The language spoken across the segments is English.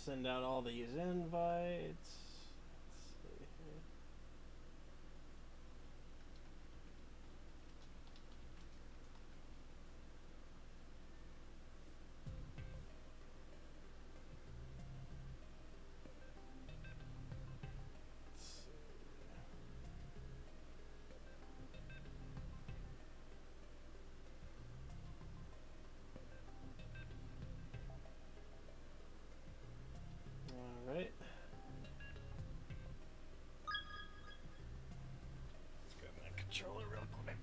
send out all these invites. Let's see here. Alright. Let's grab my controller real quick.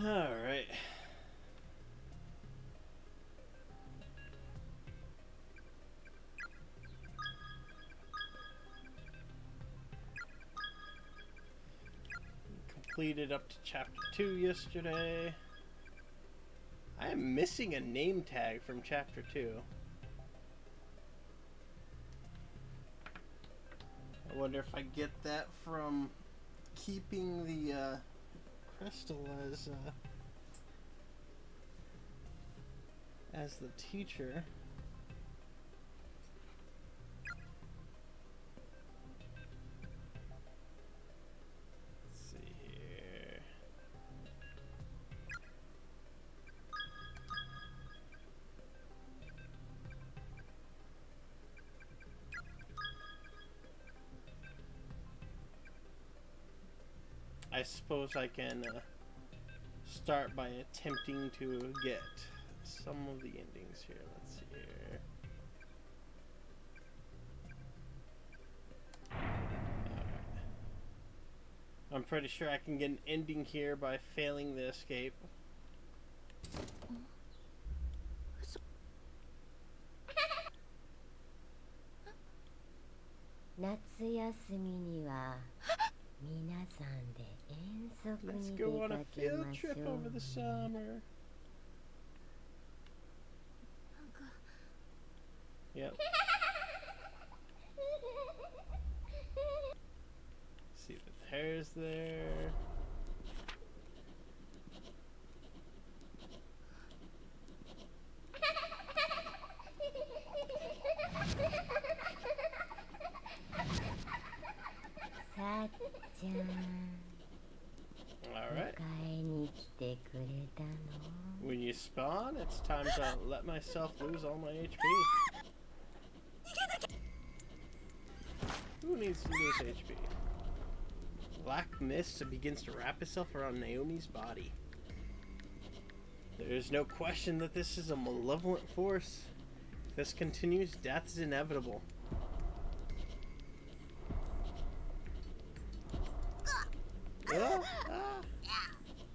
Alright. Completed up to chapter 2 yesterday. I am missing a name tag from chapter 2. I wonder if I get that from keeping the Crystal as the teacher. Let's see here. I suppose I can start by attempting to get some of the endings here. Let's see here. Alright. I'm pretty sure I can get an ending here by failing the escape. 夏休みには皆さんで遠足 Let's に go 出 on か a け field まし trip ょ over う the summer. Yep. See the hair's there. Alright. When you spawn, it's time to let myself lose all my HP. Who needs to lose HP? Black mist begins to wrap itself around Naomi's body. There is no question that this is a malevolent force. If this continues, death is inevitable.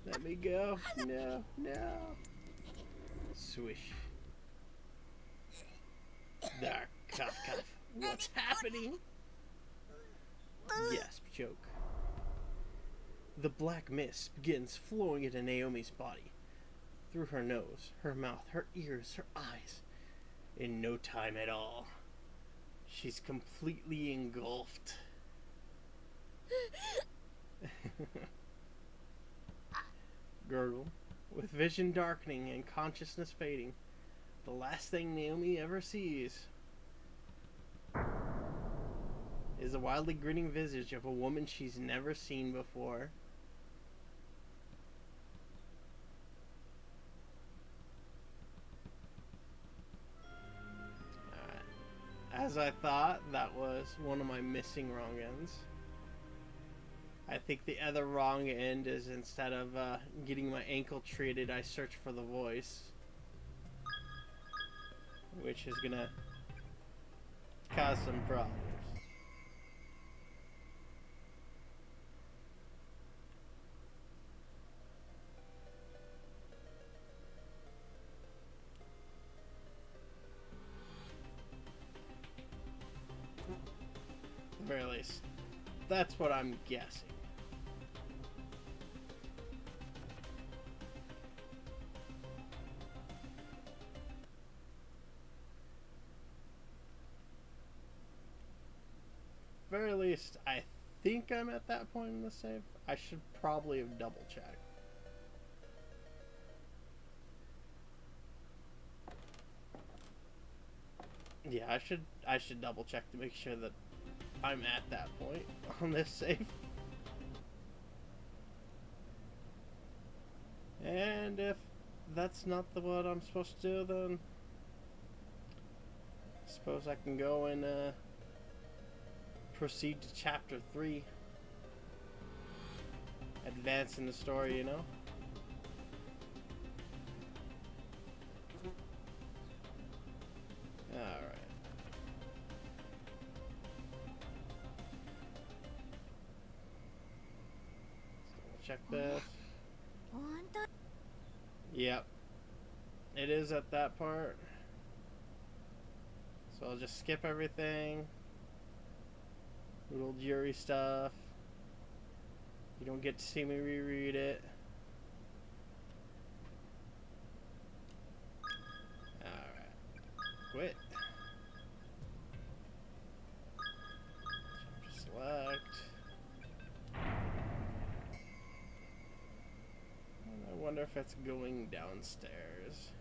Let me go. No, no. Swish. There, cough, cough. What's happening? Gasp, choke. The black mist begins flowing into Naomi's body. Through her nose, her mouth, her ears, her eyes. In no time at all, she's completely engulfed. Gurgle. With vision darkening and consciousness fading, the last thing Naomi ever sees is the wildly grinning visage of a woman she's never seen before. As I thought, that was one of my missing wrong ends. I think the other wrong end is instead of getting my ankle treated, I search for the voice. Which is gonna cause some problems. At the very least, that's what I'm guessing. Very least, I think I'm at that point in the save. I should probably have double checked. Yeah, I should double check to make sure that I'm at that point on this save. And if that's not what I'm supposed to do, then I suppose I can go and proceed to chapter 3. Advance in the story, you know? Alright. Check this. Yep. It is at that part. So I'll just skip everything. Little jury stuff. You don't get to see me reread it. Alright. Quit. Select. And I wonder if it's going downstairs.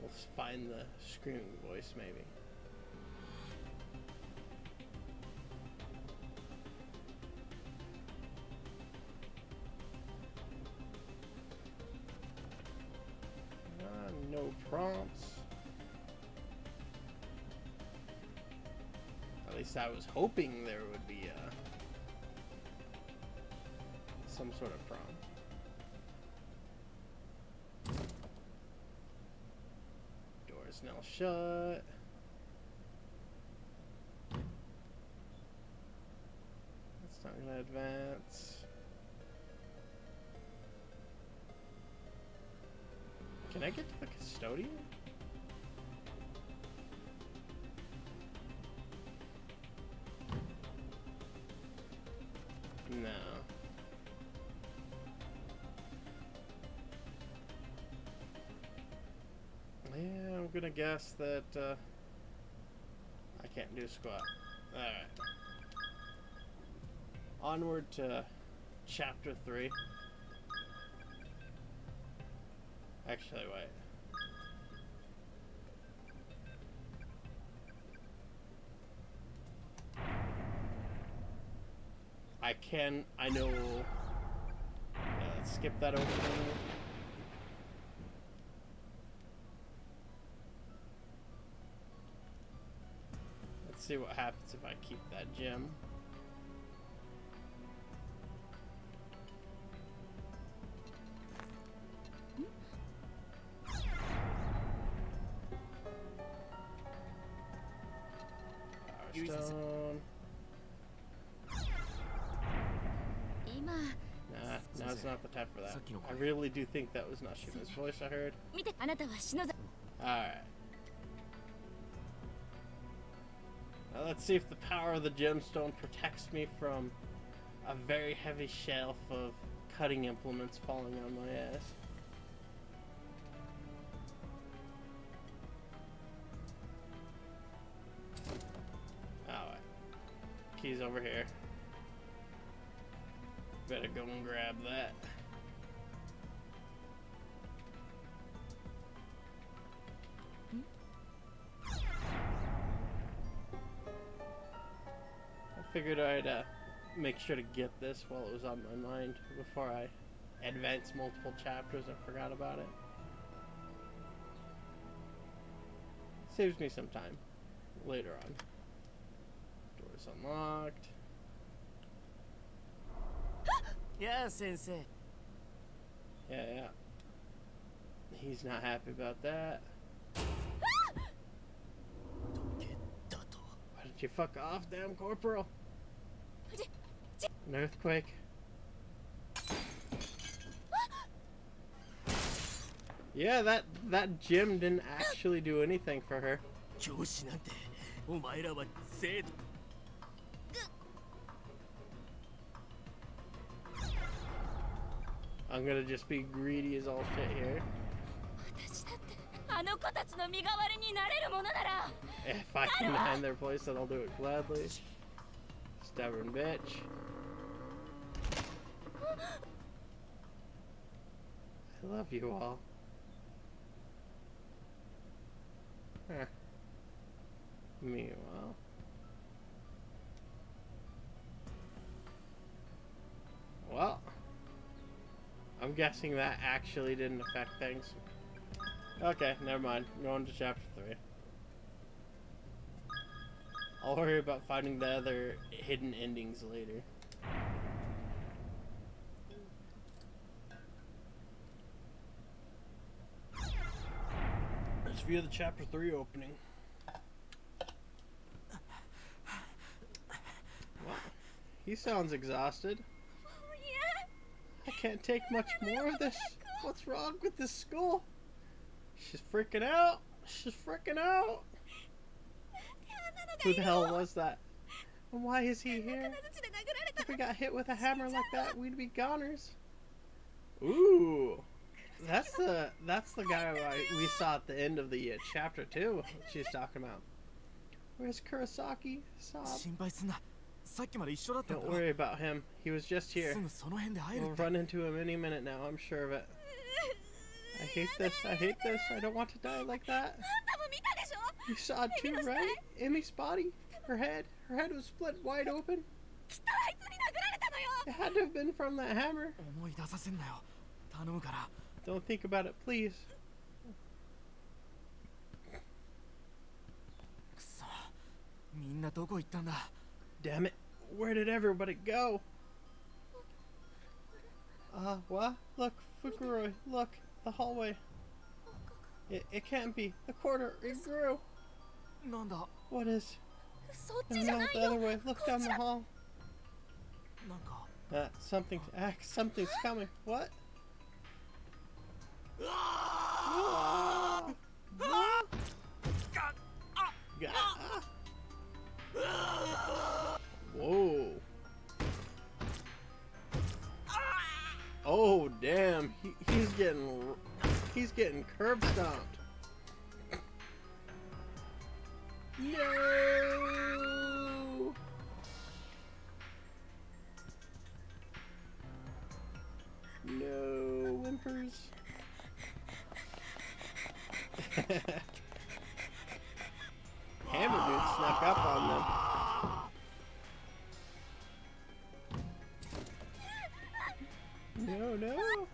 We'll find the screaming voice, maybe. No prompts. At least I was hoping there would be some sort of prompt. Door's now shut. That's not gonna advance. Can I get to the custodian? No. Yeah, I'm gonna guess that I can't do squat. Alright. Onward to chapter 3. Actually, wait. I know. Let's skip that over. Let's see what happens if I keep that gem. Stone. Nah, now's not the time for that. I really do think that was Nashima's voice I heard. Alright. Now let's see if the power of the gemstone protects me from a very heavy shelf of cutting implements falling on my ass. Key's over here. Better go and grab that. I figured I'd make sure to get this while it was on my mind before I advance multiple chapters and forgot about it. Saves me some time later on. Door's unlocked. Yeah, sensei. Yeah. He's not happy about that. Why don't you fuck off, damn corporal? An earthquake. Yeah, that gym didn't actually do anything for her. I'm gonna just be greedy as all shit here. If I can find their place, then I'll do it gladly. Stubborn bitch. I love you all. Huh. Meanwhile. Well, I'm guessing that actually didn't affect things. Okay, never mind. Going to chapter 3. I'll worry about finding the other hidden endings later. Let's view the chapter 3 opening. Wow. He sounds exhausted. I can't take much more of this. What's wrong with this school? She's freaking out. She's freaking out. Who the hell was that? And why is he here? If we got hit with a hammer like that, we'd be goners. Ooh. That's the guy we saw at the end of the chapter 2 she's talking about. Where's Kurosaki? Sob. Don't worry about him. He was just here. We'll run into him any minute now, I'm sure of it. I hate this. I hate this. I don't want to die like that. You saw it too, right? Emmy's body. Her head was split wide open. It had to have been from that hammer. Don't think about it, please. Damn it. Where did everybody go? What? Look, Fukuroi, look, the hallway. It can't be. The corridor, it grew. What is? No, the other way. Look down the hall. Something's coming. What? Whoa. Oh damn, he's getting curb stomped. No. No whimpers. Hammer dude snuck up on them. No.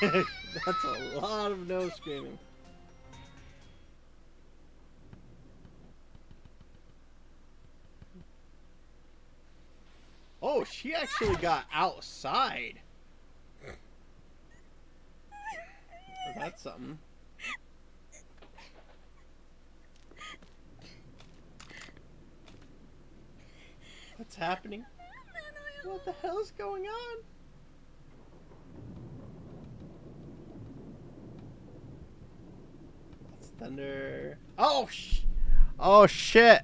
That's a lot of no screaming. Oh, she actually got outside. Well, that's something. What's happening? What the hell is going on? That's thunder. Oh shit.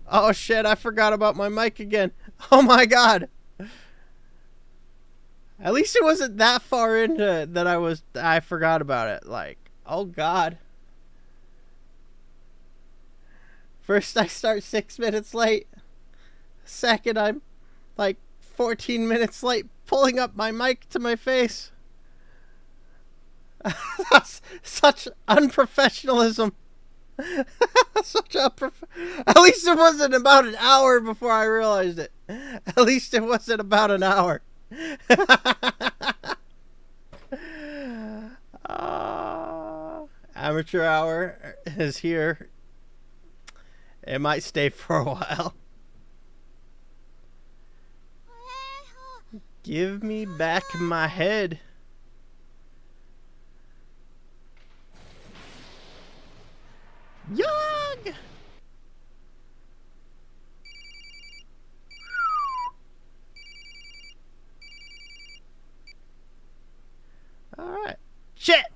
Oh shit, I forgot about my mic again. Oh my god. At least it wasn't that far into that I forgot about it. Like, oh god. First I start 6 minutes late. Second I'm like 14 minutes late pulling up my mic to my face. That's such unprofessionalism. At least it wasn't about an hour before I realized it. At least it wasn't about an hour. Amateur hour is here. It might stay for a while. Give me back my head. Young! Alright. Shit!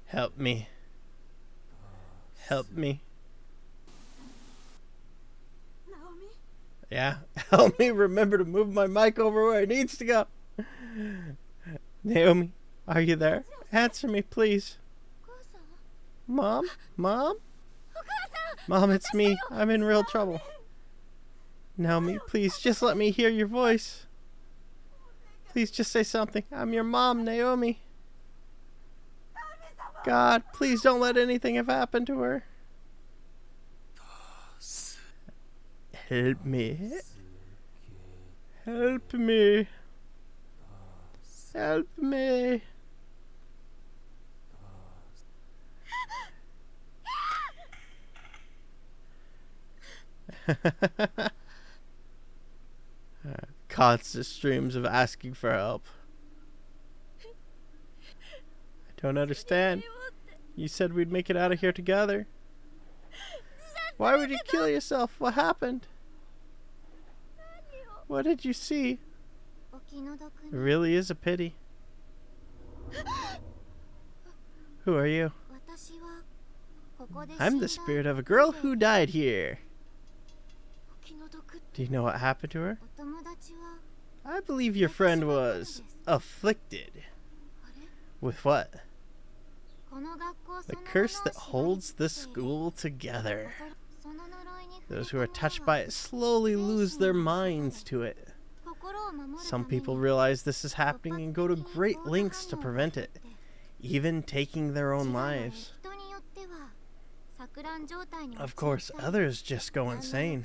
Help me. Help me. Yeah, help me remember to move my mic over where it needs to go. Naomi, are you there? Answer me, please. Mom? Mom? Mom, it's me. I'm in real trouble. Naomi, please, just let me hear your voice. Please just say something. I'm your mom, Naomi. God, please don't let anything have happened to her. Help me. Help me. Help me. Constant streams of asking for help. I don't understand. You said we'd make it out of here together. Why would you kill yourself? What happened? What did you see? It really is a pity. Who are you? I'm the spirit of a girl who died here. Do you know what happened to her? I believe your friend was afflicted. With what? The curse that holds the school together. Those who are touched by it slowly lose their minds to it. Some people realize this is happening and go to great lengths to prevent it, even taking their own lives. Of course, others just go insane.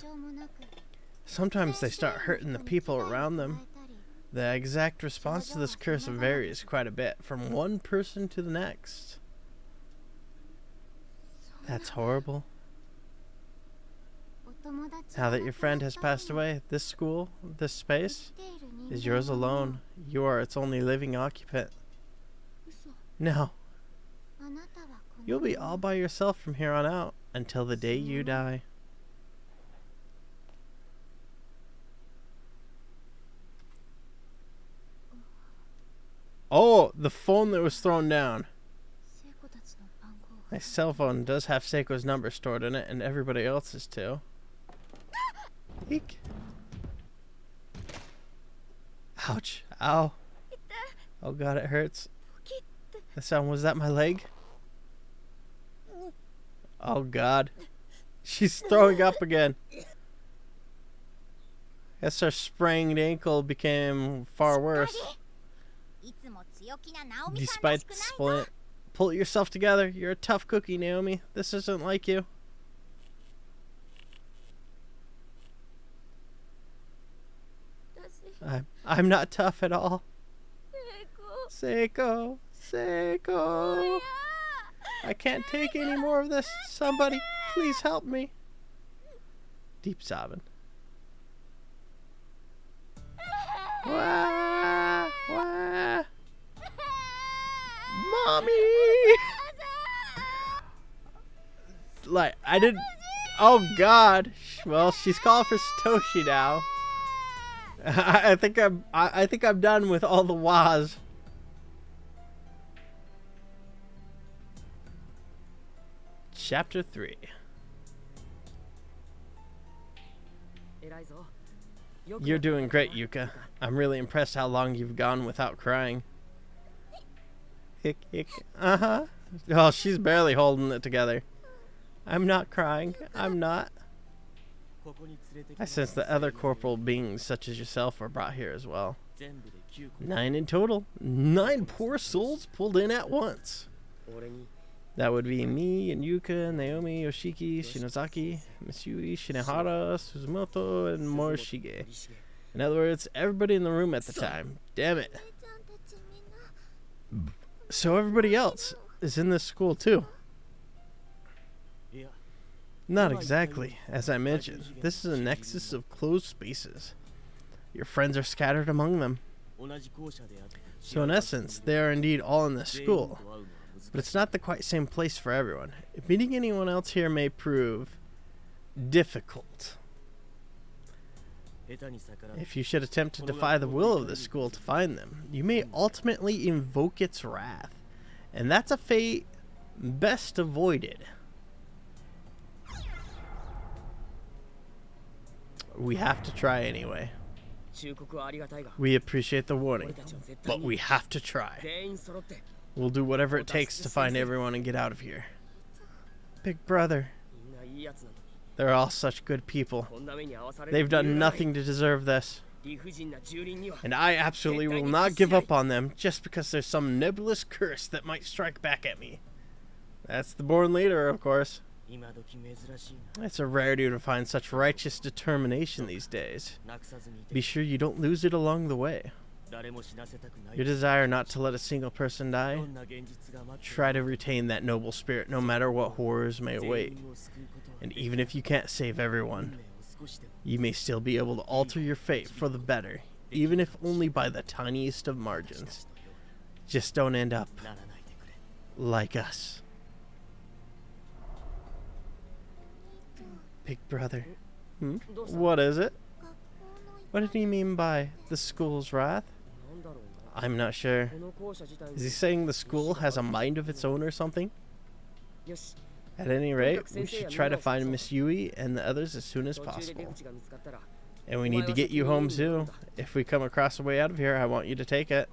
Sometimes they start hurting the people around them. The exact response to this curse varies quite a bit from one person to the next. That's horrible. Now that your friend has passed away, this school, this space, is yours alone. You are its only living occupant. No. You'll be all by yourself from here on out until the day you die. Oh, the phone that was thrown down. My cell phone does have Seiko's number stored in it, and everybody else's too. Eek. Ouch. Ow. Oh god, it hurts. The sound, was that my leg? Oh god. She's throwing up again. Guess her sprained ankle became far worse. Despite the splint. Pull yourself together. You're a tough cookie, Naomi. This isn't like you. I'm not tough at all. Seiko. Seiko. I can't take any more of this. Somebody, please help me. Deep sobbing. Wah, wah. Mommy! Like, I didn't... Oh, God. Well, she's calling for Satoshi now. I think I'm done with all the wahs. Chapter 3. You're doing great, Yuka. I'm really impressed how long you've gone without crying. Hick, hick. Uh-huh. Oh, she's barely holding it together. I'm not crying. I'm not. I sense that other corporal beings such as yourself are brought here as well. 9 in total. 9 poor souls pulled in at once. That would be me and Yuka, Naomi, Yoshiki, Shinozaki, Misui, Shinehara, Suzumoto, and Morishige. In other words, everybody in the room at the time. Damn it. So everybody else is in this school too. Not exactly. As I mentioned, this is a nexus of closed spaces. Your friends are scattered among them. So in essence, they are indeed all in this school. But it's not the quite same place for everyone. Meeting anyone else here may prove difficult. If you should attempt to defy the will of the school to find them, you may ultimately invoke its wrath. And that's a fate best avoided. We have to try anyway. We appreciate the warning, but we have to try. We'll do whatever it takes to find everyone and get out of here. Big brother. They're all such good people. They've done nothing to deserve this. And I absolutely will not give up on them just because there's some nebulous curse that might strike back at me. That's the born leader, of course. It's a rarity to find such righteous determination these days. Be sure you don't lose it along the way. Your desire not to let a single person die, try to retain that noble spirit no matter what horrors may await. And even if you can't save everyone, you may still be able to alter your fate for the better, even if only by the tiniest of margins. Just don't end up like us. Big brother. What is it? What did he mean by the school's wrath? I'm not sure. Is he saying the school has a mind of its own or something? At any rate, we should try to find Miss Yui and the others as soon as possible. And we need to get you home too. If we come across a way out of here, I want you to take it.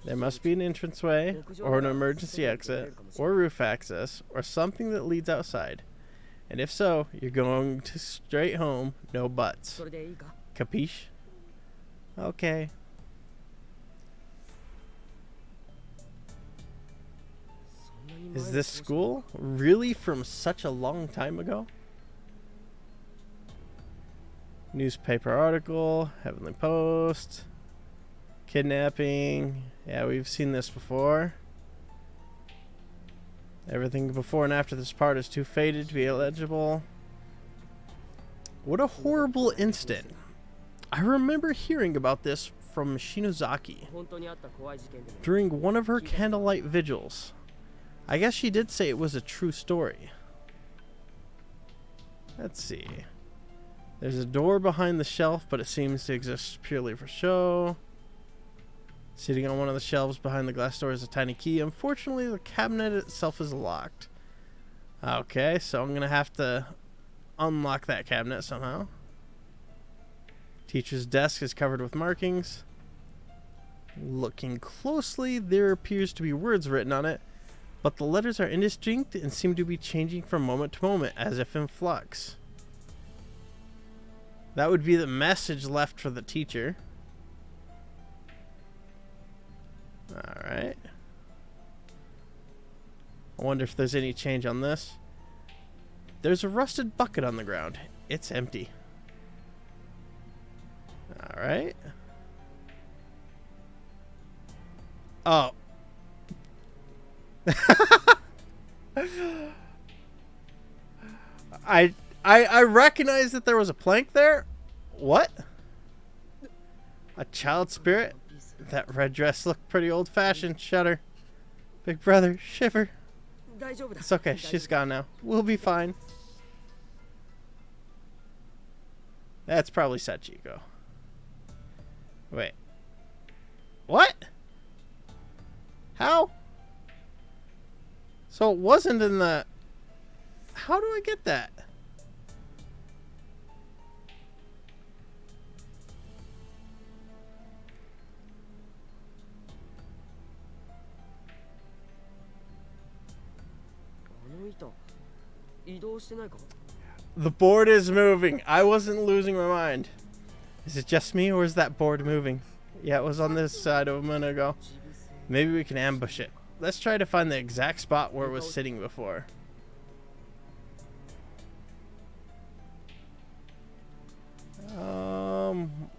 There must be an entranceway, or an emergency exit, or roof access, or something that leads outside. And if so, you're going to straight home, no buts. Capiche? Okay. Is this school really from such a long time ago? Newspaper article, Heavenly Post, kidnapping. Yeah, we've seen this before. Everything before and after this part is too faded to be illegible. What a horrible incident. I remember hearing about this from Shinozaki during one of her candlelight vigils. I guess she did say it was a true story. Let's see. There's a door behind the shelf, but it seems to exist purely for show. Sitting on one of the shelves behind the glass door is a tiny key. Unfortunately, the cabinet itself is locked. Okay, so I'm going to have to unlock that cabinet somehow. Teacher's desk is covered with markings. Looking closely, there appears to be words written on it, but the letters are indistinct and seem to be changing from moment to moment, as if in flux. That would be the message left for the teacher. Alright. I wonder if there's any change on this. There's a rusted bucket on the ground. It's empty. Alright. Oh. I recognize that there was a plank there. What? A child spirit? That red dress looked pretty old-fashioned. Shudder. Big brother, shiver. It's okay, she's gone now. We'll be fine. That's probably Sachiko. Wait. What? How? So it wasn't in the... How do I get that? The board is moving. I wasn't losing my mind. Is it just me, or is that board moving? Yeah, it was on this side a minute ago. Maybe we can ambush it. Let's try to find the exact spot where it was sitting before.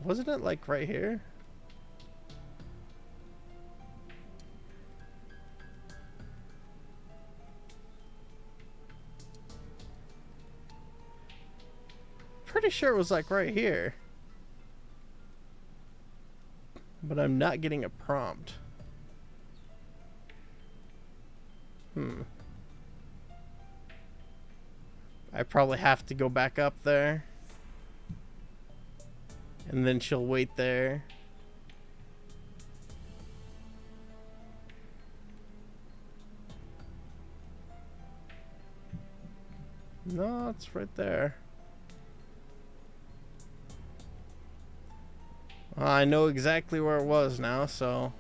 Wasn't it like right here? Pretty sure it was like right here. But I'm not getting a prompt. I probably have to go back up there. And then she'll wait there. No, it's right there. Well, I know exactly where it was now, so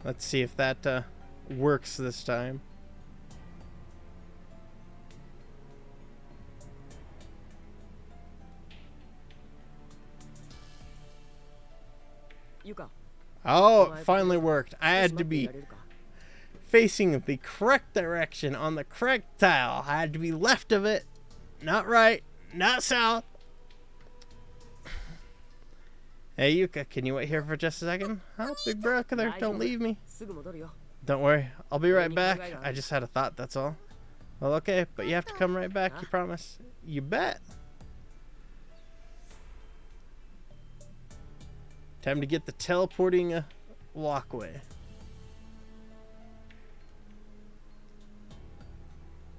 let's see if that works this time. Yuka. Oh, it finally worked. I had to be facing the correct direction on the correct tile. I had to be left of it, not right, not south. Hey, Yuka, can you wait here for just a second? Huh, big brother, don't leave me. Don't worry, I'll be right back. I just had a thought, that's all. Well, okay, but you have to come right back, you promise? You bet. Time to get the teleporting walkway.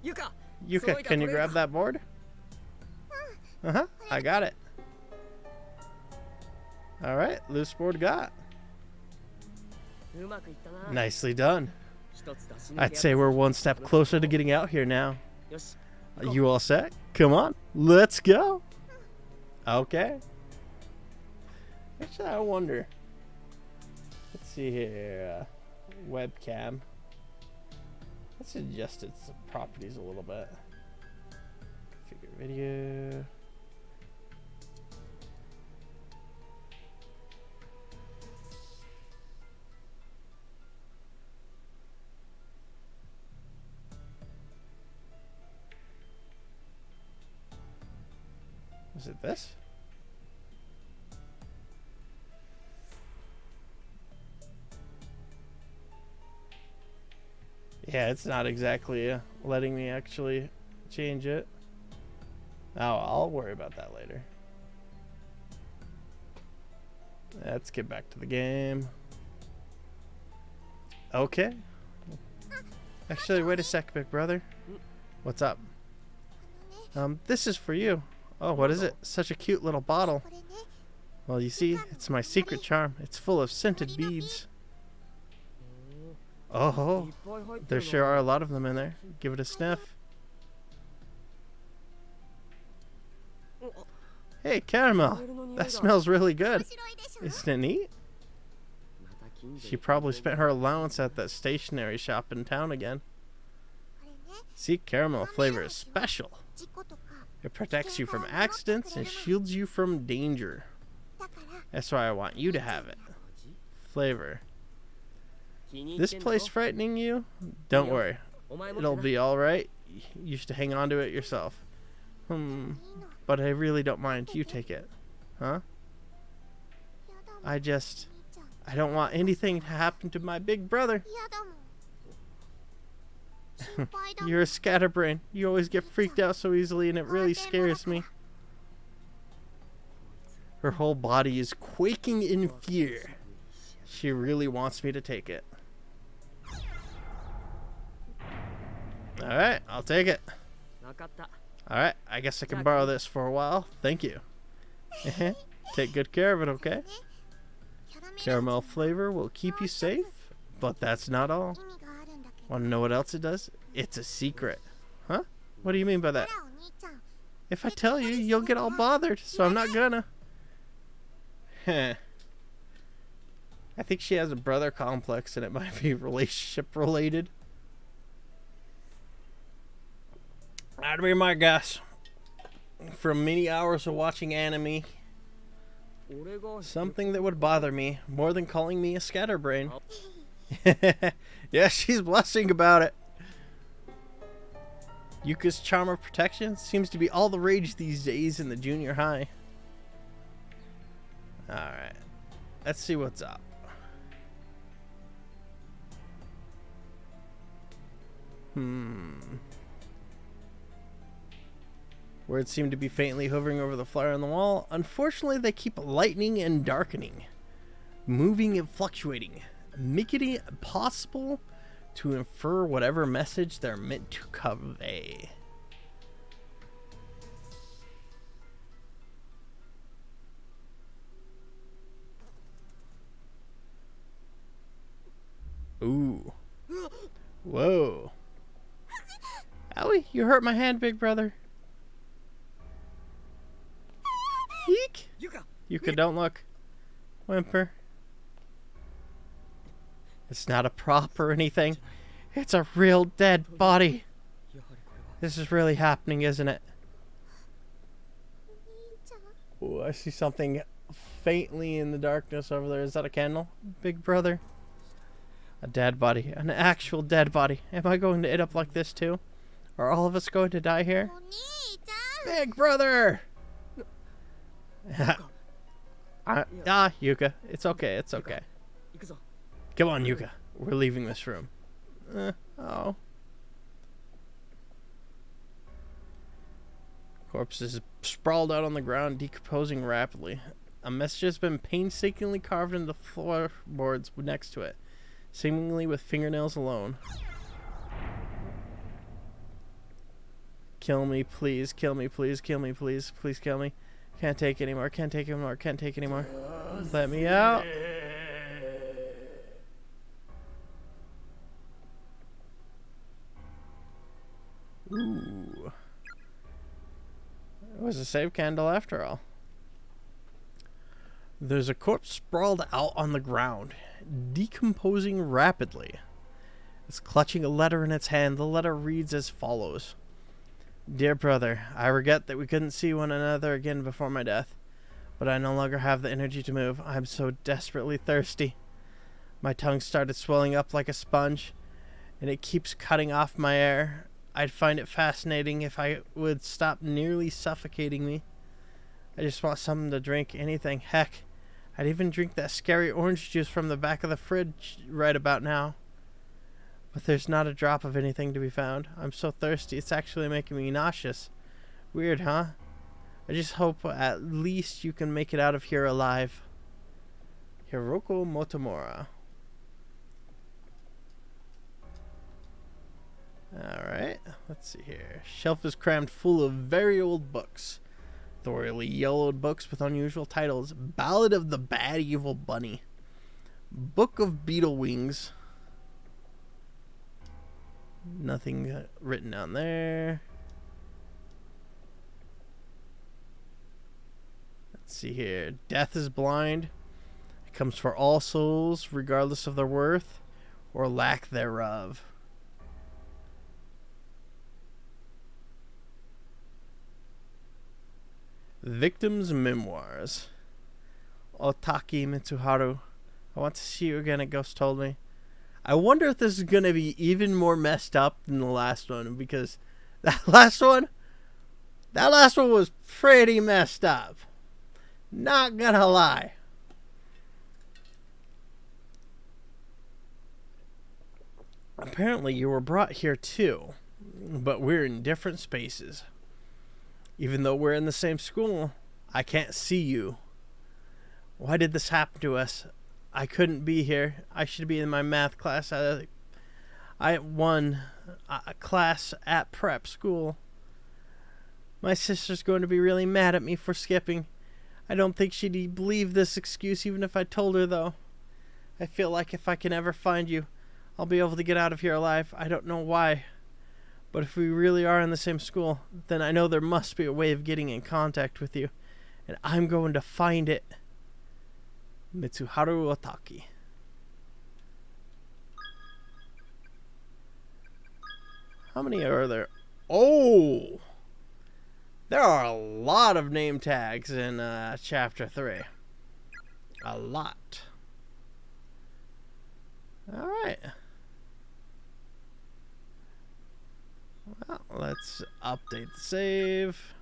Yuka, can you grab that board? Uh-huh, I got it. Alright, loose board got. Nicely done. I'd say we're one step closer to getting out here now. Are you all set? Come on, let's go. Okay. Actually, I wonder. Let's see here. Webcam. Let's adjust its properties a little bit. Figure video. Is it this? Yeah, it's not exactly letting me actually change it. Oh, I'll worry about that later. Let's get back to the game. Okay. Actually, wait a sec, big brother. What's up? This is for you. Oh, what is it? Such a cute little bottle. Well, you see, it's my secret charm. It's full of scented beads. Oh, there sure are a lot of them in there. Give it a sniff. Hey, caramel. That smells really good. Isn't it neat? She probably spent her allowance at that stationery shop in town again. See, caramel flavor is special. It protects you from accidents and shields you from danger. That's why I want you to have it. Flavor. This place frightening you? Don't worry. It'll be alright. You should hang on to it yourself. But I really don't mind. You take it. Huh? I don't want anything to happen to my big brother. You're a scatterbrain. You always get freaked out so easily and it really scares me. Her whole body is quaking in fear. She really wants me to take it. Alright, I'll take it. Alright, I guess I can borrow this for a while. Thank you. Take good care of it, okay? Caramel flavor will keep you safe, but that's not all. Want to know what else it does? It's a secret. Huh? What do you mean by that? If I tell you, you'll get all bothered, so I'm not gonna. Heh. I think she has a brother complex and it might be relationship related. That'd be my guess. From many hours of watching anime, something that would bother me more than calling me a scatterbrain. Yeah, she's blushing about it. Yuka's charm of protection seems to be all the rage these days in the junior high. Alright. Let's see what's up. Words seem to be faintly hovering over the flyer on the wall. Unfortunately, they keep lightening and darkening, moving and fluctuating, making it possible to infer whatever message they're meant to convey. Ooh. Whoa. Owie, you hurt my hand, big brother. Eek. Yuka, don't look. Whimper. It's not a prop or anything. It's a real dead body. This is really happening, isn't it? Oh, I see something faintly in the darkness over there. Is that a candle? Big brother. A dead body. An actual dead body. Am I going to end up like this too? Are all of us going to die here? Big brother! Yuka. It's okay. It's okay. Come on, Yuka. We're leaving this room. Oh. Corpse is sprawled out on the ground, decomposing rapidly. A message has been painstakingly carved into the floorboards next to it, seemingly with fingernails alone. Kill me, please. Kill me, please. Kill me, please. Please kill me. Can't take anymore. Can't take anymore. Can't take anymore. Let me out. Ooh. It was a save candle after all. There's a corpse sprawled out on the ground, decomposing rapidly. It's clutching a letter in its hand. The letter reads as follows. Dear brother, I regret that we couldn't see one another again before my death, but I no longer have the energy to move. I am so desperately thirsty. My tongue started swelling up like a sponge, and it keeps cutting off my air. I'd find it fascinating if I would stop nearly suffocating me. I just want something to drink, anything. Heck, I'd even drink that scary orange juice from the back of the fridge right about now. But there's not a drop of anything to be found. I'm so thirsty, it's actually making me nauseous. Weird, huh? I just hope at least you can make it out of here alive. Hiroko Motomura. Alright, let's see here. Shelf is crammed full of very old books. Thoroughly yellowed books with unusual titles. Ballad of the Bad Evil Bunny. Book of Beetle Wings. Nothing written down there. Let's see here. Death is blind. It comes for all souls, regardless of their worth or lack thereof. Victim's Memoirs. Otaki Mitsuharu. I want to see you again, a ghost told me. I wonder if this is going to be even more messed up than the last one, because that last one was pretty messed up. Not gonna lie. Apparently you were brought here too, but we're in different spaces. Even though we're in the same school, I can't see you. Why did this happen to us? I couldn't be here. I should be in my math class. I won a class at prep school. My sister's going to be really mad at me for skipping. I don't think she'd believe this excuse even if I told her, though. I feel like if I can ever find you, I'll be able to get out of here alive. I don't know why. But if we really are in the same school, then I know there must be a way of getting in contact with you. And I'm going to find it. Mitsuharu Otaki. How many are there? Oh! There are a lot of name tags in Chapter 3. A lot. Alright. Well, let's update the save.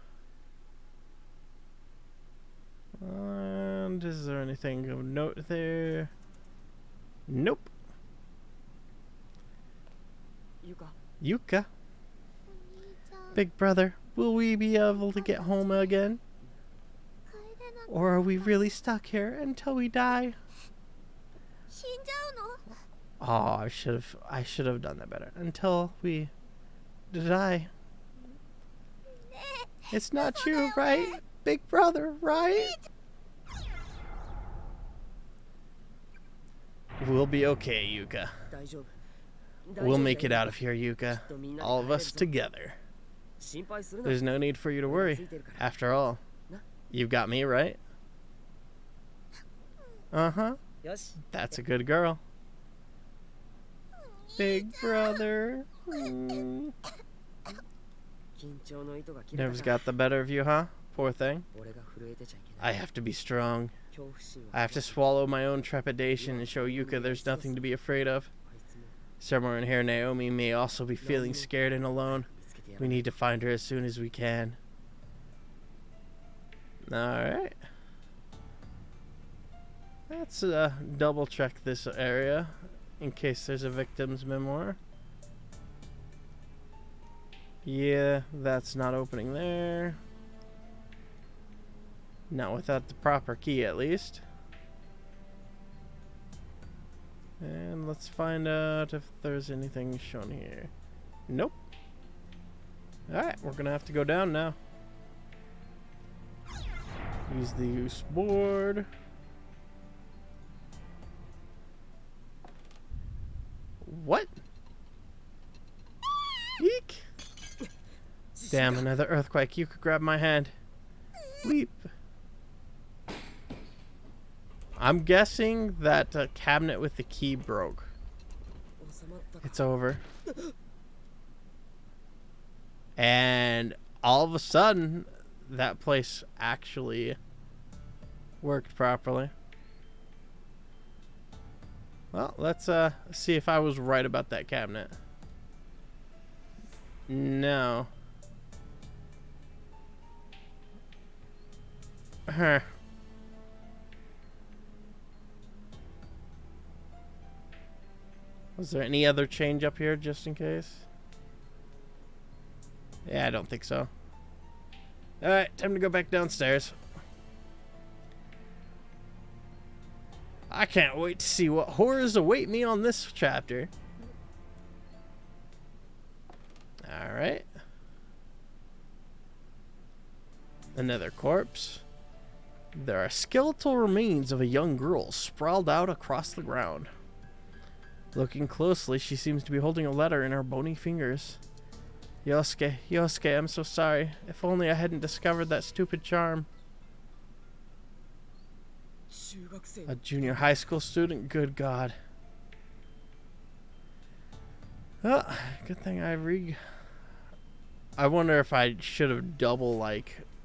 And is there anything of note there? Nope. Yuka. Big brother, will we be able to get home again? Or are we really stuck here until we die? Oh, I should have done that better. Until we die. It's not you, right? Big brother, right? We'll be okay, Yuka. We'll make it out of here, Yuka. All of us together. There's no need for you to worry. After all, you've got me, right? Uh-huh. よし That's a good girl. Big brother. 緊張の糸が切れた Nerves から got the better of you, huh? Poor thing. 俺が震えてちゃいけない I have to be strong. 恐怖心は I have to swallow my own trepidation and show Yuka there's nothing to be afraid of. あいつも Somewhere in here, Naomi may also be feeling scared and alone. 見つけてや We らない need to find her as soon as we can. Alright. Let's double check this area in case there's a victim's memoir. Yeah, that's not opening there. Not without the proper key, at least. And let's find out if there's anything shown here. Nope. Alright, we're gonna have to go down now. Use the use board. What? Eek! Damn, another earthquake. You could grab my hand. Weep. I'm guessing that cabinet with the key broke. 収まったか It's over. And all of a sudden, that place actually worked properly. Well, let's see if I was right about that cabinet. No. Huh. Was there any other change up here just in case? Yeah, I don't think so. Alright, time to go back downstairs. I can't wait to see what horrors await me on this chapter. Alright. Another corpse. There are skeletal remains of a young girl sprawled out across the ground. Looking closely, she seems to be holding a letter in her bony fingers. Yosuke, Yosuke, I'm so sorry. If only I hadn't discovered that stupid charm. 中学生 A junior high school student? Good God. Well, good thing I wonder if I should have double,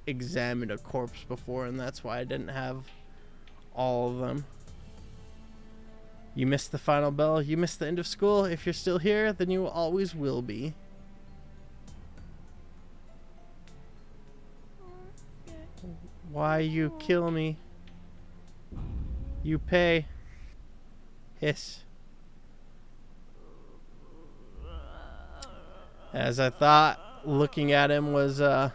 examined a corpse before, and that's why I didn't have all of them. You missed the final bell. You missed the end of school. If you're still here, then you always will be. Why you kill me? You pay. Hiss. As I thought, looking at him was a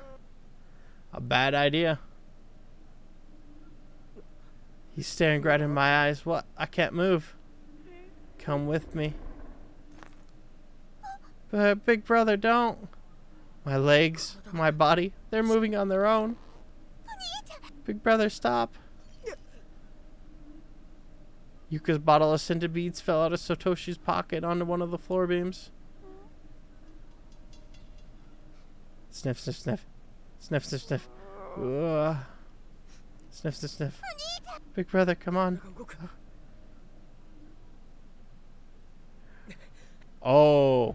bad idea. He's staring right in my eyes. What? I can't move. Come with me. But big brother, don't. My legs, my body, they're moving on their own. Big brother, stop. Yuka's bottle of scented beads fell out of Satoshi's pocket onto one of the floor beams. Sniff, sniff, sniff. Sniff, sniff, sniff. Ugh. Sniff, sniff, sniff. Big brother, come on. Oh.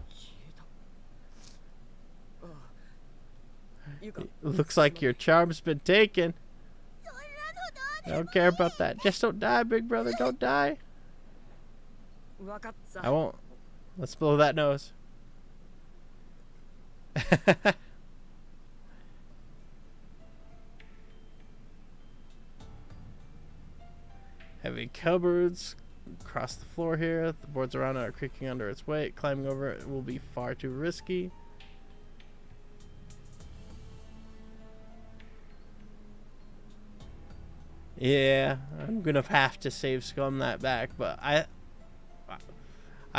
Looks like your charm's been taken. I don't care about that. Just don't die, big brother. Don't die. 分かった I won't. Let's blow that nose. Heavy cupboards across the floor here. The boards around it are creaking under its weight. Climbing over it will be far too risky. Yeah, I'm gonna have to save Scum that back, but I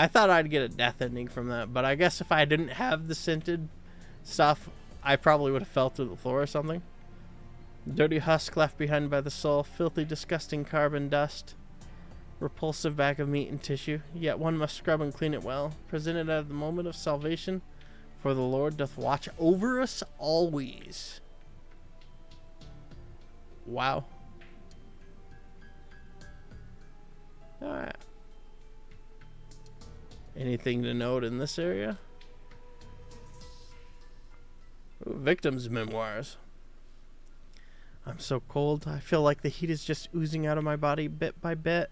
thought I'd get a death ending from that, but I guess if I didn't have the scented stuff, I probably would have fell through the floor or something. Dirty husk left behind by the soul, filthy, disgusting carbon dust, repulsive bag of meat and tissue, yet one must scrub and clean it well, presented at the moment of salvation, for the Lord doth watch over us always. Wow. Alright. Anything to note in this area? Ooh, victims' memoirs. I'm so cold. I feel like the heat is just oozing out of my body bit by bit.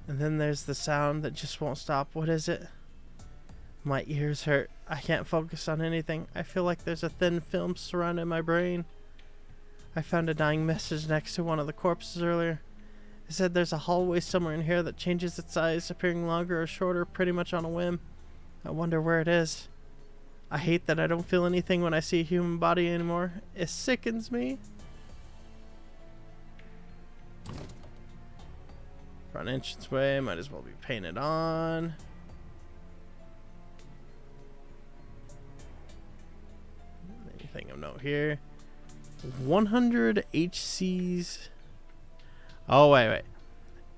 And then there's the sound that just won't stop. What is it? My ears hurt. I can't focus on anything. I feel like there's a thin film surrounding my brain. I found a dying message next to one of the corpses earlier. It said there's a hallway somewhere in here that changes its size, appearing longer or shorter pretty much on a whim. I wonder where it is. I hate that I don't feel anything when I see a human body anymore. It sickens me. Front entranceway might as well be painted on. Anything of note here? 100 HCs. Oh, wait.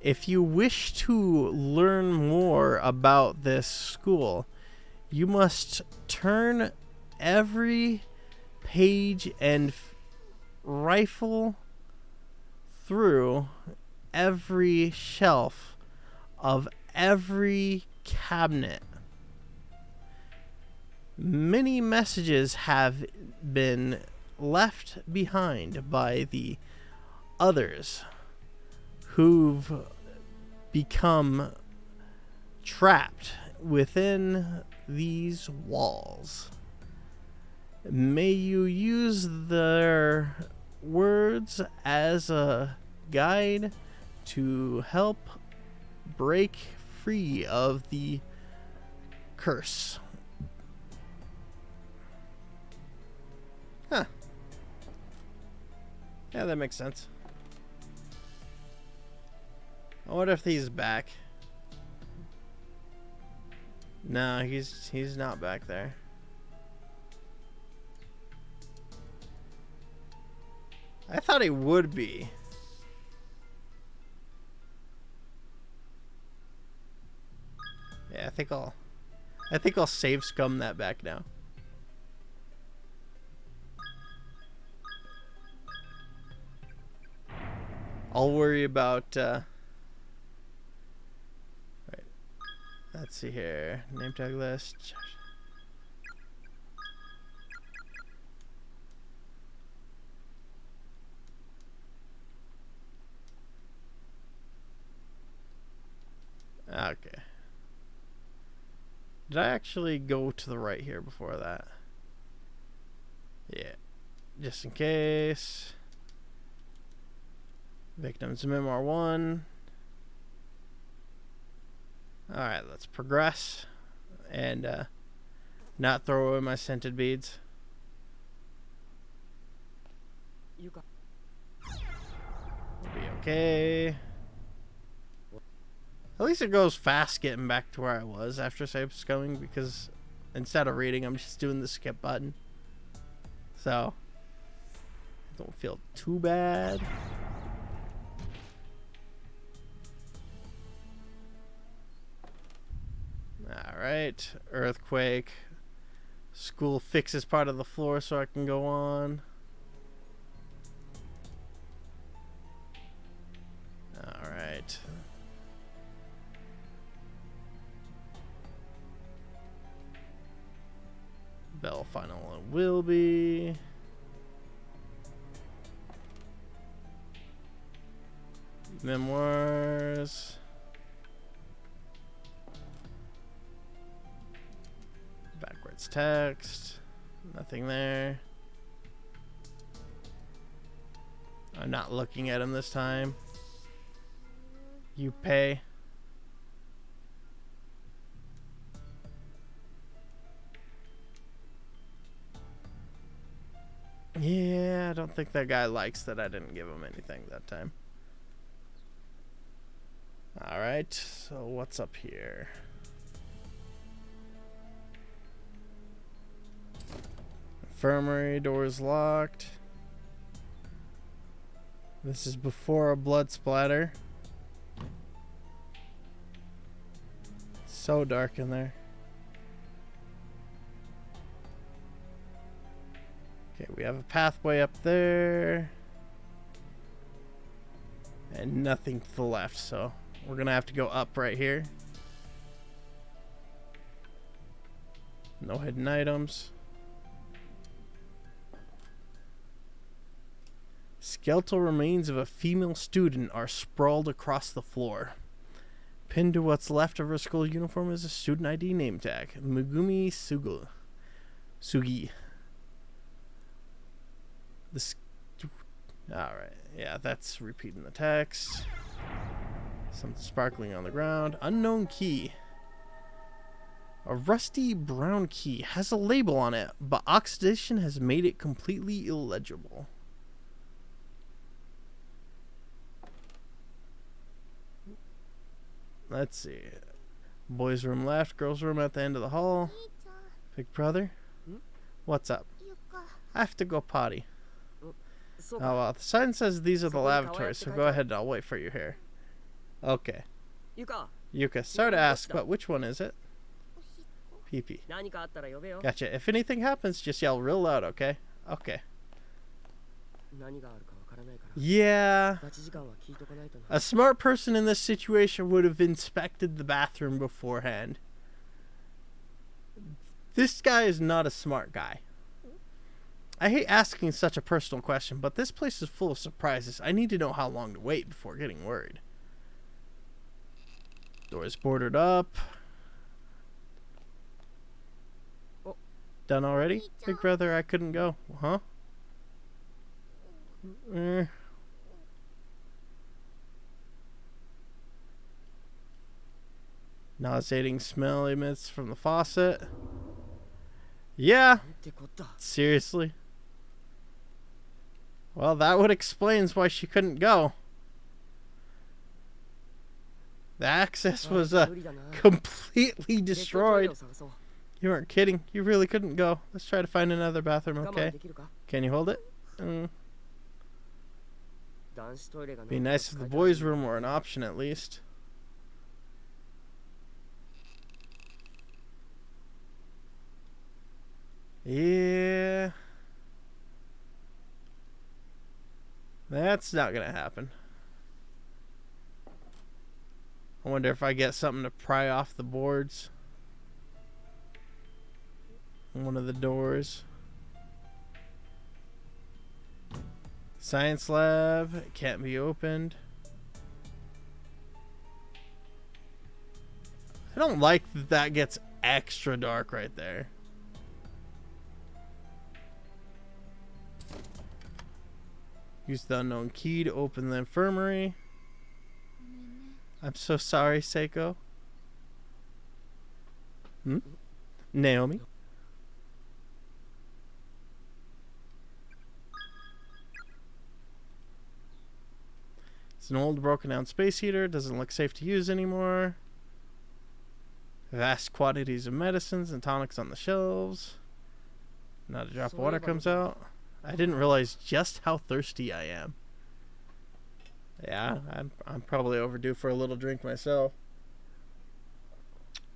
If you wish to learn more about this school, you must turn every page and rifle through every shelf of every cabinet. Many messages have been left behind by the others who've become trapped within these walls. May you use their words as a guide to help break free of the curse. Huh. Yeah, that makes sense. I wonder if he's back. No, he's not back there. I thought he would be. Yeah, I think I'll save scum that back now. I'll worry about right. Let's see here. Name tag list. Okay. Did I actually go to the right here before that? Yeah. Just in case. Victims Memoir 1. Alright, let's progress. And not throw away my scented beads. You got We'll be okay. At least it goes fast getting back to where I was after save scumming, because instead of reading, I'm just doing the skip button. So, don't feel too bad. Alright, earthquake. School fixes part of the floor so I can go on. Alright. Bell final will be. Memoirs. Backwards text. Nothing there. I'm not looking at him this time. You pay. Yeah, I don't think that guy likes that I didn't give him anything that time. Alright, so what's up here? Infirmary, door's locked. This is before a blood splatter. So dark in there. Okay, we have a pathway up there. And nothing to the left, so We're gonna have to go up right here. No hidden items. Skeletal remains of a female student are sprawled across the floor. Pinned to what's left of her school uniform is a student ID name tag. Megumi Sugi. Alright, yeah, that's repeating the text. Something sparkling on the ground. Unknown key. A rusty brown key has a label on it, but oxidation has made it completely illegible. Let's see. Boys' room left, girls' room at the end of the hall. Big brother? What's up? I have to go potty. Oh well, the sign says these are the lavatories, so go ahead and I'll wait for you here. Okay. Yuka, sorry to ask, but which one is it? Pee-pee. Gotcha. If anything happens, just yell real loud, okay? Okay. Yeah. A smart person in this situation would have inspected the bathroom beforehand. This guy is not a smart guy. I hate asking such a personal question, but this place is full of surprises. I need to know how long to wait before getting worried. Door is boarded up. Done already? Big brother, I couldn't go. Huh? Nauseating smell emits from the faucet. Yeah. Seriously. Well, that would explains why she couldn't go. The access was completely destroyed. You weren't kidding. You really couldn't go. Let's try to find another bathroom, okay? Can you hold it? Be nice if the boys' room were an option at least. Yeah. That's not gonna happen. I wonder if I get something to pry off the boards. One of the doors. Science lab. It can't be opened. I don't like that that gets extra dark right there. Use the unknown key to open the infirmary. I'm so sorry, Seiko. Naomi? It's an old broken down space heater. Doesn't look safe to use anymore. Vast quantities of medicines and tonics on the shelves. Not a drop of water comes out. I didn't realize just how thirsty I am. Yeah, I'm probably overdue for a little drink myself.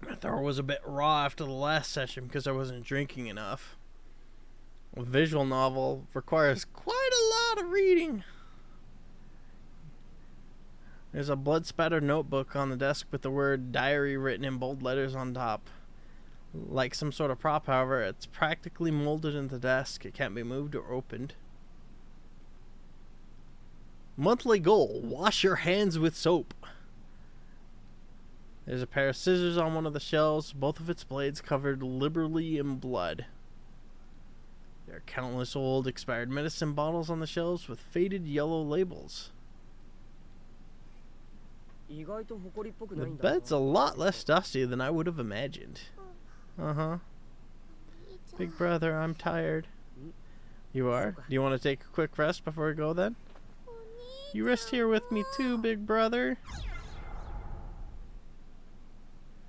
My throat was a bit raw after the last session because I wasn't drinking enough. A visual novel requires quite a lot of reading. There's a blood-spattered notebook on the desk with the word diary written in bold letters on top. Like some sort of prop, however, it's practically molded into the desk. It can't be moved or opened. Monthly goal: wash your hands with soap. There's a pair of scissors on one of the shelves, both of its blades covered liberally in blood. There are countless old expired medicine bottles on the shelves with faded yellow labels. The bed's a lot less dusty than I would have imagined. Big brother, I'm tired. You are? Do you want to take a quick rest before we go then? You rest here with me too, big brother.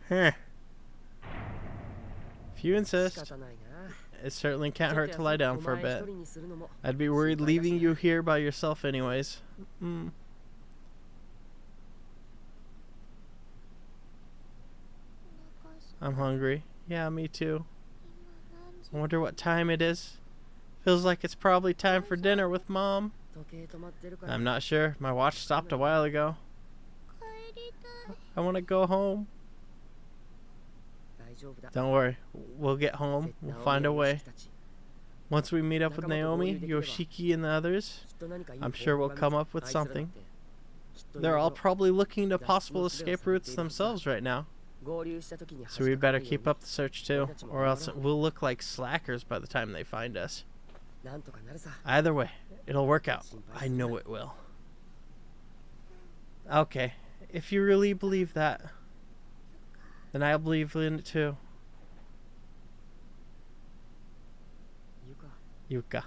If you insist. It certainly can't hurt to lie down for a bit. I'd be worried leaving you here by yourself anyways. I'm hungry. Yeah, me too. I wonder what time it is. Feels like it's probably time for dinner with Mom. I'm not sure. My watch stopped a while ago. I want to go home. 大丈夫だ Don't worry. We'll get home. We'll find a way. Once we meet up with Naomi, Yoshiki, and the others, I'm sure we'll come up with something. They're all probably looking to possible escape routes themselves right now. So we better keep up the search too, or else we'll look like slackers by the time they find us. Either way, it'll work out. I know it will. Okay, if you really believe that, then I'll believe in it too. Yuka.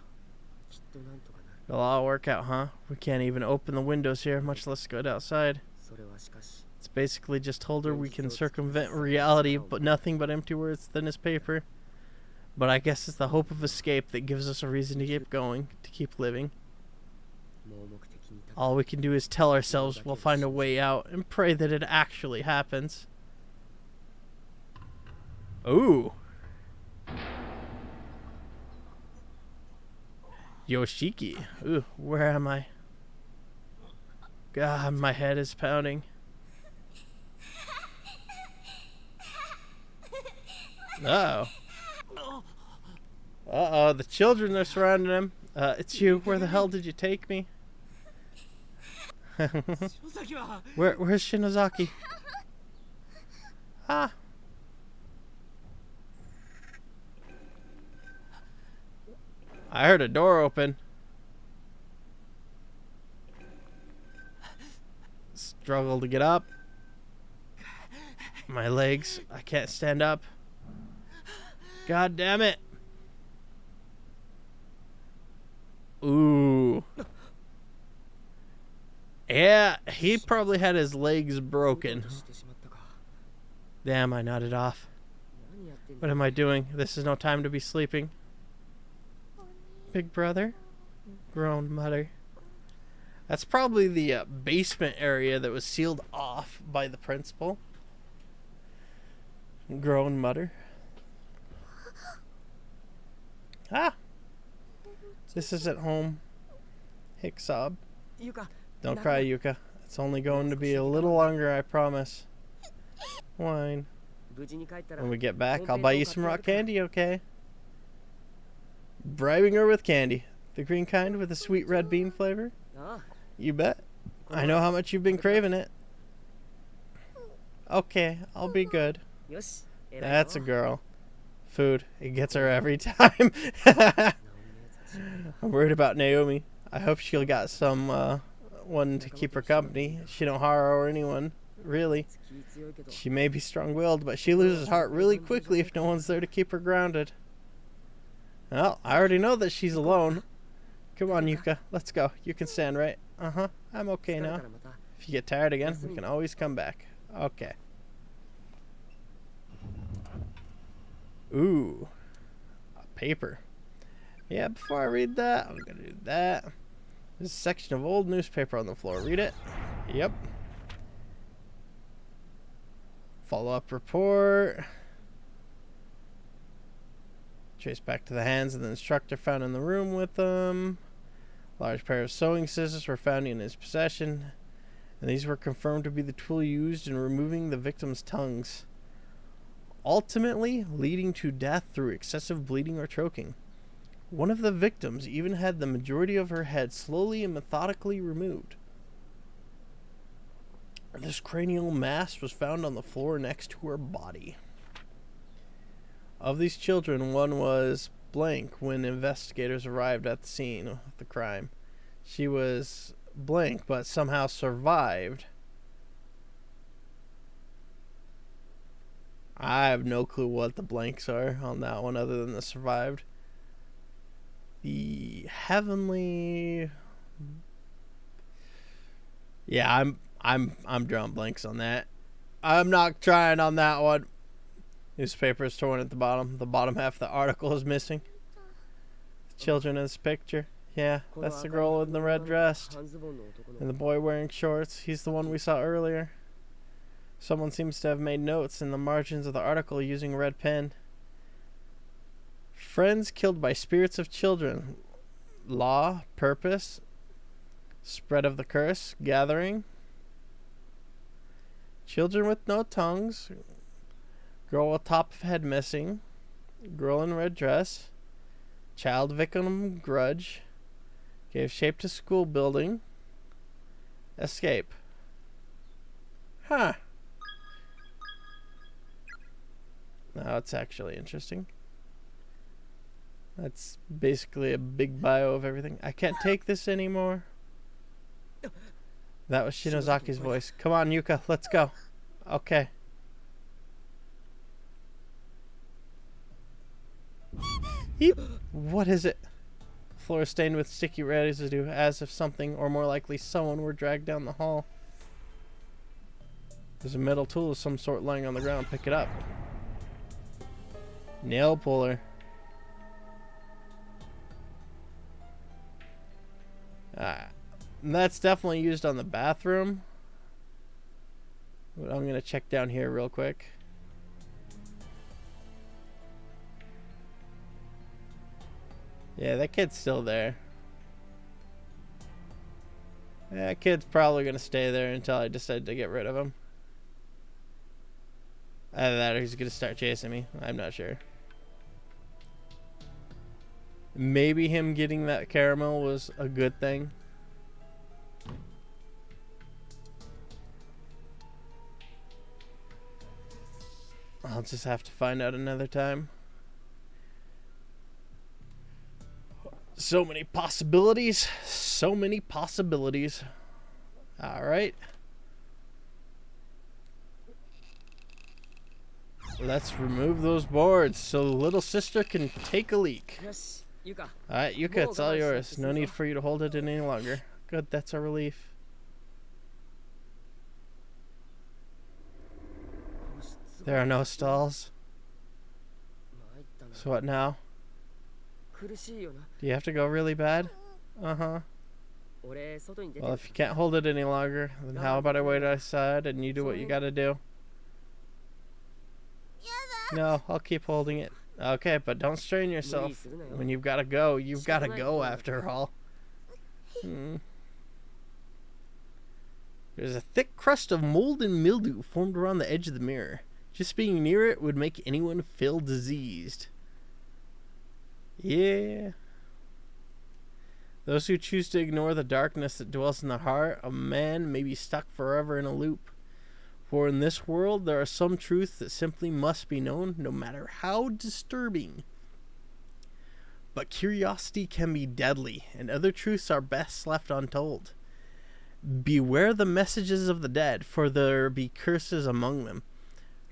It'll all work out, huh? We can't even open the windows here, much less go outside. It's basically just told her we can circumvent reality, but nothing but empty words thin as paper. But I guess it's the hope of escape that gives us a reason to keep going, to keep living. All we can do is tell ourselves we'll find a way out and pray that it actually happens. Ooh. Yoshiki. Ooh, where am I? God, my head is pounding. Uh-oh. Uh-oh, the children are surrounding him. It's you. Where the hell did you take me? Where's Shinozaki? Ah. I heard a door open. Struggle to get up. My legs. I can't stand up. God damn it. Ooh. Yeah, he probably had his legs broken. Damn, I nodded off. What am I doing? This is no time to be sleeping. Big brother? Groaned Mother. That's probably the basement area that was sealed off by the principal. Groaned Mother. Ah! This isn't home. Hick sob. Don't cry, Yuka. It's only going to be a little longer, I promise. Whine. When we get back, I'll buy you some rock candy, okay? Bribing her with candy. The green kind with the sweet red bean flavor? You bet. I know how much you've been craving it. Okay, I'll be good. That's a girl. Food. It gets her every time. I'm worried about Naomi. I hope she'll got some one to keep her company. She don't harm anyone, really. She may be strong-willed, but she loses heart really quickly if no one's there to keep her grounded. Well, I already know that she's alone. Come on, Yuka. Let's go. You can stand, right? Uh-huh. I'm okay now. If you get tired again, we can always come back. Okay. Ooh. A paper. Yeah, before I read that, I'm going to do that. There's a section of old newspaper on the floor. Read it. Yep. Follow-up report. Trace back to the hands of the instructor found in the room with them. Large pair of sewing scissors were found in his possession, and these were confirmed to be the tool used in removing the victim's tongues, ultimately leading to death through excessive bleeding or choking. One of the victims even had the majority of her head slowly and methodically removed. This cranial mass was found on the floor next to her body. Of these children, one was blank when investigators arrived at the scene of the crime. She was blank, but somehow survived. I have no clue what the blanks are on that one other than the survived. The heavenly... Yeah, I'm drawing blanks on that. I'm not trying on that one. Newspaper is torn at the bottom. The bottom half of the article is missing. The children in this picture. Yeah, that's the girl in the red dress. And the boy wearing shorts. He's the one we saw earlier. Someone seems to have made notes in the margins of the article using a red pen. Friends killed by spirits of children. Law, purpose, spread of the curse, gathering. Children with no tongues. Girl with top of head missing. Girl in red dress. Child victim grudge. Gave shape to school building. Escape. Huh. Now it's actually interesting. That's basically a big bio of everything. I can't take this anymore. That was Shinozaki's voice. Come on, Yuka, let's go. Okay. Eep. What is it? Floor is stained with sticky residue, as if something, or more likely someone, were dragged down the hall. There's a metal tool of some sort lying on the ground. Pick it up. Nail puller. And that's definitely used on the bathroom. But I'm going to check down here real quick. Yeah, that kid's still there. That kid's probably going to stay there until I decide to get rid of him. Either that or he's going to start chasing me. I'm not sure. Maybe him getting that caramel was a good thing. I'll just have to find out another time. So many possibilities. So many possibilities. Alright. Let's remove those boards so little sister can take a leak. Alright, Yuka, it's all yours. No need for you to hold it any longer. Good, that's a relief. There are no stalls. So what now? Do you have to go really bad? Uh-huh. Well, if you can't hold it any longer, then how about I wait outside and you do what you gotta do? No, I'll keep holding it. Okay, but don't strain yourself. When you've gotta go, you've gotta go after all. There's a thick crust of mold and mildew formed around the edge of the mirror. Just being near it would make anyone feel diseased. Yeah. Those who choose to ignore the darkness that dwells in the heart of man may be stuck forever in a loop. For in this world there are some truths that simply must be known, no matter how disturbing. But curiosity can be deadly, and other truths are best left untold. Beware the messages of the dead, for there be curses among them.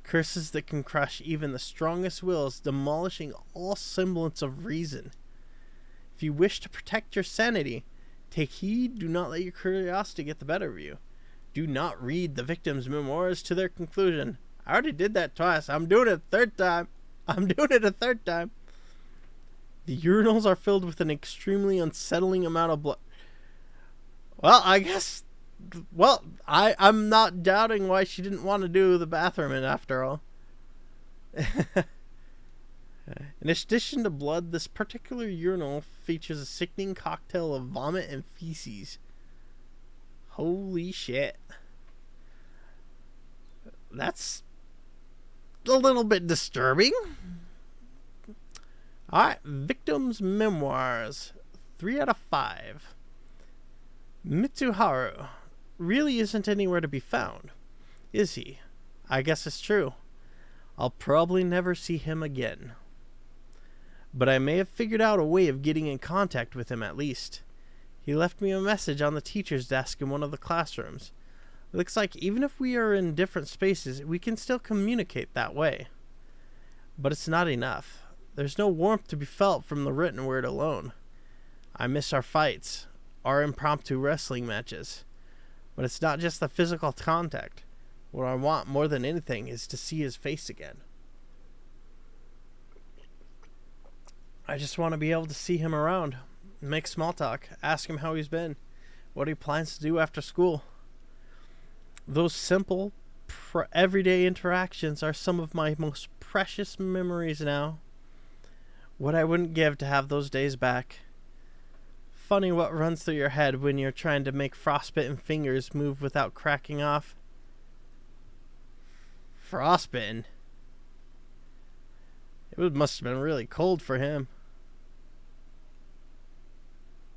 Curses that can crush even the strongest wills, demolishing all semblance of reason. If you wish to protect your sanity, take heed, do not let your curiosity get the better of you. Do not read the victim's memoirs to their conclusion. I already did that twice. I'm doing it a third time. The urinals are filled with an extremely unsettling amount of blood. Well, I guess... Well, I'm not doubting why she didn't want to do the bathroom in after all. In addition to blood, this particular urinal features a sickening cocktail of vomit and feces. Holy shit. That's a little bit disturbing. Alright, victim's memoirs. 3 out of 5. Mitsuharu really isn't anywhere to be found, is he? I guess it's true. I'll probably never see him again. But I may have figured out a way of getting in contact with him at least. He left me a message on the teacher's desk in one of the classrooms. It looks like even if we are in different spaces, we can still communicate that way. But it's not enough. There's no warmth to be felt from the written word alone. I miss our fights, our impromptu wrestling matches. But it's not just the physical contact. What I want more than anything is to see his face again. I just want to be able to see him around, make small talk, ask him how he's been, what he plans to do after school. Those simple, everyday interactions are some of my most precious memories now. What I wouldn't give to have those days back. Funny what runs through your head when you're trying to make frostbitten fingers move without cracking off. frostbitten. Must have been really cold for him.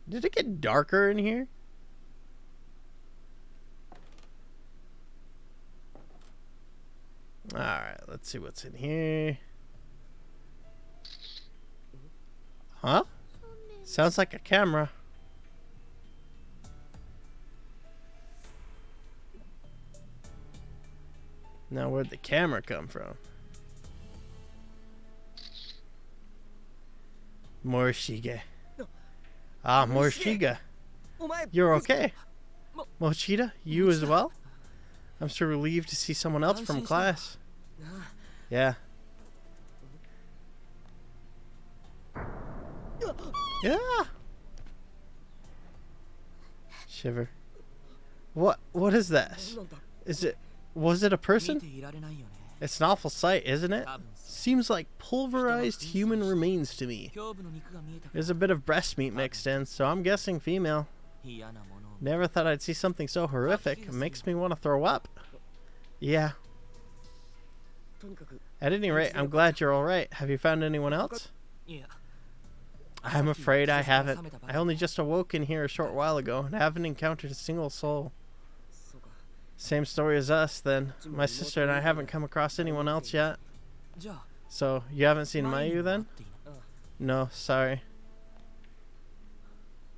Did it get darker in here? Alright, let's see what's in here. Huh? Sounds like a camera. Now, where'd the camera come from? Morishige. Ah, Morishige. You're okay. Mochida, you as well? I'm so relieved to see someone else from class. Yeah. Yeah. Shiver. What is this? Was it a person? It's an awful sight, isn't it? Seems like pulverized human remains to me. There's a bit of breast meat mixed in, so I'm guessing female. Never thought I'd see something so horrific. It makes me want to throw up. Yeah. At any rate, I'm glad you're alright. Have you found anyone else? I'm afraid I haven't. I only just awoke in here a short while ago and haven't encountered a single soul. Same story as us, then. My sister and I haven't come across anyone else yet. So, you haven't seen Mayu, then? No, sorry.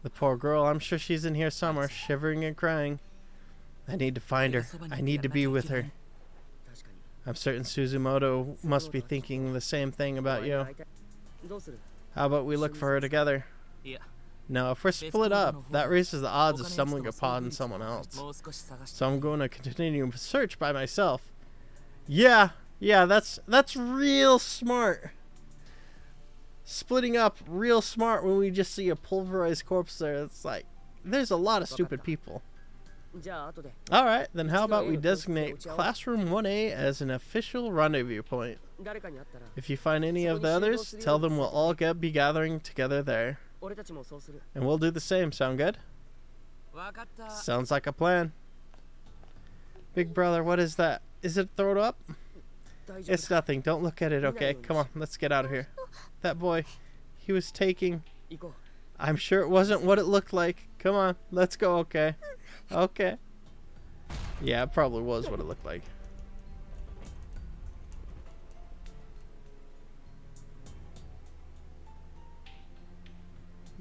The poor girl, I'm sure she's in here somewhere, shivering and crying. I need to find her. I need to be with her. I'm certain Suzumoto must be thinking the same thing about you. How about we look for her together? No, if we're split up, that raises the odds of stumbling upon someone else. So I'm going to continue to search by myself. Yeah, that's real smart. Splitting up, real smart when we just see a pulverized corpse there. It's like, there's a lot of stupid people. Alright, then how about we designate Classroom 1A as an official rendezvous point. If you find any of the others, tell them we'll all be gathering together there. And we'll do the same. Sound good? Sounds like a plan. Big brother, what is that? Is it thrown up? It's nothing. Don't look at it, okay? Come on, let's get out of here. That boy, he was taking... I'm sure it wasn't what it looked like. Come on, let's go, okay? Okay. Yeah, it probably was what it looked like.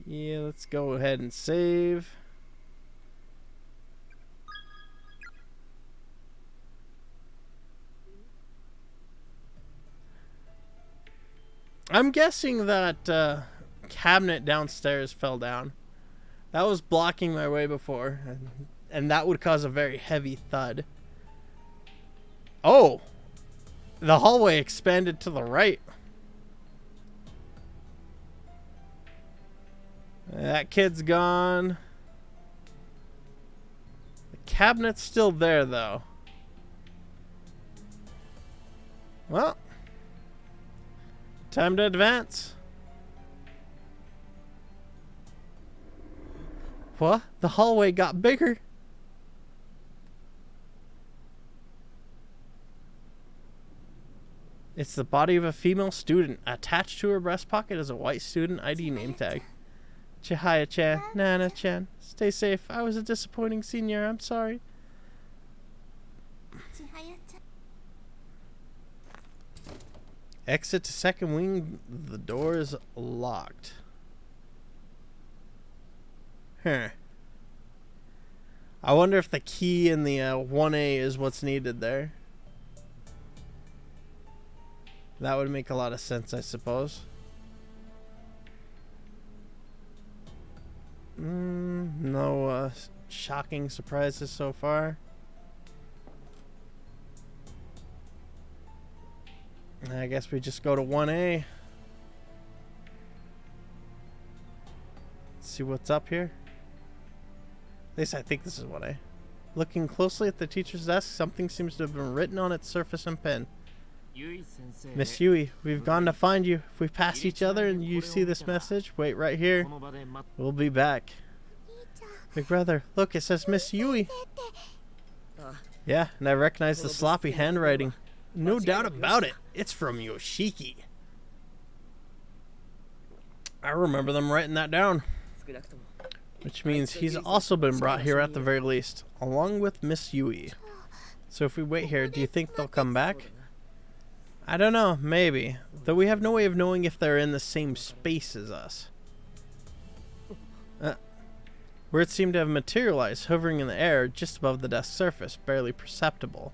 Yeah, let's go ahead and save. I'm guessing that cabinet downstairs fell down. That was blocking my way before, and that would cause a very heavy thud. Oh! The hallway expanded to the right. That kid's gone. The cabinet's still there, though. Well, time to advance. What? The hallway got bigger. It's the body of a female student. Attached to her breast pocket is a white student ID name tag. Chihaya-chan, Nana-chan, stay safe. I was a disappointing senior. I'm sorry. Exit to second wing. The door is locked. Huh. I wonder if the key in the 1A is what's needed there. That would make a lot of sense, I suppose. No shocking surprises so far. I guess we just go to 1A. Let's see what's up here. At least I think this is 1A. Looking closely at the teacher's desk, something seems to have been written on its surface in pen. Miss Yui, we've gone to find you. If we pass each other and you see this message, wait right here. We'll be back. Big brother, look, it says Miss Yui. Yeah, and I recognize the sloppy handwriting. No doubt about it. It's from Yoshiki. I remember them writing that down. 少なくとも Which means he's also been brought here at the very least, along with Miss Yui. So if we wait here, do you think they'll come back? I don't know, maybe. Though we have no way of knowing if they're in the same space as us. Words seem to have materialized, hovering in the air just above the desk surface, barely perceptible.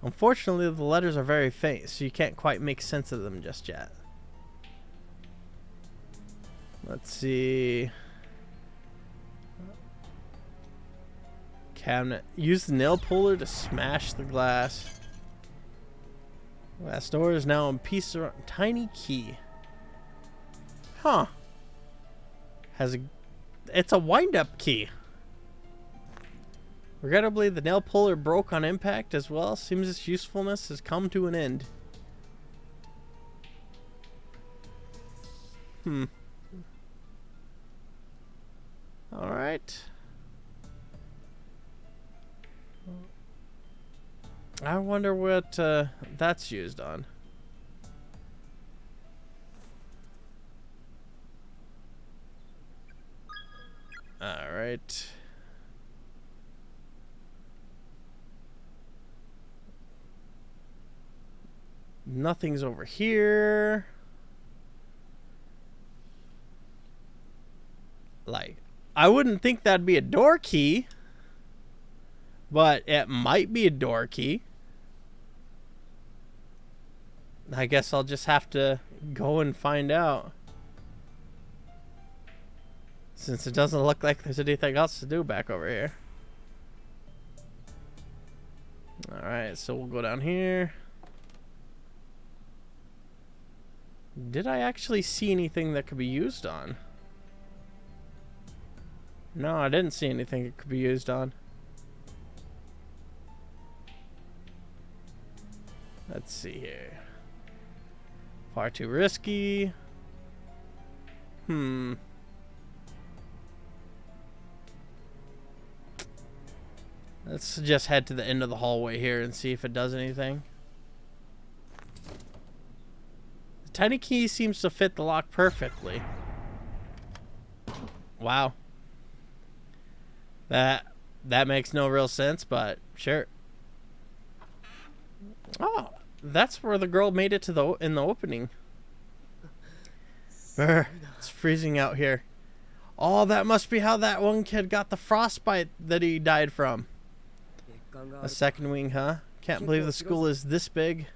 Unfortunately, the letters are very faint, so you can't quite make sense of them just yet. Let's see... Cabinet. Use the nail puller to smash the glass. Glass door is now in piece of tiny key. Huh. It's a wind-up key. Regrettably, the nail puller broke on impact as well. Seems its usefulness has come to an end. Alright. I wonder what that's used on. Alright. Nothing's over here. Like, I wouldn't think that'd be a door key. But it might be a door key. I guess I'll just have to go and find out. Since it doesn't look like there's anything else to do back over here. Alright, so we'll go down here. Did I actually see anything that could be used on? No, I didn't see anything it could be used on. Let's see here. Far too risky. Let's just head to the end of the hallway here and see if it does anything. The tiny key seems to fit the lock perfectly. Wow. That makes no real sense, but sure. Oh, that's where the girl made it to in the opening. Brr, it's freezing out here. Oh, that must be how that one kid got the frostbite that he died from. A second wing, huh? Can't believe the school is this big.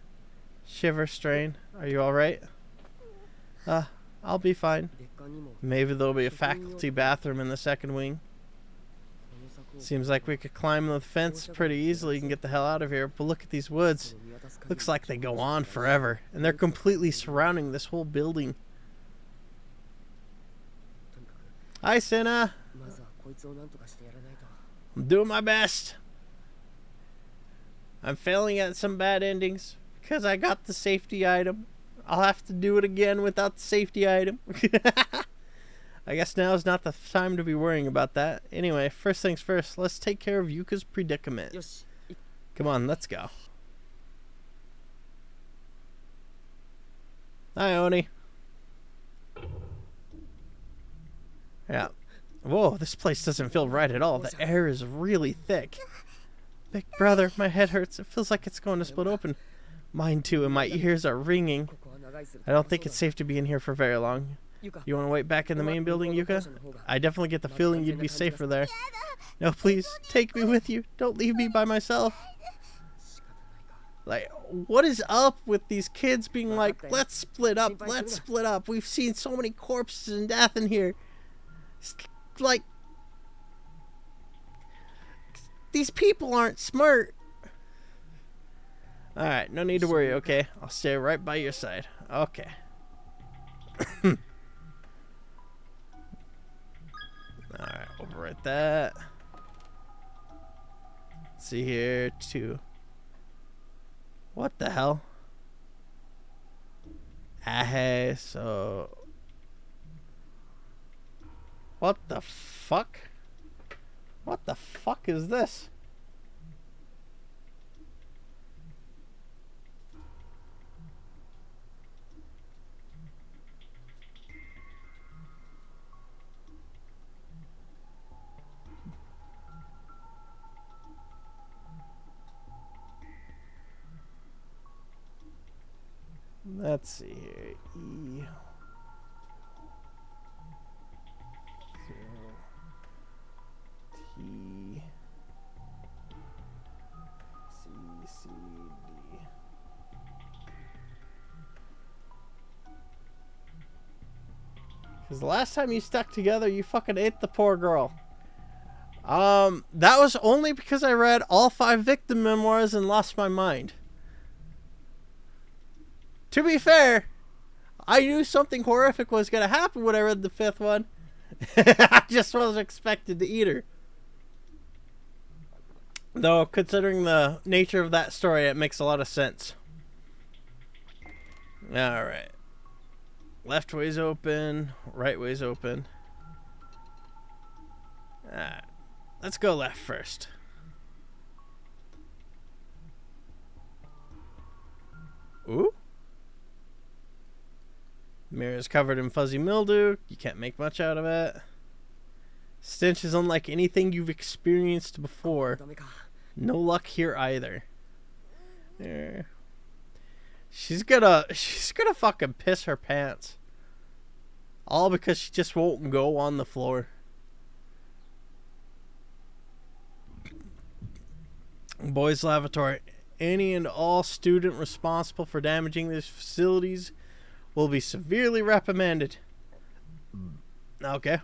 Shiver strain. Are you alright? I'll be fine. Maybe there'll be a faculty bathroom in the second wing. Seems like we could climb the fence pretty easily and get the hell out of here. But look at these woods. Looks like they go on forever. And they're completely surrounding this whole building. Hi, Senna. I'm doing my best. I'm failing at some bad endings because I got the safety item. I'll have to do it again without the safety item. I guess now is not the time to be worrying about that. Anyway, first things first, let's take care of Yuka's predicament. Come on, let's go. Hi, Oni. Yeah. Whoa, this place doesn't feel right at all. The air is really thick. Big brother, my head hurts. It feels like it's going to split open. Mine too, and my ears are ringing. I don't think it's safe to be in here for very long. You want to wait back in the main building, Yuka? I definitely get the feeling you'd be safer there. No, please, take me with you. Don't leave me by myself. Like, what is up with these kids being like, let's split up, let's split up. We've seen so many corpses and death in here. It's like, these people aren't smart. Alright, no need to worry, okay? I'll stay right by your side. Okay. Alright, overwrite that. Let's see here, 2. What the hell? Hey, so... What the fuck? What the fuck is this? Let's see here. E. 0. T. C. C. D. Because the last time you stuck together, you fucking ate the poor girl. That was only because I read all 5 victim memoirs and lost my mind. To be fair, I knew something horrific was going to happen when I read the 5th one. I just wasn't expected to eat her. Though, considering the nature of that story, it makes a lot of sense. Alright. Left way's open. Right way's open. Alright. Let's go left first. Ooh. Mirror is covered in fuzzy mildew. You can't make much out of it. Stench is unlike anything you've experienced before. No luck here either. Yeah. She's gonna fucking piss her pants. All because she just won't go on the floor. Boys lavatory. Any and all student responsible for damaging these facilities will be severely reprimanded. Okay.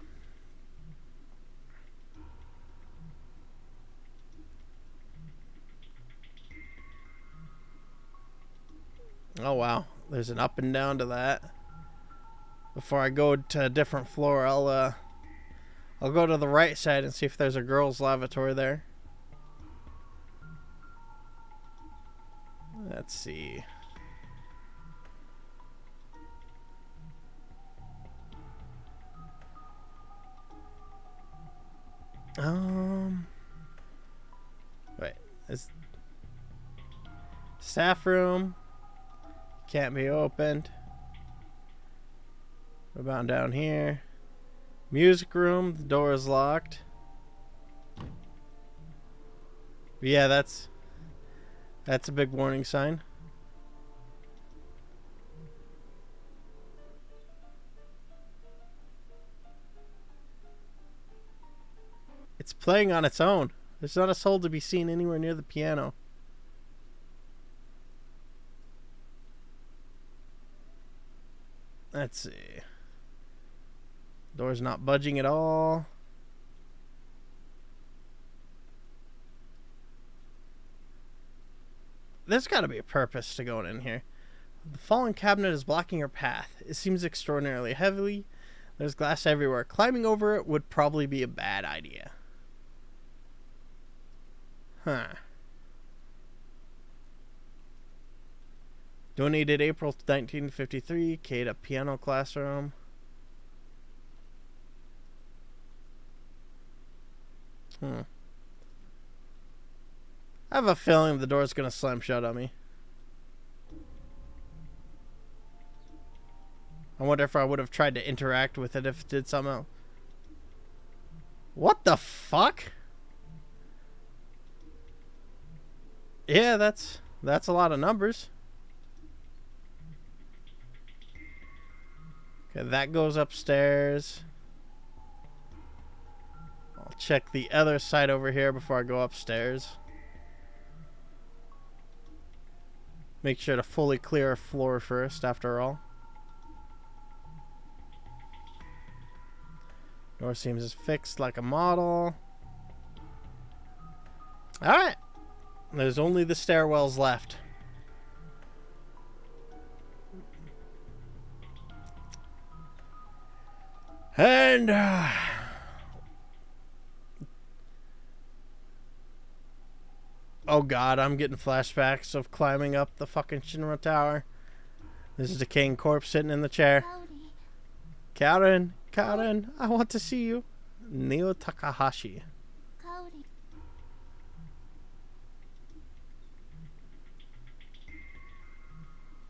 Oh wow, there's an up and down to that. Before I go to a different floor, I'll go to the right side and see if there's a girls' lavatory there. Let's see. Wait, is staff room can't be opened. What about down here? Music room, the door is locked. Yeah, that's a big warning sign. It's playing on its own. There's not a soul to be seen anywhere near the piano. Let's see. Door's not budging at all. There's got to be a purpose to going in here. The fallen cabinet is blocking your path. It seems extraordinarily heavy. There's glass everywhere. Climbing over it would probably be a bad idea. Huh. Donated April 1953. Kate, a piano classroom. I have a feeling the door's gonna slam shut on me. I wonder if I would have tried to interact with it if it did somehow. What the fuck? Yeah, that's a lot of numbers. Okay, that goes upstairs. I'll check the other side over here before I go upstairs. Make sure to fully clear a floor first, after all. Door seems as fixed like a model. Alright. There's only the stairwells left. And oh god, I'm getting flashbacks of climbing up the fucking Shinra Tower. This is the king corpse sitting in the chair. Karen, I want to see you. Neo Takahashi.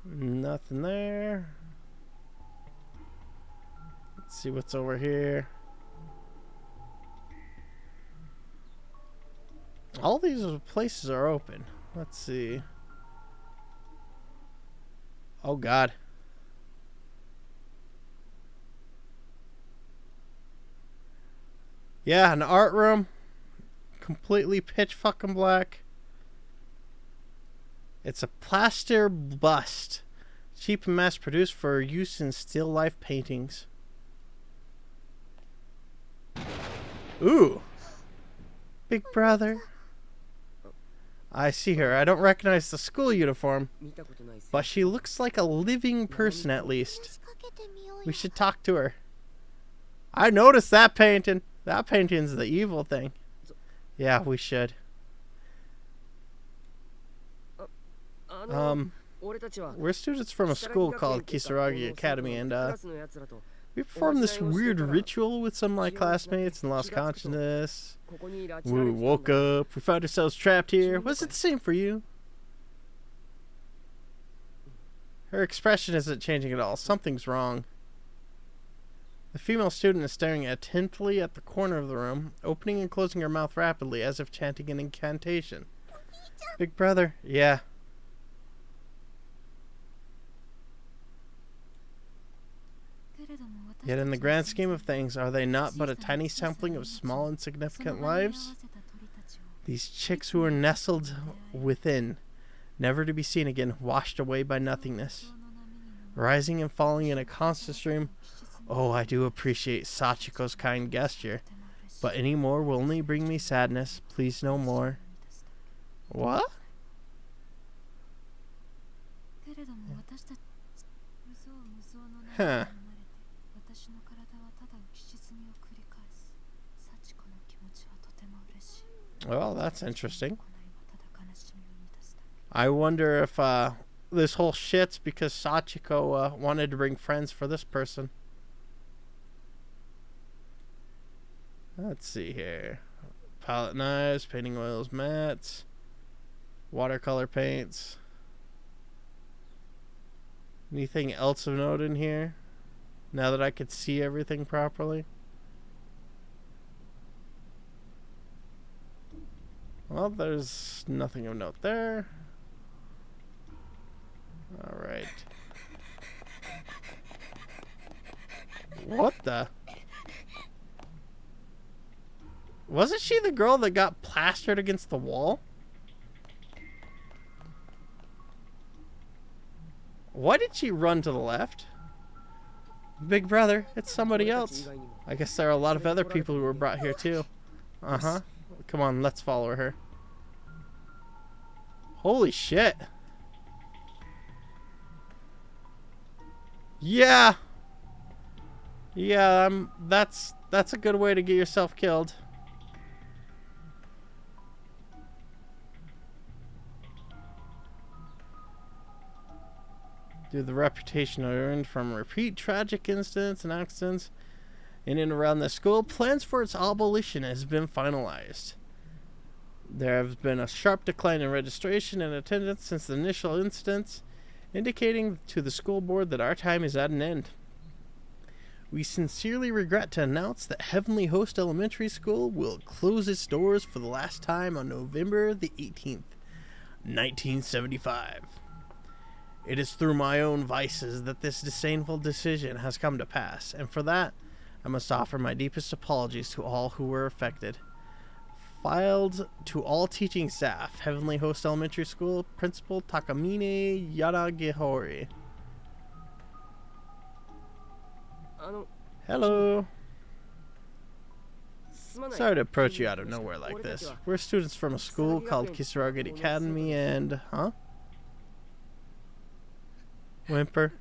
Nothing there. Let's see what's over here. All these places are open. Let's see. Oh god. Yeah, an art room. Completely pitch fucking black. It's a plaster bust. Cheap and mass produced for use in still life paintings. Ooh. Big brother. I see her. I don't recognize the school uniform, but she looks like a living person at least. We should talk to her. I noticed that painting. That painting's the evil thing. Yeah, we should. We're students from a school called Kisaragi Academy, and we performed this weird ritual with some of my classmates and lost consciousness. We woke up. We found ourselves trapped here. Was it the same for you? Her expression isn't changing at all. Something's wrong. The female student is staring attentively at the corner of the room, opening and closing her mouth rapidly as if chanting an incantation. Big brother. Yeah. Yet in the grand scheme of things, are they not but a tiny sampling of small insignificant lives? These chicks who are nestled within, never to be seen again, washed away by nothingness. Rising and falling in a constant stream. Oh, I do appreciate Sachiko's kind gesture, but any more will only bring me sadness. Please no more. What? Huh. Well, that's interesting. I wonder if this whole shit's because Sachiko wanted to bring friends for this person. Let's see here. Palette knives, painting oils, mats, watercolor paints. Anything else of note in here? Now that I could see everything properly. Well, there's nothing of note there. Alright. What the? Wasn't she the girl that got plastered against the wall? Why did she run to the left? Big brother, it's somebody else. I guess there are a lot of other people who were brought here too. Uh-huh. Come on, let's follow her. Holy shit. Yeah. Yeah, that's a good way to get yourself killed. Due to the reputation earned from repeat tragic incidents and accidents in and around the school, plans for its abolition has been finalized. There has been a sharp decline in registration and attendance since the initial incidents, indicating to the school board that our time is at an end. We sincerely regret to announce that Heavenly Host Elementary School will close its doors for the last time on November the 18th, 1975. It is through my own vices that this disdainful decision has come to pass, and for that, I must offer my deepest apologies to all who were affected. Filed to all teaching staff, Heavenly Host Elementary School, Principal Takamine Yanagihori. Hello. Sorry to approach you out of nowhere like this. We're students from a school called Kisaragi Academy and... Huh? Whimper.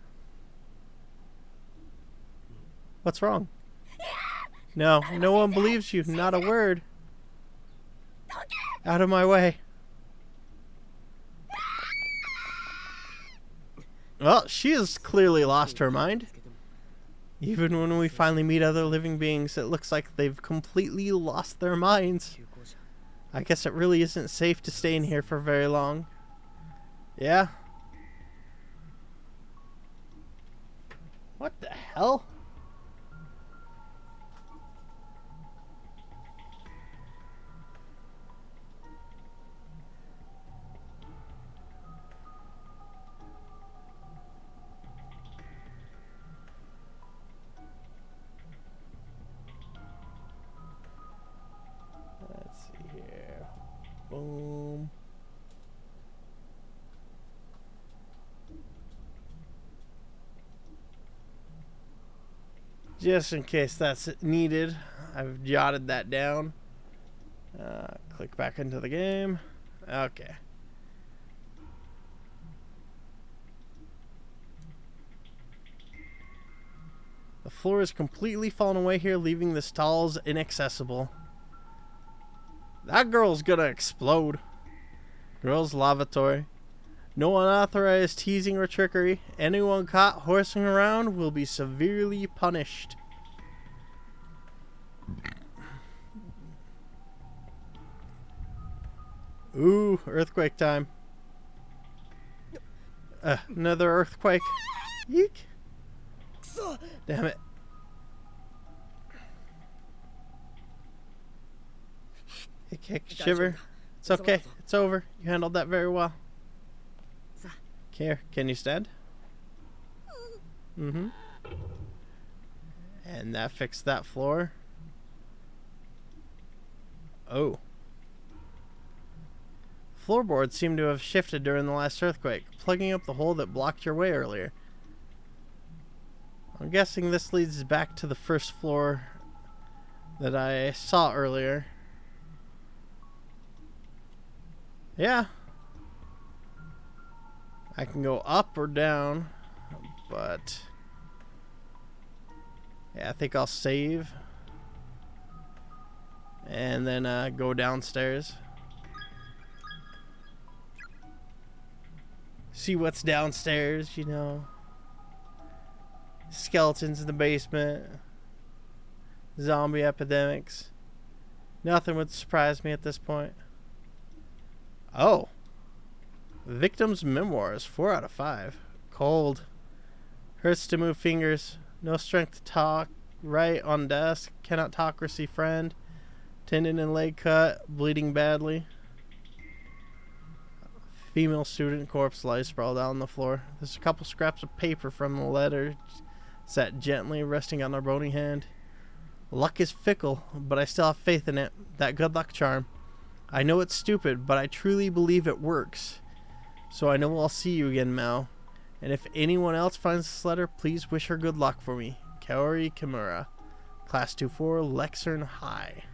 What's wrong? No, no one believes you. Not a word. Out of my way. Well, she has clearly lost her mind. Even when we finally meet other living beings, it looks like they've completely lost their minds. I guess it really isn't safe to stay in here for very long. Yeah? What the hell? Boom. Just in case that's needed, I've jotted that down. Click back into the game. Okay. The floor is completely fallen away here, leaving the stalls inaccessible. That girl's gonna explode. Girl's lavatory. No unauthorized teasing or trickery. Anyone caught horsing around will be severely punished. Ooh, earthquake time. Another earthquake. Yeek. Damn it. Shiver. It's okay. It's over. You handled that very well. Here, can you stand? Mm-hmm. And that fixed that floor. Oh. Floorboards seem to have shifted during the last earthquake, plugging up the hole that blocked your way earlier. I'm guessing this leads back to the first floor that I saw earlier. Yeah. I can go up or down, but yeah, I think I'll save and then go downstairs. See what's downstairs, you know. Skeletons in the basement. Zombie epidemics. Nothing would surprise me at this point. Oh. Victim's Memoirs, 4 out of 5. Cold. Hurts to move fingers. No strength to talk. Right on desk. Cannot talk or see friend. Tendon and leg cut. Bleeding badly. Female student corpse lies sprawled out on the floor. There's a couple scraps of paper from the letter sat gently resting on their bony hand. Luck is fickle, but I still have faith in it. That good luck charm. I know it's stupid, but I truly believe it works. So I know I'll see you again, Mel. And if anyone else finds this letter, please wish her good luck for me. Kaori Kimura. Class 2-4, Lexern High.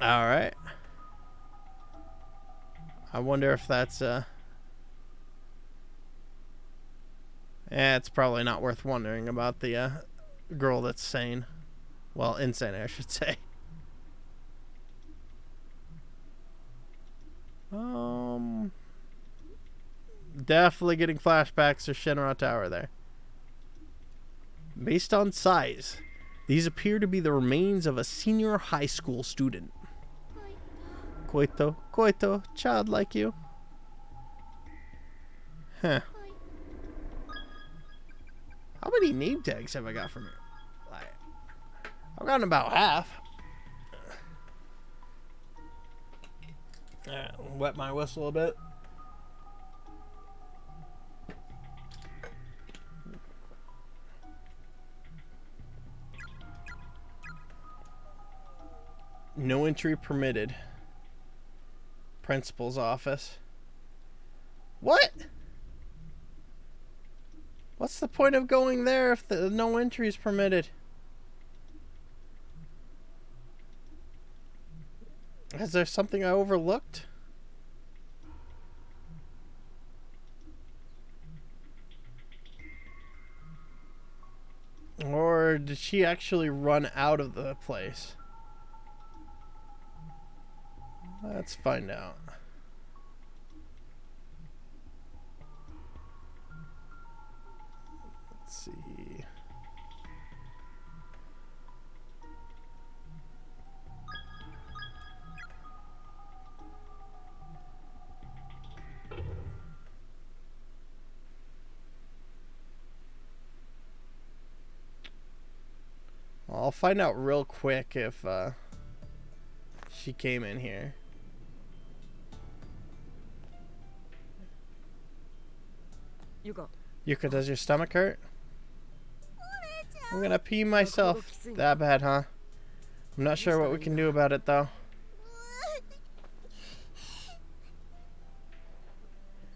Alright. I wonder if that's it's probably not worth wondering about the girl that's sane. Well, insane, I should say. Definitely getting flashbacks to Shinra Tower there. Based on size, these appear to be the remains of a senior high school student. Koito, child like you. Huh. How many name tags have I got from here? I've gotten about half. Alright, wet my whistle a bit. No entry permitted. Principal's office. What? What's the point of going there if no entry is permitted? Is there something I overlooked? Or did she actually run out of the place? Let's find out. Let's see. I'll find out real quick if she came in here. Yuka, does your stomach hurt? I'm gonna pee myself. That bad, huh? I'm not sure what we can do about it, though.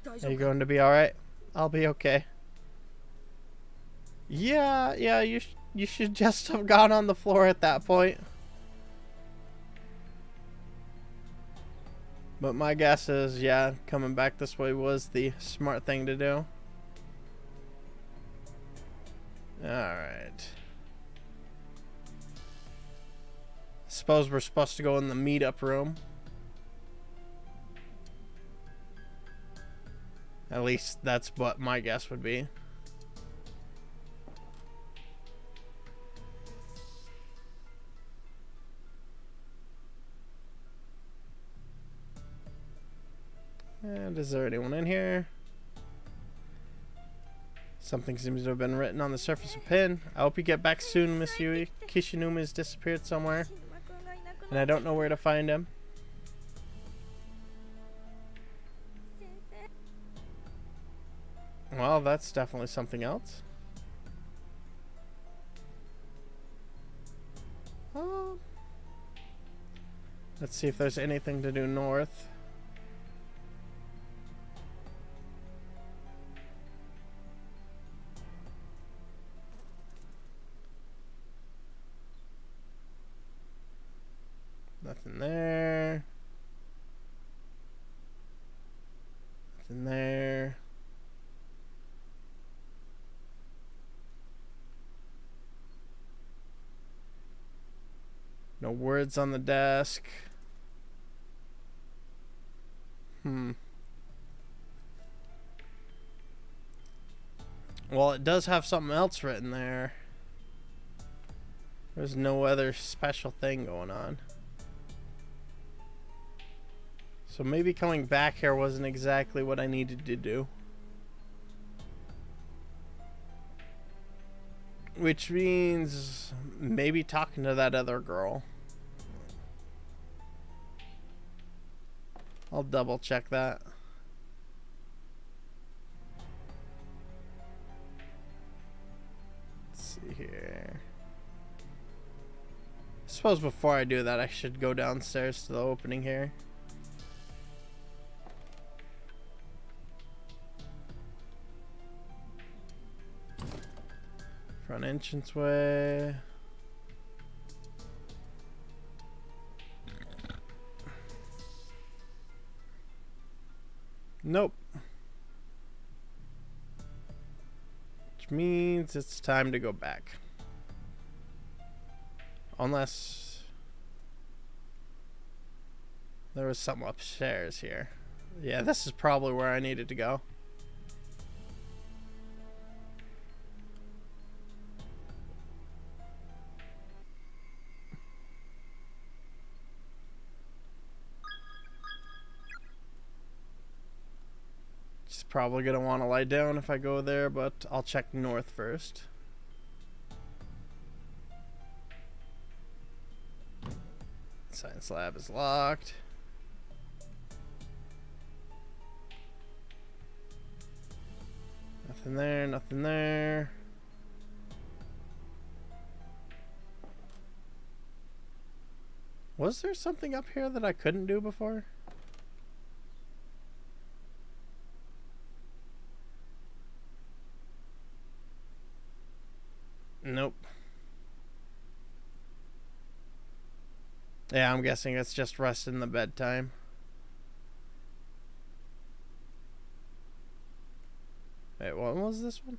Are you going to be alright? I'll be okay. Yeah, you should just have gone on the floor at that point. But my guess is, yeah, coming back this way was the smart thing to do. Alright. Suppose we're supposed to go in the meetup room. At least that's what my guess would be. And is there anyone in here? Something seems to have been written on the surface of a pen. I hope you get back soon, Miss Yui. Kishinuma has disappeared somewhere, and I don't know where to find him. Well, that's definitely something else. Let's see if there's anything to do north. Nothing there. Nothing there. No words on the desk. Well, it does have something else written there. There's no other special thing going on. So maybe coming back here wasn't exactly what I needed to do. Which means maybe talking to that other girl. I'll double check that. Let's see here. I suppose before I do that, I should go downstairs to the opening here. Front entranceway. Nope. Which means it's time to go back. Unless there was something upstairs here. Yeah, this is probably where I needed to go. Probably gonna want to lie down if I go there, but I'll check north first. Science lab is locked. Nothing there, nothing there. Was there something up here that I couldn't do before? Nope. Yeah, I'm guessing it's just rest in the bedtime. Wait, what was this one?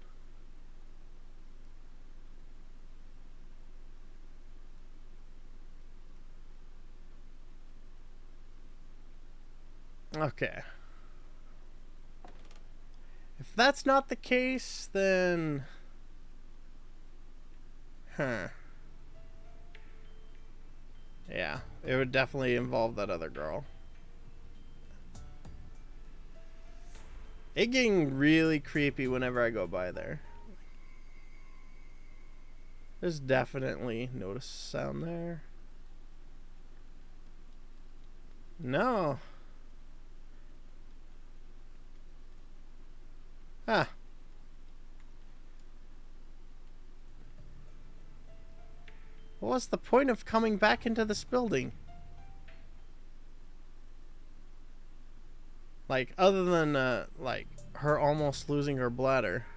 Okay. If that's not the case, then... Huh. Yeah, it would definitely involve that other girl. It getting really creepy whenever I go by there. There's definitely notice sound there. No. Huh. What was the point of coming back into this building? Like, other than, like, her almost losing her bladder.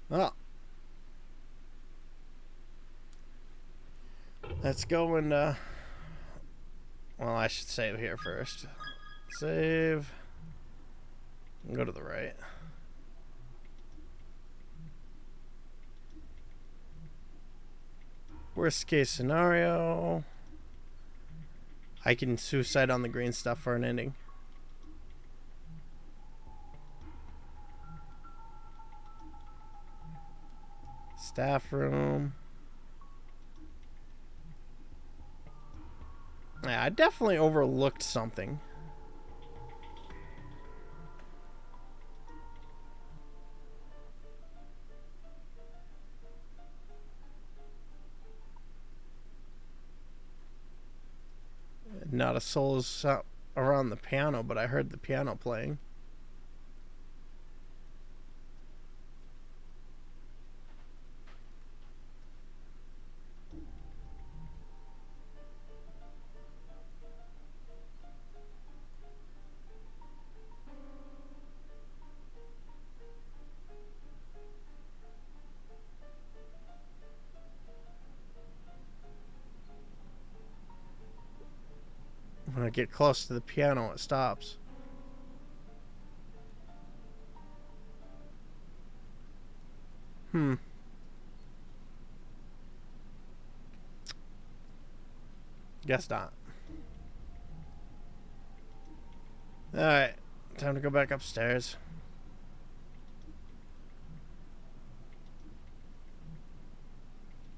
Well. Let's go and, well, I should save here first. Save. And go to the right. Worst case scenario, I can suicide on the green stuff for an ending. Staff room. Yeah, I definitely overlooked something. Not a soul is around the piano, but I heard the piano playing. When I get close to the piano, it stops. Guess not. Alright, time to go back upstairs.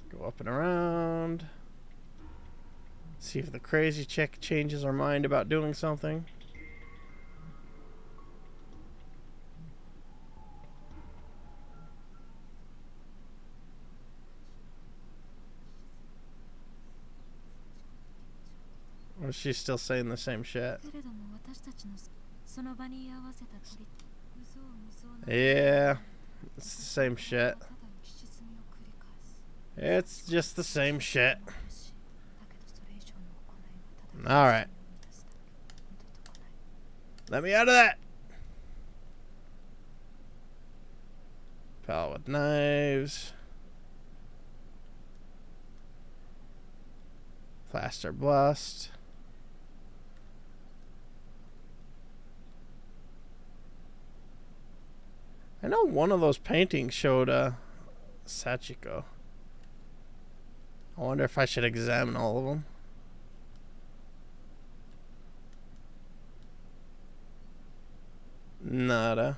Go up and around. See if the crazy chick changes her mind about doing something. Or is she still saying the same shit? Yeah, it's the same shit. It's just the same shit. Alright. Let me out of that! Pallet with knives. Plaster bust. I know one of those paintings showed Sachiko. I wonder if I should examine all of them. Nada.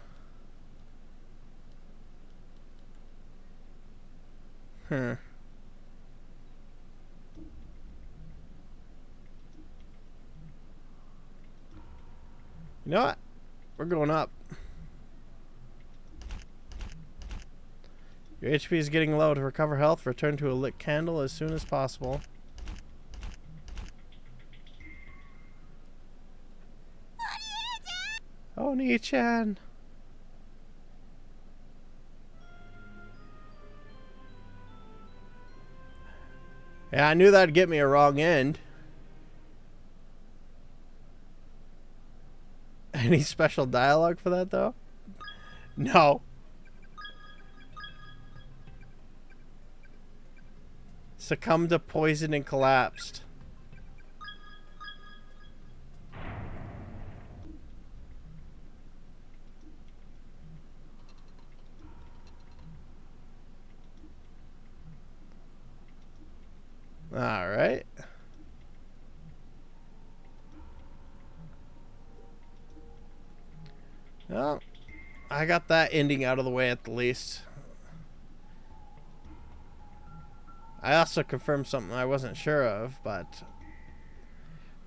You know what? We're going up. Your HP is getting low. To recover health, return to a lit candle as soon as possible. Oh, Nii-chan. Yeah, I knew that'd get me a wrong end. Any special dialogue for that, though? No. Succumbed to poison and collapsed. All right. Well, I got that ending out of the way at the least. I also confirmed something I wasn't sure of, but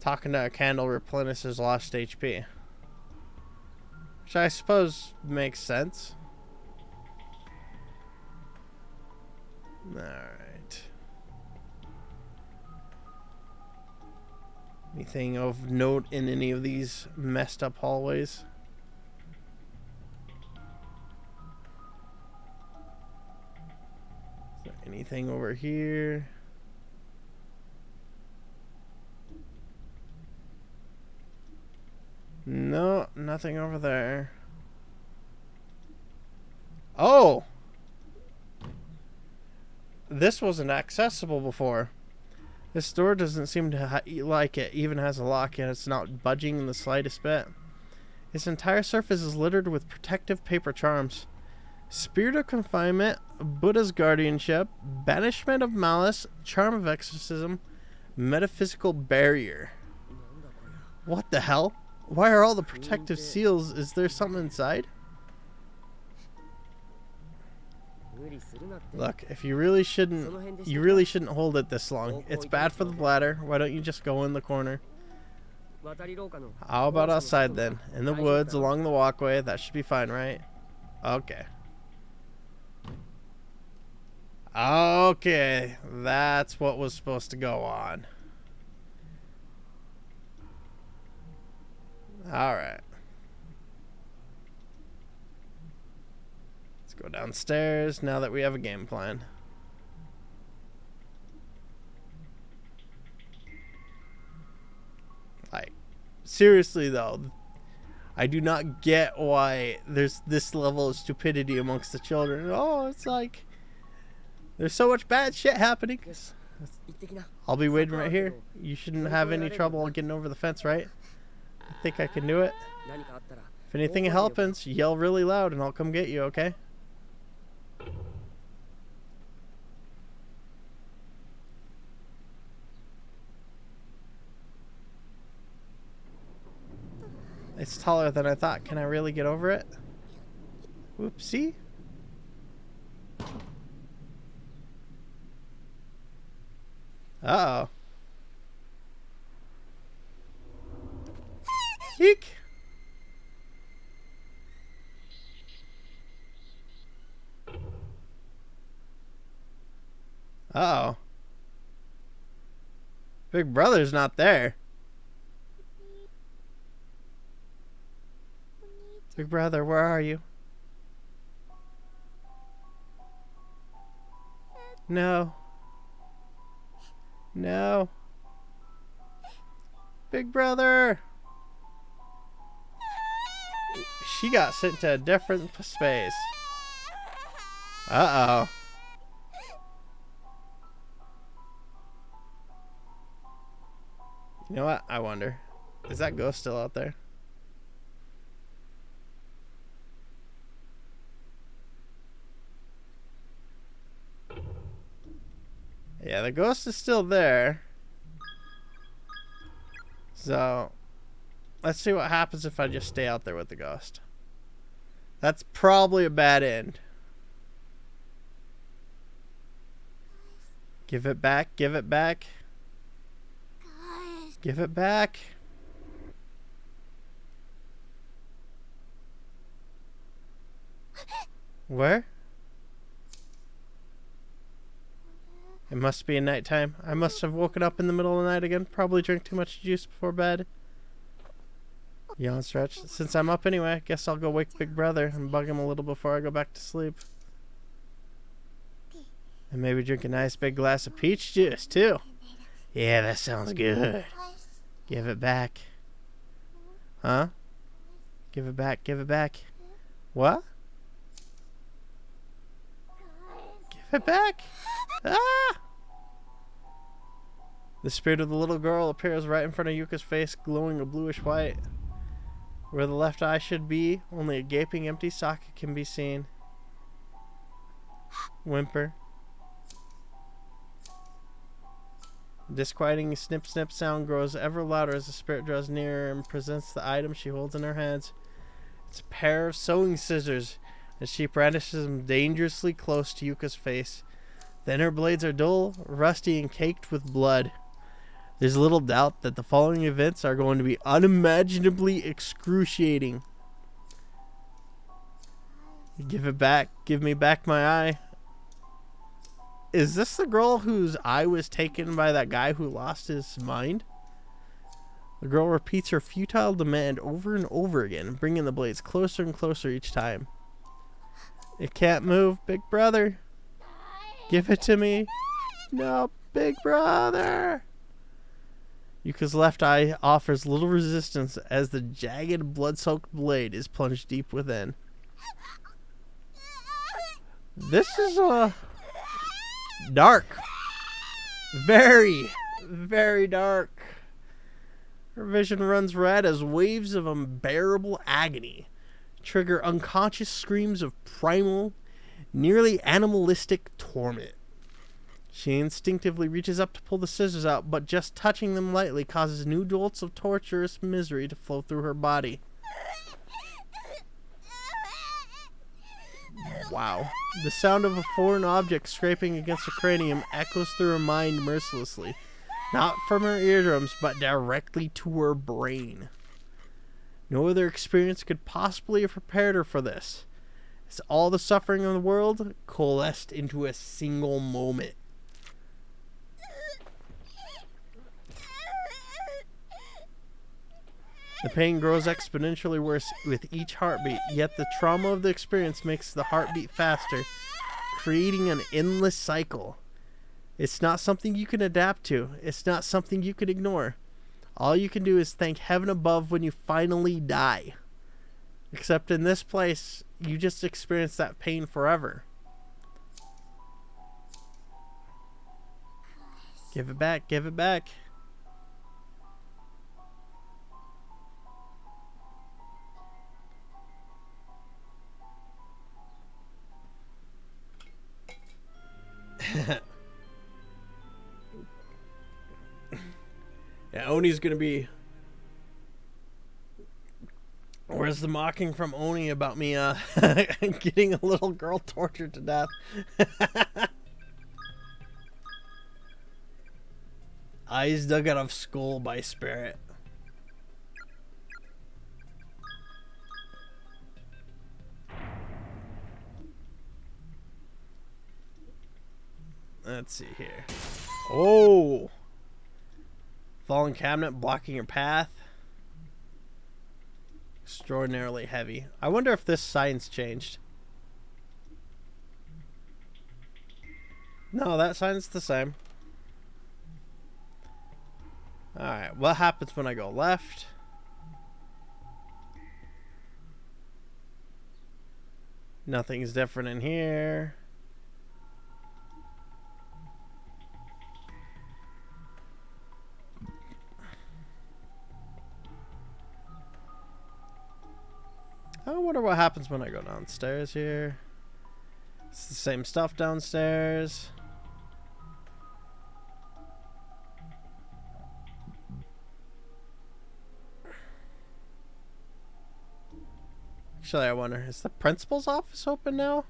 talking to a candle replenishes lost HP. Which I suppose makes sense. Alright. Anything of note in any of these messed up hallways? Anything over here? No, nothing over there. Oh! This wasn't accessible before. This door doesn't seem to like it even has a lock, and it's not budging in the slightest bit. Its entire surface is littered with protective paper charms. Spirit of confinement, Buddha's guardianship, banishment of malice, charm of exorcism, metaphysical barrier. What the hell? Why are all the protective seals? Is there something inside? Look, if you really shouldn't hold it this long. It's bad for the bladder. Why don't you just go in the corner? How about outside then? In the woods, along the walkway. That should be fine, right? Okay. Okay, that's what was supposed to go on. Alright. Let's go downstairs now that we have a game plan. Like, seriously though, I do not get why there's this level of stupidity amongst the children. Oh, it's like there's so much bad shit happening. I'll be waiting right here. You shouldn't have any trouble getting over the fence, right? I think I can do it. If anything happens, yell really loud and I'll come get you, okay? It's taller than I thought. Can I really get over it? Whoopsie. Uh-oh. Eek. Uh-oh. Big Brother's not there. Big Brother, where are you? No. No. Big Brother. She got sent to a different space. Uh-oh. You know what? I wonder. Is that ghost still out there? Yeah, the ghost is still there. So, let's see what happens if I just stay out there with the ghost. That's probably a bad end. Give it back, give it back. Give it back. Where? It must be nighttime. I must have woken up in the middle of the night again. Probably drank too much juice before bed. Yawn stretch. Since I'm up anyway, guess I'll go wake Big Brother and bug him a little before I go back to sleep. And maybe drink a nice big glass of peach juice too. Yeah, that sounds good. Give it back. Huh? Give it back, give it back. What? Give it back. Ah! The spirit of the little girl appears right in front of Yuka's face, glowing a bluish white. Where the left eye should be, only a gaping empty socket can be seen. Whimper. Disquieting snip snip sound grows ever louder as the spirit draws nearer and presents the item she holds in her hands. It's a pair of sewing scissors, as she brandishes them dangerously close to Yuka's face. The inner blades are dull, rusty, and caked with blood. There's little doubt that the following events are going to be unimaginably excruciating. Give it back. Give me back my eye. Is this the girl whose eye was taken by that guy who lost his mind? The girl repeats her futile demand over and over again, bringing the blades closer and closer each time. It can't move, Big Brother. Give it to me. No, big brother. Yuka's left eye offers little resistance as the jagged, blood-soaked blade is plunged deep within. This is dark. Very, very dark. Her vision runs red as waves of unbearable agony trigger unconscious screams of primal, nearly animalistic torment. She instinctively reaches up to pull the scissors out, but just touching them lightly causes new jolts of torturous misery to flow through her body. Wow. The sound of a foreign object scraping against her cranium echoes through her mind mercilessly. Not from her eardrums, but directly to her brain. No other experience could possibly have prepared her for this. As all the suffering in the world coalesced into a single moment. The pain grows exponentially worse with each heartbeat, yet the trauma of the experience makes the heartbeat faster, creating an endless cycle. It's not something you can adapt to. It's not something you can ignore. All you can do is thank heaven above when you finally die. Except in this place, you just experience that pain forever. Give it back, give it back. Yeah, Oni's gonna be... Where's the mocking from Oni about me getting a little girl tortured to death? Eyes dug out of skull by spirit. Let's see here. Oh! Fallen cabinet blocking your path. Extraordinarily heavy. I wonder if this sign's changed. No, that sign's the same. Alright, what happens when I go left? Nothing's different in here. I wonder what happens when I go downstairs here. It's the same stuff downstairs. Actually, I wonder, is the principal's office open now?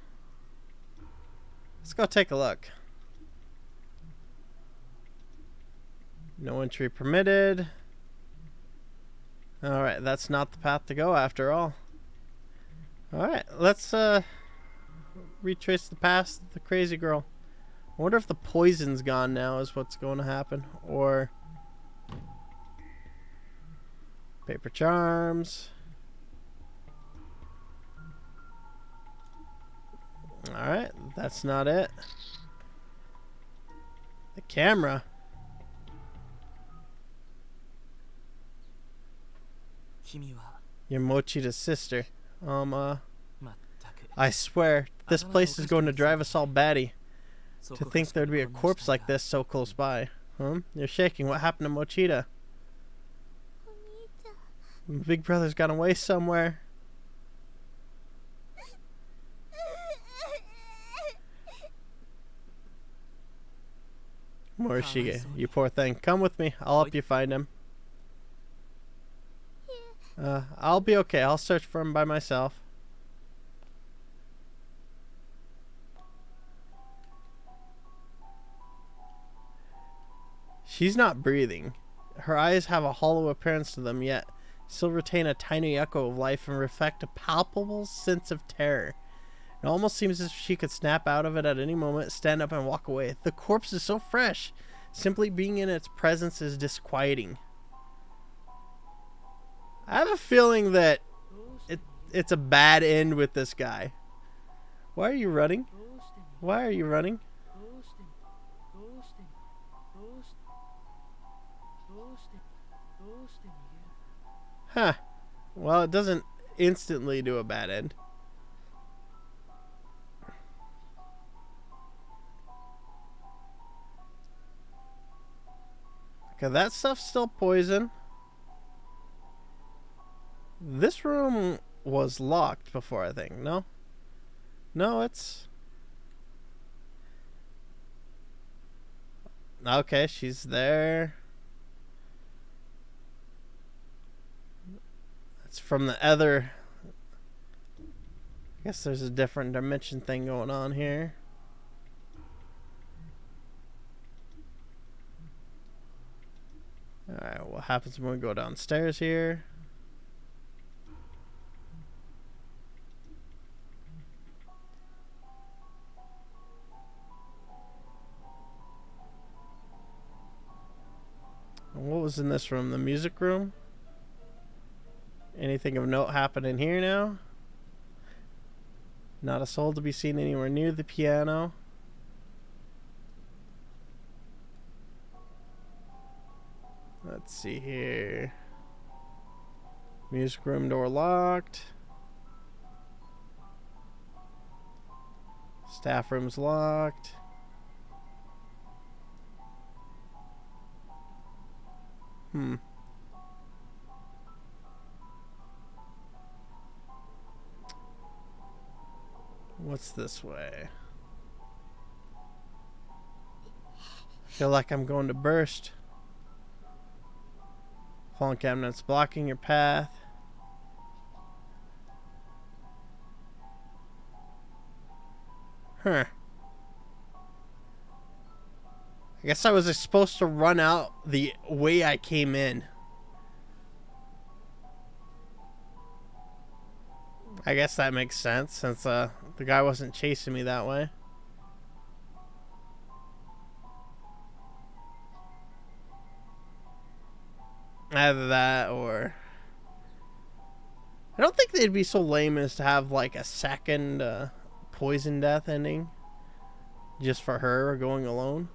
Let's go take a look. No entry permitted. Alright, that's not the path to go after all. Alright, let's retrace the past of the crazy girl. I wonder if the poison's gone now is what's going to happen. Or paper charms. Alright, that's not it. The camera. You're Mochida's sister. I swear, this place is going to drive us all batty. To think there'd be a corpse like this so close by. You're shaking. What happened to Mochida? Big brother's gone away somewhere. Morishige, you poor thing. Come with me. I'll help you find him. I'll be okay. I'll search for him by myself. She's not breathing. Her eyes have a hollow appearance to them, yet still retain a tiny echo of life and reflect a palpable sense of terror. It almost seems as if she could snap out of it at any moment, stand up and walk away. The corpse is so fresh. Simply being in its presence is disquieting. I have a feeling that it's a bad end with this guy. Why are you running? Why are you running? Huh. Well, it doesn't instantly do a bad end. Okay, that stuff's still poison. This room was locked before, I think. No? No, it's... Okay, she's there. It's from the other... I guess there's a different dimension thing going on here. Alright, what happens when we go downstairs here? What was in this room? The music room? Anything of note happen in here now? Not a soul to be seen anywhere near the piano. Let's see here. Music room door locked. Staff room's locked. What's this way? I feel like I'm going to burst. Fallen cabinets blocking your path. Huh. I guess I was supposed to run out the way I came in. I guess that makes sense since the guy wasn't chasing me that way. Either that or... I don't think they'd be so lame as to have like a second poison death ending just for her going alone.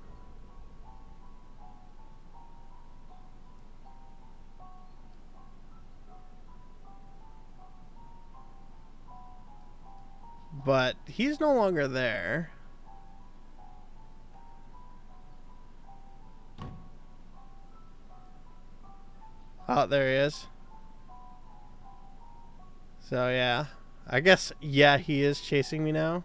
But he's no longer there. Oh, there he is. So yeah, I guess, yeah, he is chasing me now.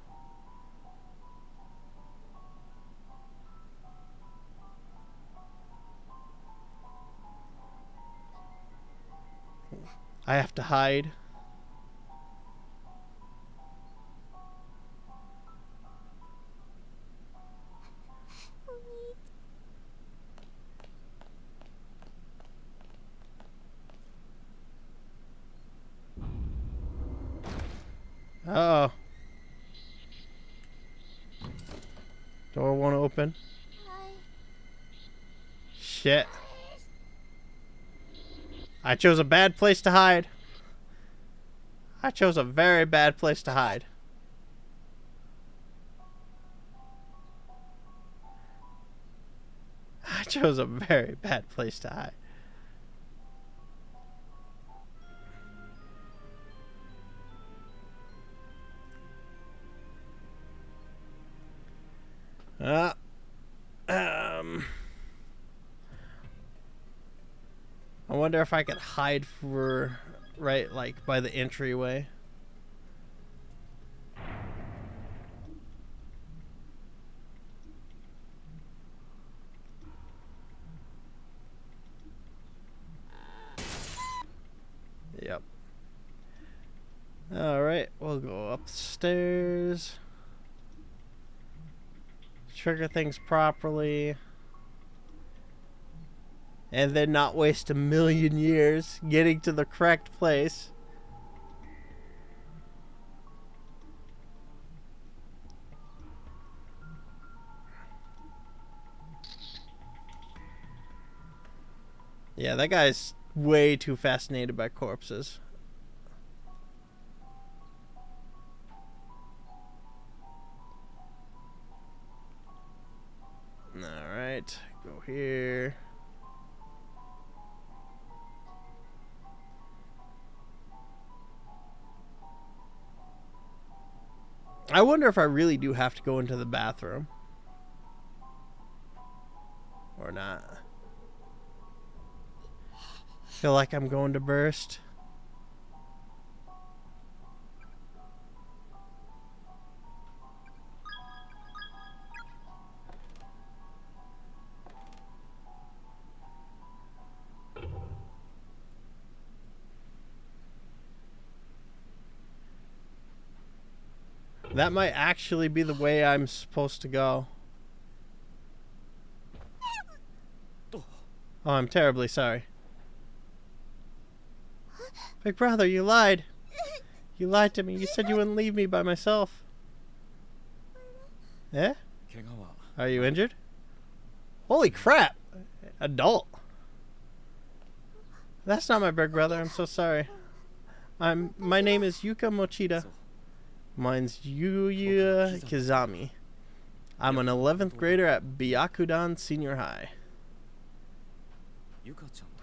I have to hide. Uh-oh. Door won't open. Shit. I chose a bad place to hide. I chose a very bad place to hide. I chose a very bad place to hide. I wonder if I could hide for right, like by the entryway. Yep. Alright, we'll go upstairs. Trigger things properly. And then not waste a million years getting to the correct place. Yeah, that guy's way too fascinated by corpses. Alright, go here. I wonder if I really do have to go into the bathroom. Or not. Feel like I'm going to burst. That might actually be the way I'm supposed to go. Oh, I'm terribly sorry. Big brother, you lied. You lied to me. You said you wouldn't leave me by myself. Eh? Are you injured? Holy crap! Adult. That's not my big brother. I'm so sorry. My name is Yuka Mochida. Mine's Yuya Kizami. I'm an 11th grader at Byakudan Senior High.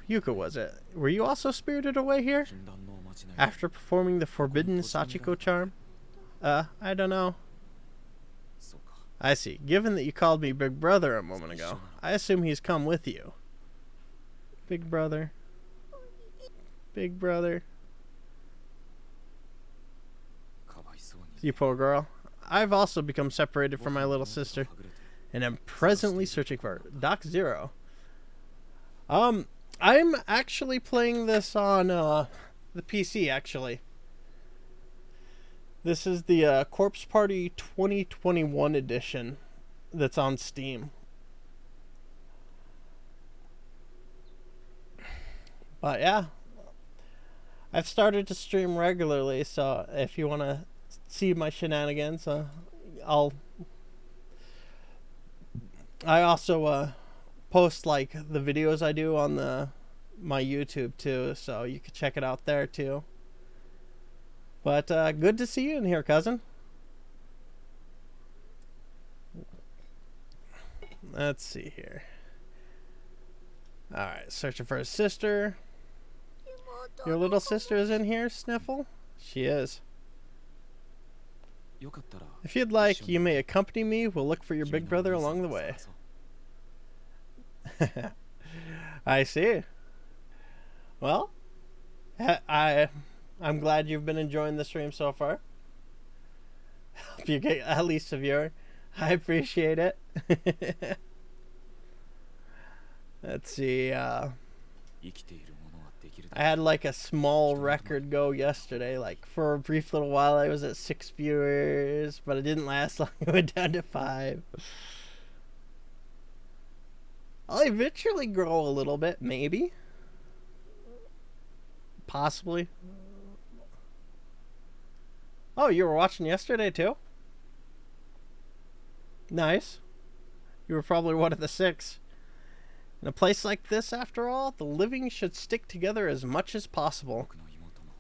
Yuka, was it? Were you also spirited away here? After performing the forbidden Sachiko charm? I don't know. I see. Given that you called me Big Brother a moment ago, I assume he's come with you. Big Brother. Big Brother. You poor girl. I've also become separated from my little sister, and am presently searching for her. Doc Zero. I'm actually playing this on the PC, actually. This is the Corpse Party 2021 edition that's on Steam. But yeah, I've started to stream regularly, so if you want to see my shenanigans, I also post like the videos I do on my YouTube too, so you can check it out there too. But good to see you in here, cousin. Let's see here. Alright, searching for his sister. Your little sister is in here, Sniffle? She is. If you'd like, you may accompany me. We'll look for your big brother along the way. I see. Well, I'm glad you've been enjoying the stream so far. Hope you get at least a viewer. I appreciate it. Let's see. I had like a small record go yesterday. Like for a brief little while, I was at 6 viewers, but it didn't last long. It went down to 5. I'll eventually grow a little bit, maybe. Possibly. Oh, you were watching yesterday too? Nice. You were probably one of the 6. In a place like this, after all, the living should stick together as much as possible.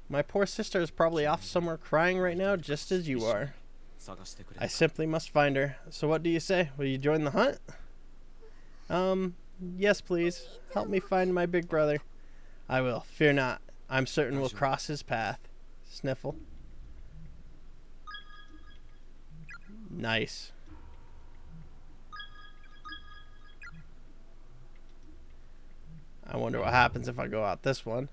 My poor sister is probably off somewhere crying right now, just as you are. I simply must find her. So what do you say? Will you join the hunt? Yes, please. Help me find my big brother. I will. Fear not. I'm certain we'll cross his path. Sniffle. Nice. I wonder what happens if I go out this one.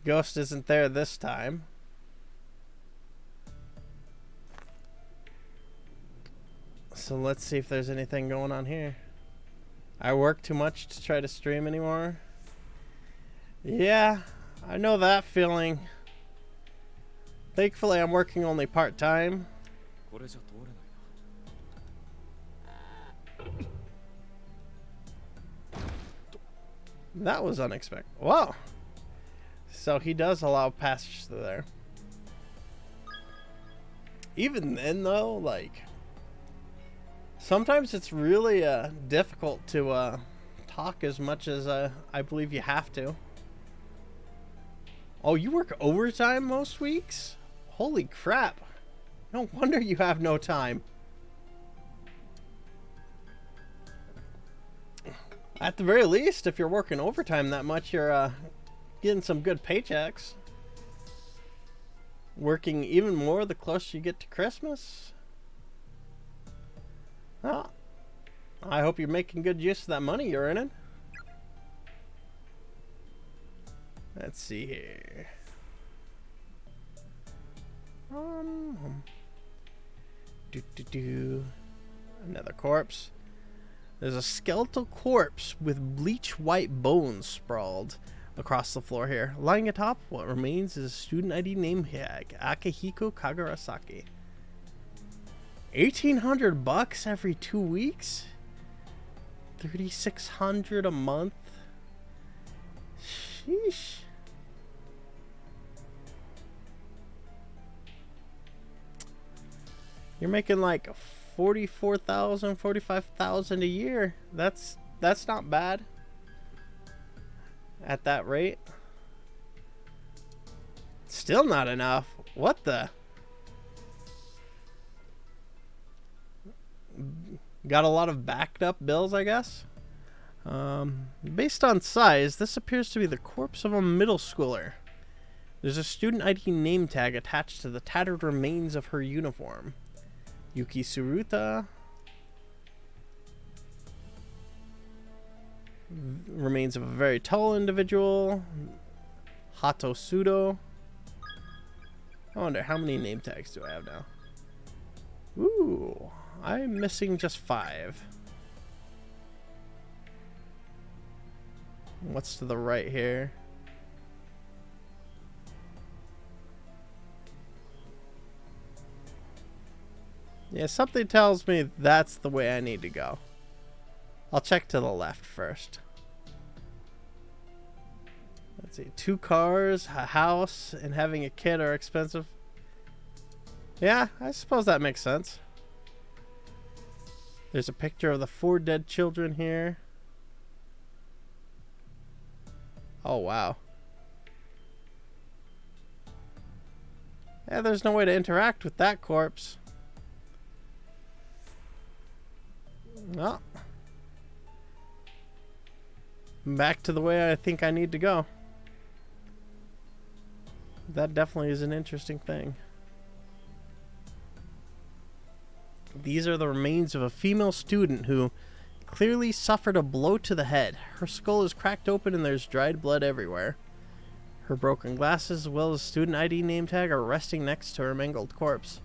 Ghost isn't there this time. So let's see if there's anything going on here. I work too much to try to stream anymore. Yeah, I know that feeling. Thankfully, I'm working only part-time. That was unexpected. Whoa. So he does allow passage through there. Even then, though, like, sometimes it's really difficult to talk as much as I believe you have to. Oh, you work overtime most weeks? Holy crap. No wonder you have no time. At the very least, if you're working overtime that much, you're getting some good paychecks. Working even more the closer you get to Christmas? Well, I hope you're making good use of that money you're earning. Let's see here. Another corpse. There's a skeletal corpse with bleach white bones sprawled across the floor here. Lying atop what remains is a student ID name tag, Akihiko Kagarasaki. $1,800 every 2 weeks? $3,600 a month? Sheesh. You're making like 44,000, 45,000 a year. That's not bad. At that rate. Still not enough. What the? Got a lot of backed up bills, I guess. Based on size, this appears to be the corpse of a middle schooler. There's a student ID name tag attached to the tattered remains of her uniform. Yuki Suruta. Remains of a very tall individual. Hato Sudo. I wonder how many name tags do I have now? Ooh, I'm missing just 5. What's to the right here? Yeah, something tells me that's the way I need to go. I'll check to the left first. Let's see. 2 cars, a house, and having a kid are expensive. Yeah, I suppose that makes sense. There's a picture of the 4 dead children here. Oh, wow. Yeah, there's no way to interact with that corpse. Well, back to the way I think I need to go. That definitely is an interesting thing. These are the remains of a female student who clearly suffered a blow to the head. Her skull is cracked open and there's dried blood everywhere. Her broken glasses as well as student ID name tag are resting next to her mangled corpse.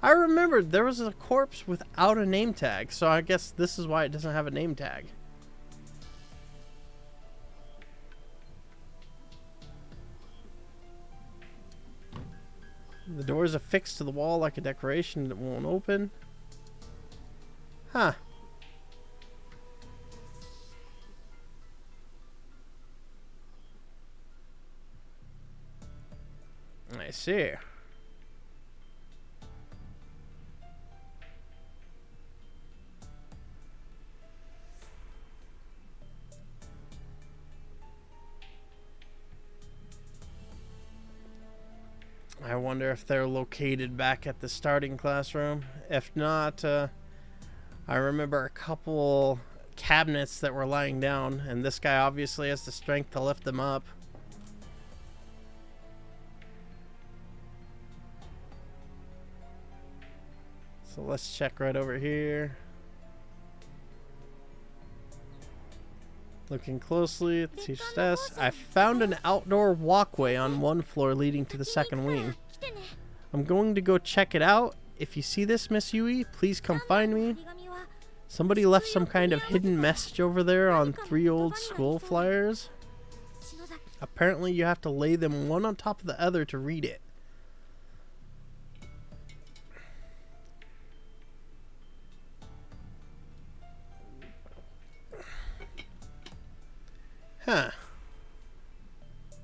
I remembered there was a corpse without a name tag, so I guess this is why it doesn't have a name tag. The door is affixed to the wall like a decoration that won't open. Huh. I see. I wonder if they're located back at the starting classroom. If not, I remember a couple cabinets that were lying down, and this guy obviously has the strength to lift them up. So let's check right over here. Looking closely at the teacher's desk, I found an outdoor walkway on one floor leading to the second wing. I'm going to go check it out. If you see this, Miss Yui, please come find me. Somebody left some kind of hidden message over there on 3 old school flyers. Apparently you have to lay them one on top of the other to read it. Huh.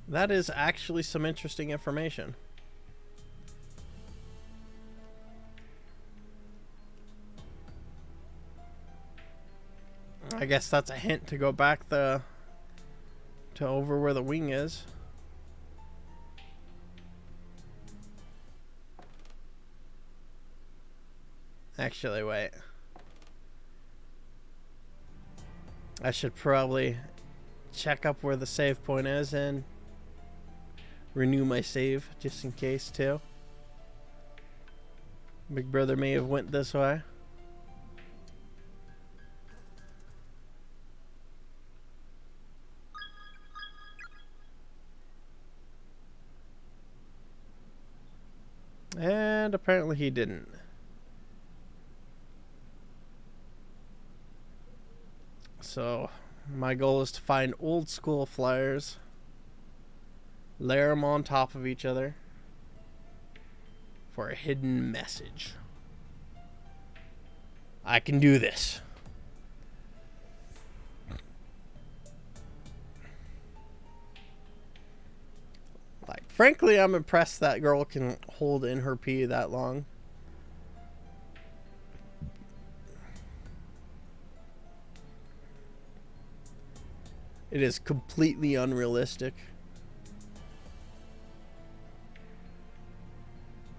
That is actually some interesting information. I guess that's a hint to go back to over where the wing is. Actually, wait. I should probably check up where the save point is and renew my save just in case too. Big Brother may have went this way. And apparently he didn't. So my goal is to find old school flyers, layer them on top of each other for a hidden message. I can do this. Like, frankly, I'm impressed that girl can hold in her pee that long. It is completely unrealistic.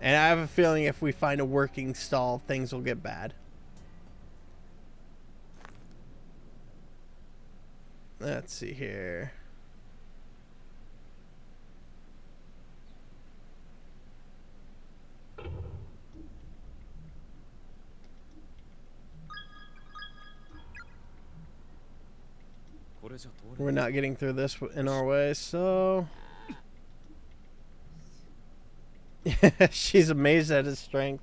And I have a feeling if we find a working stall, things will get bad. Let's see here. We're not getting through this in our way, so... She's amazed at his strength.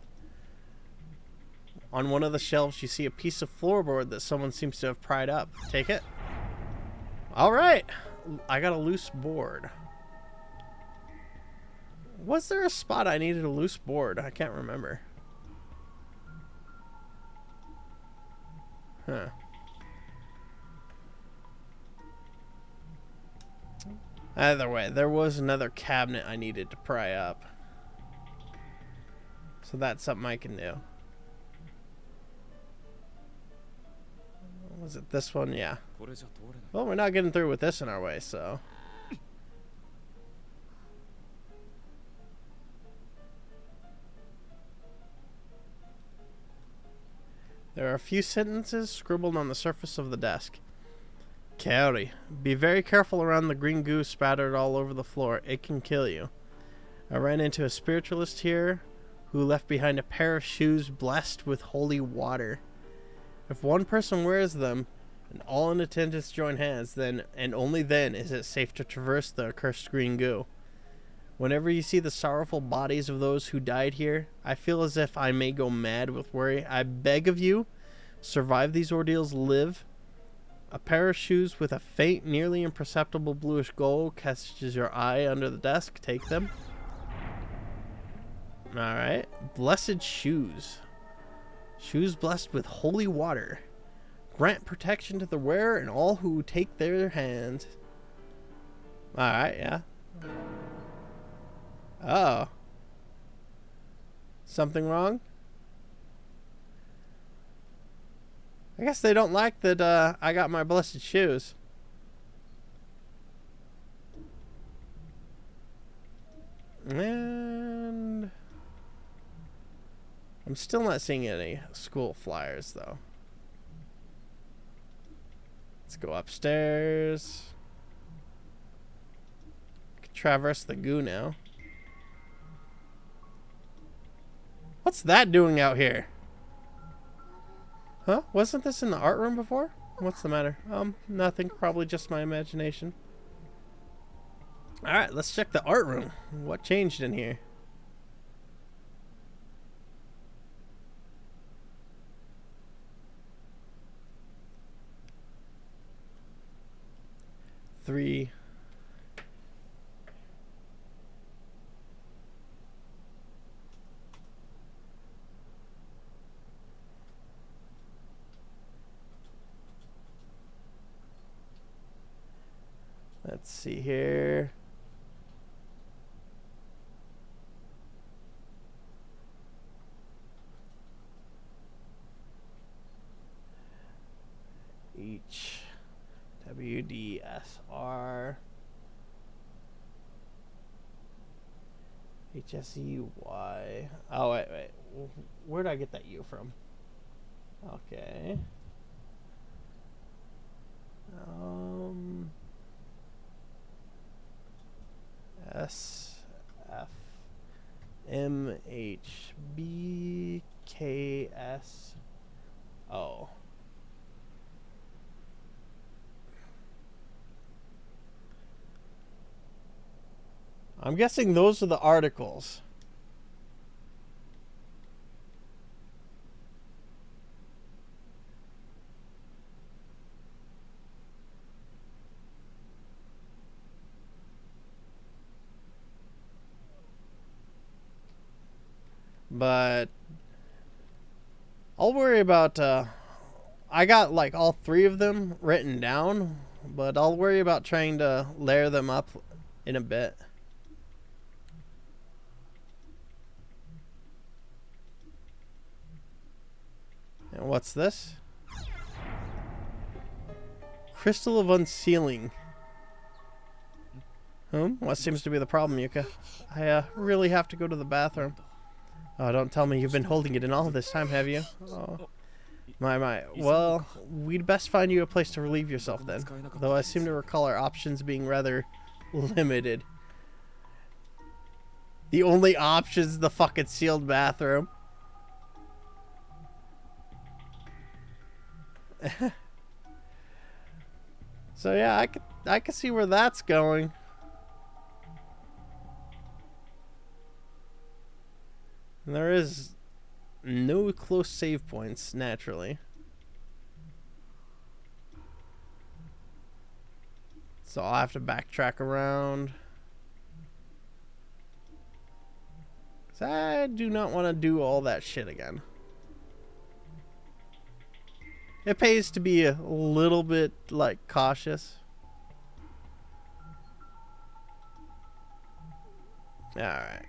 On one of the shelves, you see a piece of floorboard that someone seems to have pried up. Take it. Alright. I got a loose board. Was there a spot I needed a loose board? I can't remember. Huh. Either way, there was another cabinet I needed to pry up. So that's something I can do. Was it this one? Yeah. Well, we're not getting through with this in our way, so... There are a few sentences scribbled on the surface of the desk. Coyote, be very careful around the green goo spattered all over the floor. It can kill you. I ran into a spiritualist here who left behind a pair of shoes blessed with holy water. If one person wears them and all in attendance join hands, then and only then is it safe to traverse the accursed green goo. Whenever you see the sorrowful bodies of those who died here, I feel as if I may go mad with worry. I beg of you, survive these ordeals, live. A pair of shoes with a faint, nearly imperceptible bluish glow catches your eye under the desk. Take them. Alright. Blessed shoes. Shoes blessed with holy water. Grant protection to the wearer and all who take their hands. Alright, yeah. Oh. Something wrong? I guess they don't like that I got my blessed shoes. And I'm still not seeing any school flyers, though. Let's go upstairs. Traverse the goo now. What's that doing out here? Huh? Wasn't this in the art room before? What's the matter? Nothing. Probably just my imagination. Alright, let's check the art room. What changed in here? Three. Let's see here. Each WDSR HSEY. Oh wait. Where did I get that U from? Okay. S MHBKS. I'm guessing those are the articles. But I'll worry about, I got like all 3 of them written down, but I'll worry about trying to layer them up in a bit. And what's this? Crystal of Unsealing. What seems to be the problem, Yuka? I really have to go to the bathroom. Oh, don't tell me you've been holding it in all this time, have you? Oh, my. Well, we'd best find you a place to relieve yourself then. Though I seem to recall our options being rather limited. The only option's the fucking sealed bathroom. So yeah, I can see where that's going. And there is no close save points, naturally. So I'll have to backtrack around. 'Cause I do not want to do all that shit again. It pays to be a little bit, like, cautious. Alright.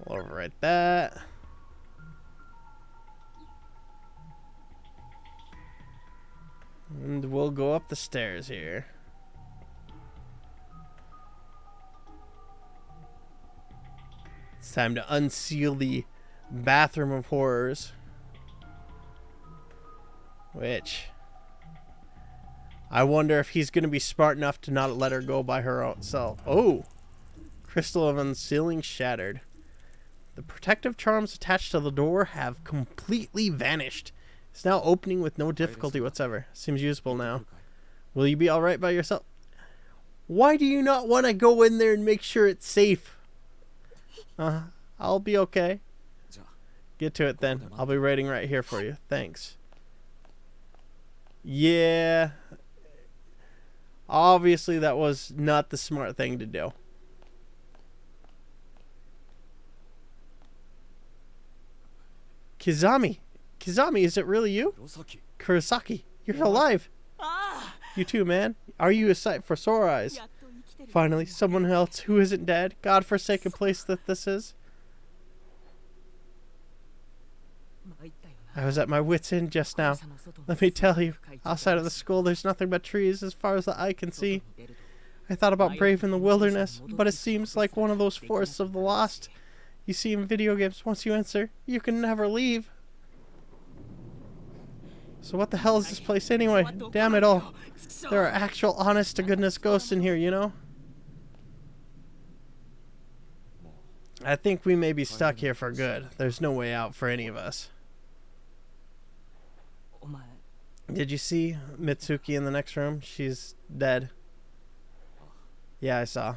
We'll overwrite that. And we'll go up the stairs here. It's time to unseal the bathroom of horrors. Which, I wonder if he's going to be smart enough to not let her go by her own self. Oh! Crystal of Unsealing shattered. The protective charms attached to the door have completely vanished. It's now opening with no difficulty whatsoever. Seems usable now. Will you be alright by yourself? Why do you not want to go in there and make sure it's safe? I'll be okay. Get to it then. I'll be waiting right here for you. Thanks. Yeah. Obviously that was not the smart thing to do. Kizami, is it really you? Kurosaki, you're alive. You too, man. Are you a sight for sore eyes? Finally, someone else who isn't dead. God-forsaken place that this is. I was at my wit's end just now. Let me tell you, outside of the school there's nothing but trees as far as the eye can see. I thought about braving the wilderness, but it seems like one of those forests of the lost. You see in video games, once you enter, you can never leave. So what the hell is this place anyway? Damn it all. There are actual honest-to-goodness ghosts in here, you know? I think we may be stuck here for good. There's no way out for any of us. Did you see Mitsuki in the next room? She's dead. Yeah, I saw.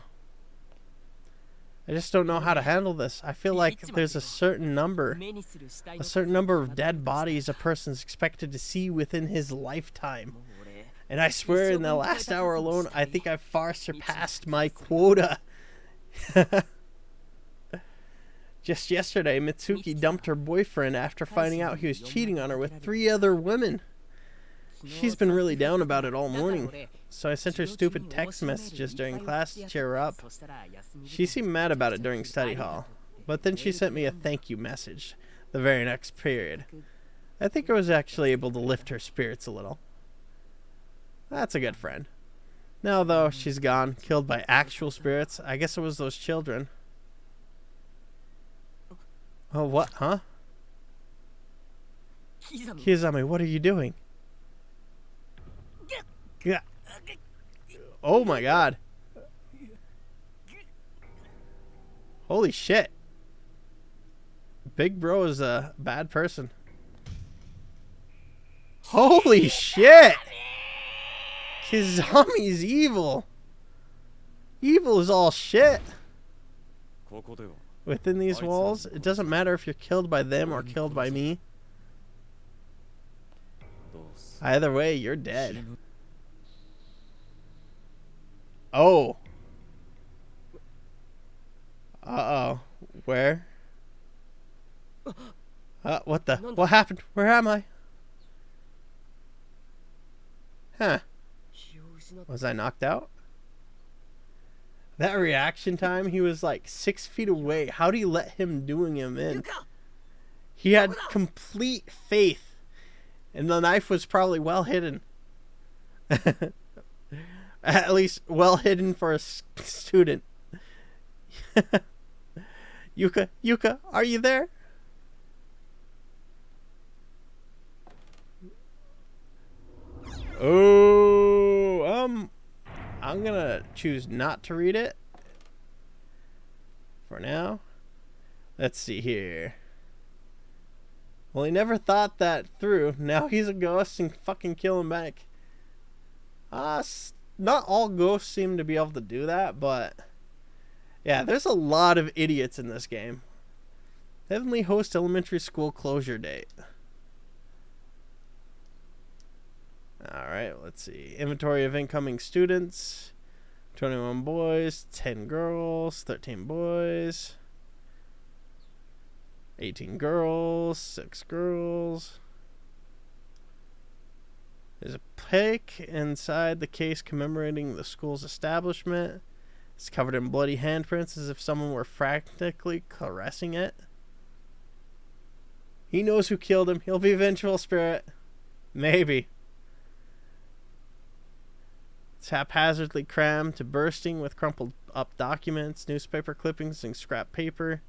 I just don't know how to handle this. I feel like there's a certain number of dead bodies a person's expected to see within his lifetime. And I swear in the last hour alone, I think I've far surpassed my quota. Just yesterday, Mitsuki dumped her boyfriend after finding out he was cheating on her with 3 other women. She's been really down about it all morning, so I sent her stupid text messages during class to cheer her up. She seemed mad about it during study hall, but then she sent me a thank you message the very next period. I think I was actually able to lift her spirits a little. That's a good friend. Now, though, she's gone, killed by actual spirits. I guess it was those children. Oh, what? Huh? Kizami, what are you doing? Oh my god. Holy shit. Big bro is a bad person. Holy shit! Kizami's evil. Evil is all shit. Within these walls, it doesn't matter if you're killed by them or killed by me. Either way, you're dead. Oh. Uh-oh. Where? What the? What happened? Where am I? Huh. Was I knocked out? That reaction time, he was like 6 feet away. How do you let him doing him in? He had complete faith. And the knife was probably well hidden. At least well hidden for a student. Yuka, are you there? Oh, I'm gonna choose not to read it for now. Let's see here. Well, he never thought that through. Now he's a ghost and fucking kill him back. Not all ghosts seem to be able to do that, but yeah, there's a lot of idiots in this game. Heavenly Host Elementary School closure date. Alright, let's see. Inventory of incoming students. 21 boys, 10 girls, 13 boys, 18 girls, 6 girls. There's a pic inside the case commemorating the school's establishment. It's covered in bloody handprints as if someone were frantically caressing it. He knows who killed him. He'll be a vengeful spirit. Maybe. It's haphazardly crammed to bursting with crumpled up documents, newspaper clippings, and scrap paper.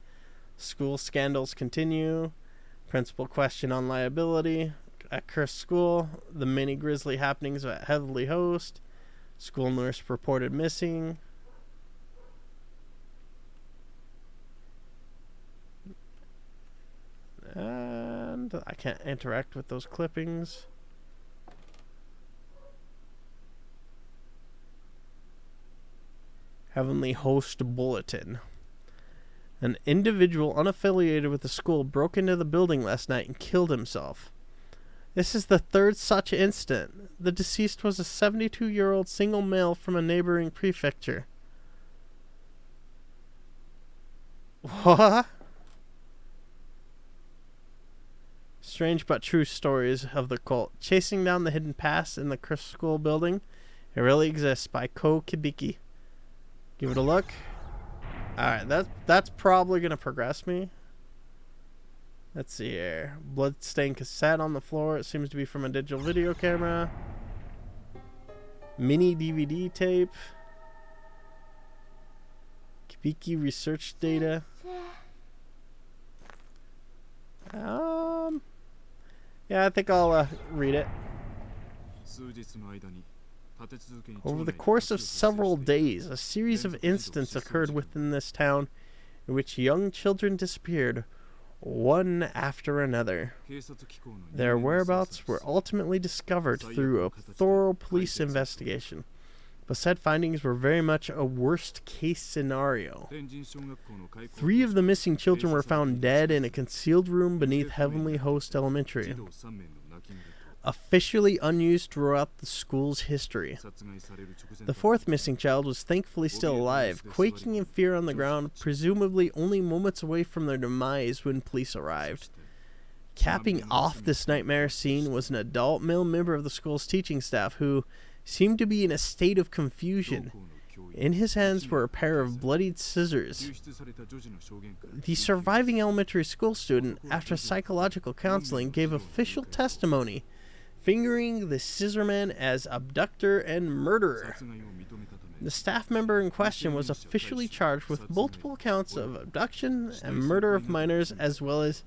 School scandals continue. Principal question on liability. At cursed school. The many grisly happenings at Heavenly Host. School nurse reported missing. And I can't interact with those clippings. Heavenly Host Bulletin. An individual unaffiliated with the school broke into the building last night and killed himself. This is the third such incident. The deceased was a 72-year-old single male from a neighboring prefecture. What? Strange but true stories of the cult. Chasing down the hidden past in the cursed school building. It really exists by Ko Kibiki. Give it a look. Alright, that's probably going to progress me. Let's see here. Bloodstained cassette on the floor. It seems to be from a digital video camera. Mini DVD tape. Kibiki research data. Yeah, I think I'll read it. Over the course of several days, a series of incidents occurred within this town in which young children disappeared, one after another. Their whereabouts were ultimately discovered through a thorough police investigation, but said findings were very much a worst-case scenario. 3 of the missing children were found dead in a concealed room beneath Heavenly Host Elementary, officially unused throughout the school's history. The 4th missing child was thankfully still alive, quaking in fear on the ground, presumably only moments away from their demise when police arrived. Capping off this nightmare scene was an adult male member of the school's teaching staff who seemed to be in a state of confusion. In his hands were a pair of bloodied scissors. The surviving elementary school student, after psychological counseling, gave official testimony, fingering the scissorman as abductor and murderer. The staff member in question was officially charged with multiple counts of abduction and murder of minors, as well as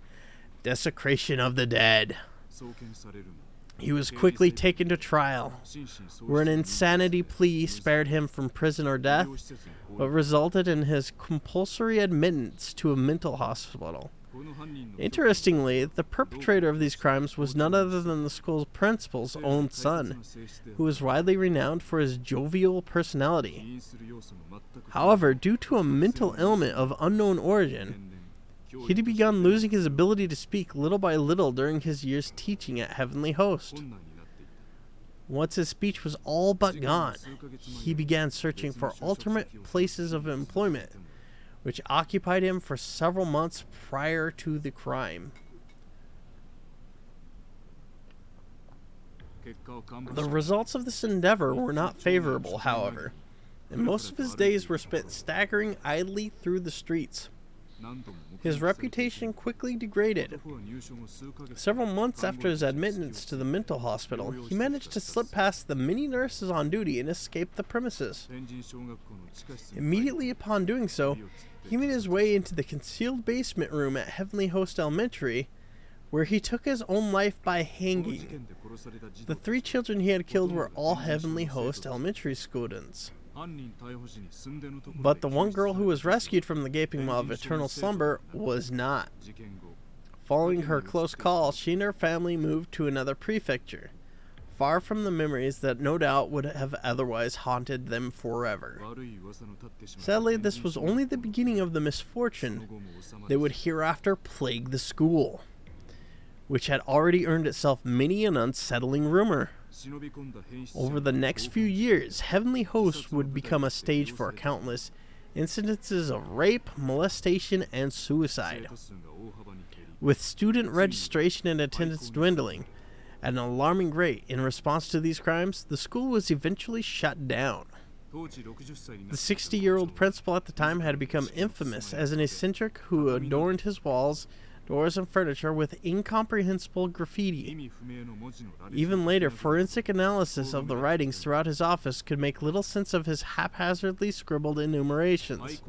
desecration of the dead. He was quickly taken to trial, where an insanity plea spared him from prison or death, but resulted in his compulsory admittance to a mental hospital. Interestingly, the perpetrator of these crimes was none other than the school's principal's own son, who was widely renowned for his jovial personality. However, due to a mental ailment of unknown origin, he had begun losing his ability to speak little by little during his years teaching at Heavenly Host. Once his speech was all but gone, he began searching for alternate places of employment, which occupied him for several months prior to the crime. The results of this endeavor were not favorable, however, and most of his days were spent staggering idly through the streets. His reputation quickly degraded. Several months after his admittance to the mental hospital, he managed to slip past the many nurses on duty and escape the premises. Immediately upon doing so, he made his way into the concealed basement room at Heavenly Host Elementary, where he took his own life by hanging. The 3 children he had killed were all Heavenly Host Elementary students. But the one girl who was rescued from the gaping maw of eternal slumber was not. Following her close call, she and her family moved to another prefecture, far from the memories that no doubt would have otherwise haunted them forever. Sadly, this was only the beginning of the misfortune that would hereafter plague the school, which had already earned itself many an unsettling rumor. Over the next few years, Heavenly Host would become a stage for countless incidences of rape, molestation, and suicide. With student registration and attendance dwindling at an alarming rate in response to these crimes, the school was eventually shut down. The 60-year-old principal at the time had become infamous as an eccentric who adorned his walls, doors, and furniture with incomprehensible graffiti. Even later, forensic analysis of the writings throughout his office could make little sense of his haphazardly scribbled enumerations.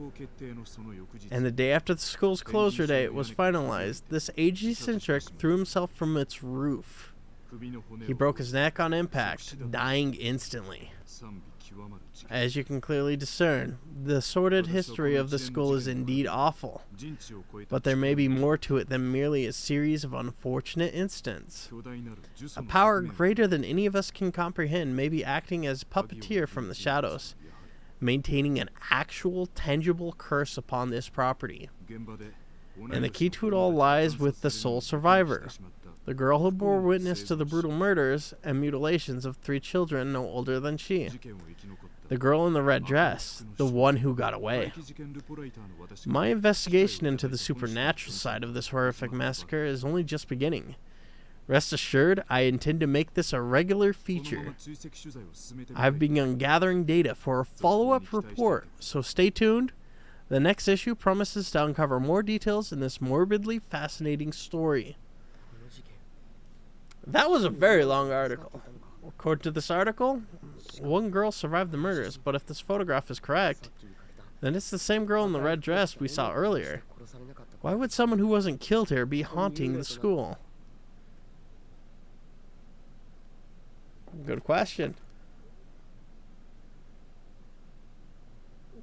And the day after the school's closure date was finalized, this aged eccentric threw himself from its roof. He broke his neck on impact, dying instantly. As you can clearly discern, the sordid history of the school is indeed awful, but there may be more to it than merely a series of unfortunate incidents. A power greater than any of us can comprehend may be acting as puppeteer from the shadows, maintaining an actual, tangible curse upon this property. And the key to it all lies with the sole survivor, the girl who bore witness to the brutal murders and mutilations of 3 children no older than she. The girl in the red dress, the one who got away. My investigation into the supernatural side of this horrific massacre is only just beginning. Rest assured, I intend to make this a regular feature. I've begun gathering data for a follow-up report, so stay tuned. The next issue promises to uncover more details in this morbidly fascinating story. That was a very long article. According to this article, one girl survived the murders, but if this photograph is correct, then it's the same girl in the red dress we saw earlier. Why would someone who wasn't killed here be haunting the school? Good question.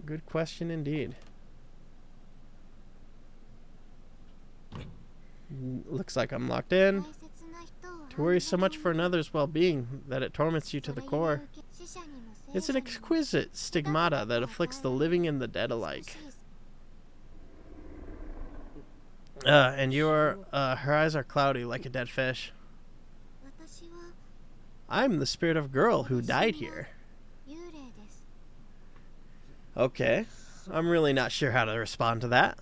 Good question indeed. Looks like I'm locked in. To worry so much for another's well-being that it torments you to the core. It's an exquisite stigmata that afflicts the living and the dead alike. And her eyes are cloudy like a dead fish. I'm the spirit of a girl who died here. Okay, I'm really not sure how to respond to that.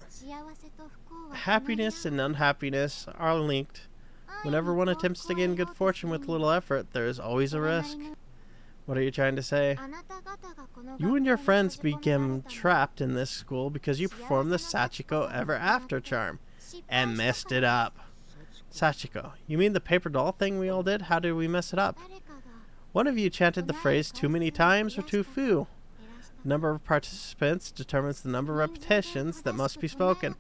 Happiness and unhappiness are linked. Whenever one attempts to gain good fortune with little effort, there is always a risk. What are you trying to say? You and your friends became trapped in this school because you performed the Sachiko Ever After charm and messed it up. Sachiko, you mean the paper doll thing we all did? How did we mess it up? One of you chanted the phrase too many times or too few. The number of participants determines the number of repetitions that must be spoken.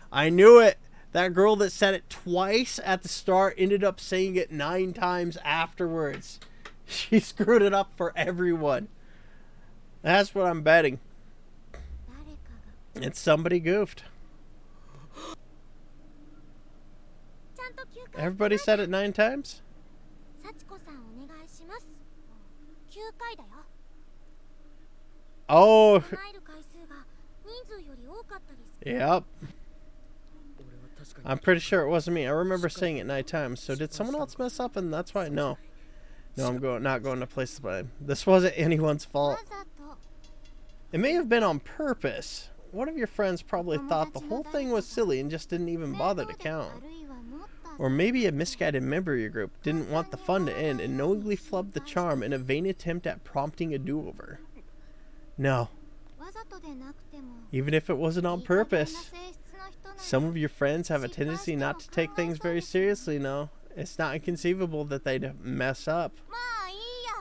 I knew it! That girl that said it twice at the start ended up saying it 9 times afterwards. She screwed it up for everyone. That's what I'm betting. It's somebody goofed. Everybody said it 9 times? Oh. Yep. I'm pretty sure it wasn't me. I remember saying it 9 times. So did someone else mess up and that's why? No. No, I'm not going to place the blame. This wasn't anyone's fault. It may have been on purpose. One of your friends probably thought the whole thing was silly and just didn't even bother to count. Or maybe a misguided member of your group didn't want the fun to end and knowingly flubbed the charm in a vain attempt at prompting a do-over. No. Even if it wasn't on purpose, some of your friends have a tendency not to take things very seriously, no. It's not inconceivable that they'd mess up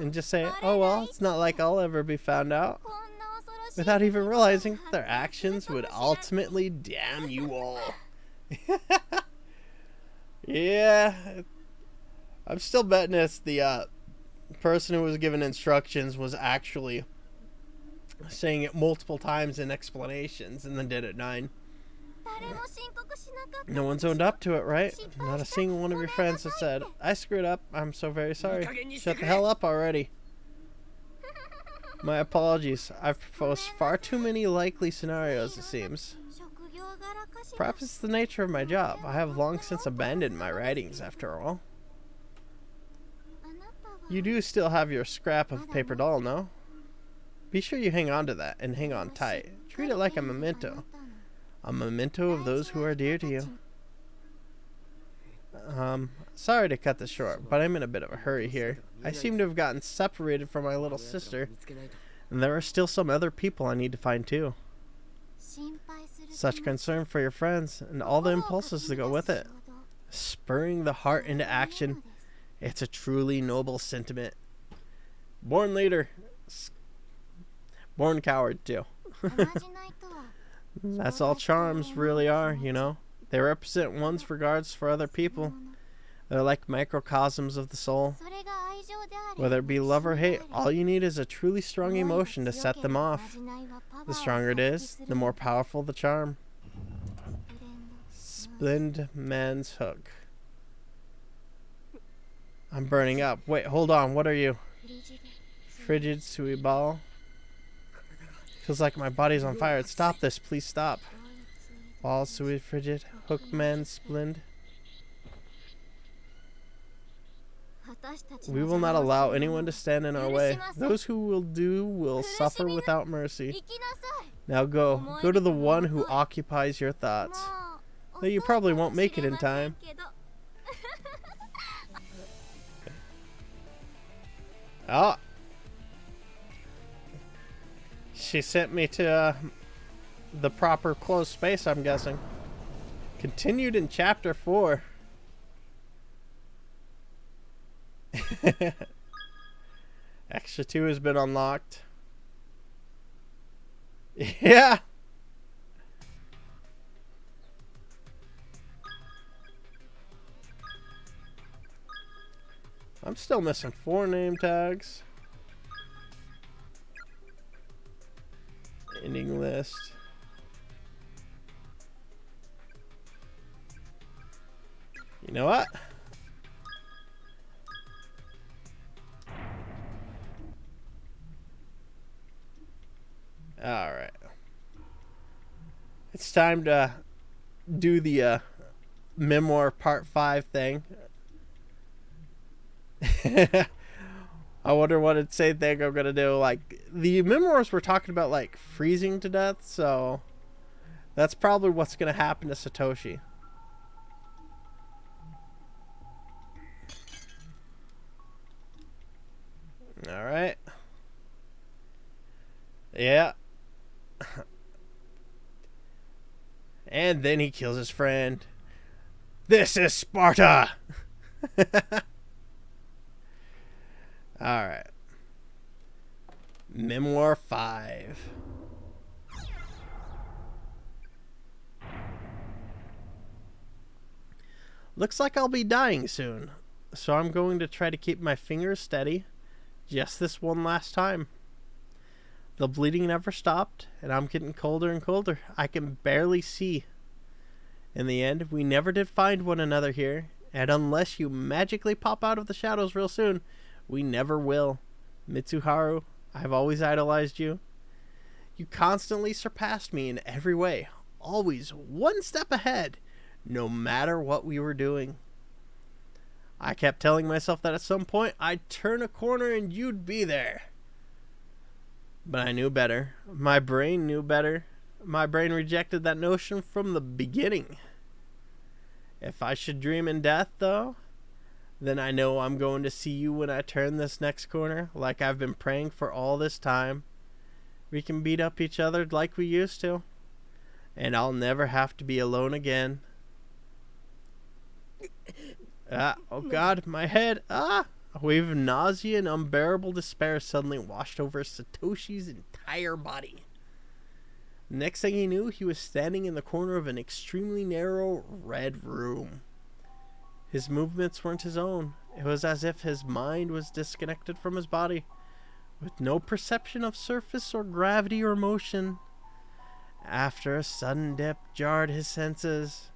and just say, oh well, it's not like I'll ever be found out, without even realizing their actions would ultimately damn you all. Yeah, I'm still betting it's the person who was given instructions was actually saying it multiple times in explanations and then did it 9. No one's owned up to it, right? Not a single one of your friends has said, I screwed up, I'm so very sorry. Shut the hell up already. My apologies. I've proposed far too many likely scenarios, it seems. Perhaps it's the nature of my job. I have long since abandoned my writings, after all. You do still have your scrap of paper doll, no? Be sure you hang on to that, and hang on tight. Treat it like a memento. A memento of those who are dear to you. Sorry to cut this short, but I'm in a bit of a hurry here. I seem to have gotten separated from my little sister, and there are still some other people I need to find too. Such concern for your friends, and all the impulses that go with it. Spurring the heart into action, it's a truly noble sentiment. Born leader, born coward too. That's all charms really are, you know. They represent one's regards for other people. They're like microcosms of the soul. Whether it be love or hate, all you need is a truly strong emotion to set them off. The stronger it is, the more powerful the charm. Splend man's hook. I'm burning up. Wait, hold on. What are you? Frigid sweet ball? Feels like my body's on fire. Stop this. Please stop. Ball sweet frigid. Hook man splend. We will not allow anyone to stand in our way. Those who will do will suffer without mercy. Now go. Go to the one who occupies your thoughts. Though you probably won't make it in time. Oh. She sent me to the proper closed space, I'm guessing. Continued in chapter 4. Extra 2 has been unlocked. Yeah. I'm still missing 4 name tags. Ending list. You know what? Alright. It's time to do the Memoir Part 5 thing. I wonder what it's say thing I'm gonna do. Like, the memoirs were talking about like freezing to death, so that's probably what's gonna happen to Satoshi. Alright. Yeah. And then he kills his friend. This is Sparta! Alright. Memoir 5. Looks like I'll be dying soon, so I'm going to try to keep my fingers steady just this one last time. The bleeding never stopped, and I'm getting colder and colder. I can barely see. In the end, we never did find one another here, and unless you magically pop out of the shadows real soon, we never will. Mitsuharu, I've always idolized you. You constantly surpassed me in every way, always one step ahead, no matter what we were doing. I kept telling myself that at some point I'd turn a corner and you'd be there. But I knew better. My brain knew better. My brain rejected that notion from the beginning. If I should dream in death, though, then I know I'm going to see you when I turn this next corner, like I've been praying for all this time. We can beat up each other like we used to, and I'll never have to be alone again. Oh God, my head. A wave of nausea and unbearable despair suddenly washed over Satoshi's entire body. Next thing he knew, he was standing in the corner of an extremely narrow red room. His movements weren't his own. It was as if his mind was disconnected from his body, with no perception of surface or gravity or motion. After a sudden dip jarred his senses,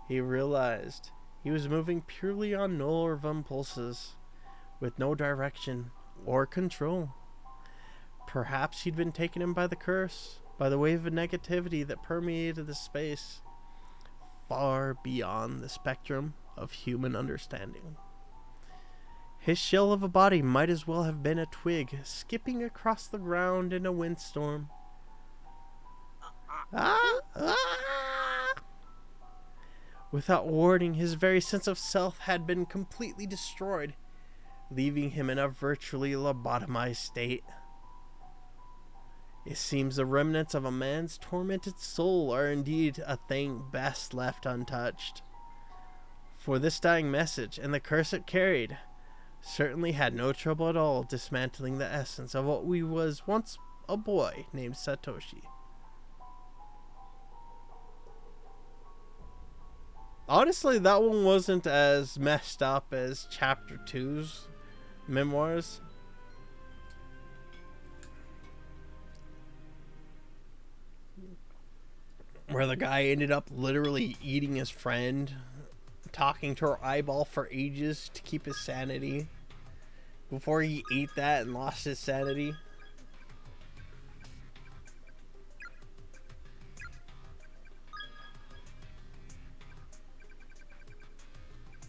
he realized he was moving purely on nerve impulses, with no direction or control. Perhaps he'd been taken in by the curse, by the wave of negativity that permeated the space, far beyond the spectrum of human understanding. His shell of a body might as well have been a twig skipping across the ground in a windstorm. Without warning, his very sense of self had been completely destroyed, leaving him in a virtually lobotomized state. It seems the remnants of a man's tormented soul are indeed a thing best left untouched. For this dying message and the curse it carried certainly had no trouble at all dismantling the essence of what we was once a boy named Satoshi. Honestly, that one wasn't as messed up as Chapter 2's Memoirs. Where the guy ended up literally eating his friend, talking to her eyeball for ages to keep his sanity, before he ate that and lost his sanity.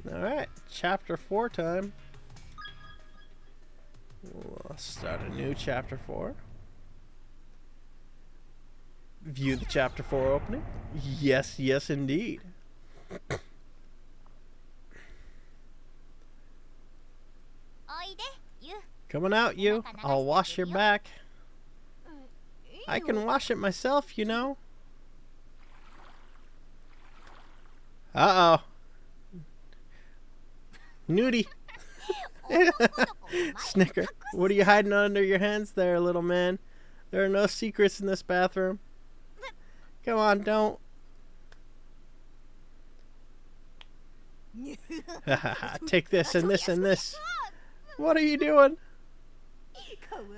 Alright, Chapter 4 time. We'll start a new Chapter 4. View the Chapter 4 opening. Yes, yes indeed. Coming out, you. I'll wash your back. I can wash it myself, you know. Uh-oh. Nudie. Snicker. What are you hiding under your hands there, little man? There are no secrets in this bathroom. Come on, don't. Take this and this and this. What are you doing?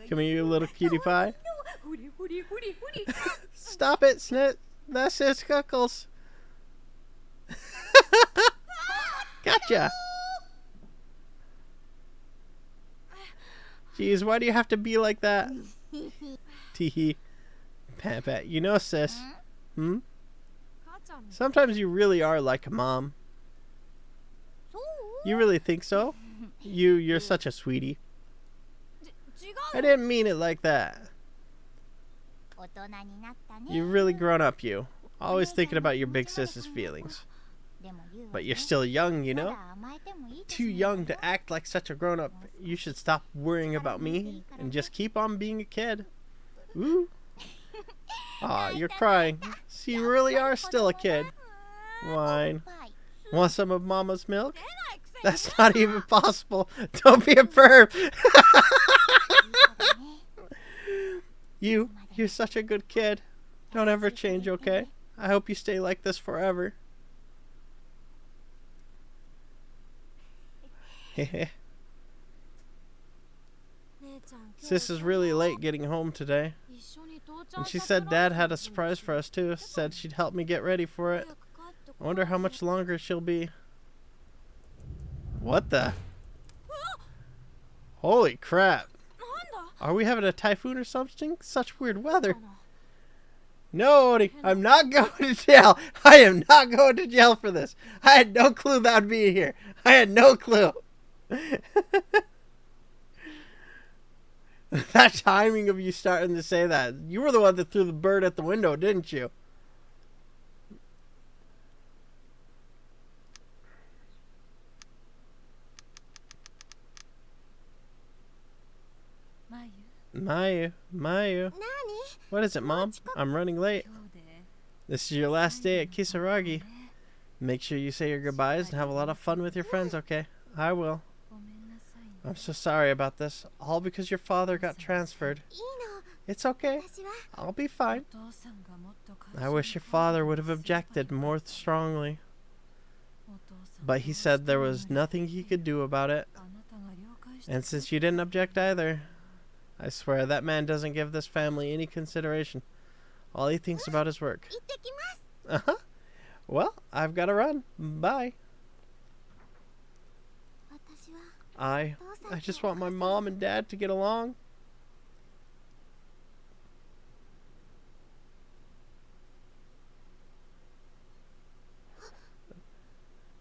Come here, you little cutie pie. Stop it, Snit. That's his cuckles. Gotcha. Jeez, why do you have to be like that? Teehee. Pat pat. You know, sis. Sometimes you really are like a mom. You really think so? You're such a sweetie. I didn't mean it like that. You've really grown up, you. Always thinking about your big sis's feelings. But you're still young, you know? Too young to act like such a grown-up. You should stop worrying about me and just keep on being a kid. Ooh. Aw, you're crying. So you really are still a kid. Whine. Want some of Mama's milk? That's not even possible. Don't be a perv. You're such a good kid. Don't ever change, okay? I hope you stay like this forever. Sis is really late getting home today. And she said Dad had a surprise for us too. Said she'd help me get ready for it. I wonder how much longer she'll be. What the? Holy crap. Are we having a typhoon or something? Such weird weather. No, Odie, I'm not going to jail. I am not going to jail for this. I had no clue that would be here. I had no clue. That timing of you starting to say that. You were the one that threw the bird at the window, didn't you? Mayu. What is it, Mom? I'm running late. This is your last day at Kisaragi. Make sure you say your goodbyes and have a lot of fun with your friends, okay? I will. I'm so sorry about this. All because your father got transferred. It's okay. I'll be fine. I wish your father would have objected more strongly. But he said there was nothing he could do about it. And since you didn't object either, I swear that man doesn't give this family any consideration. All he thinks about is work. Uh-huh. Well, I've got to run. Bye. I just want my mom and dad to get along.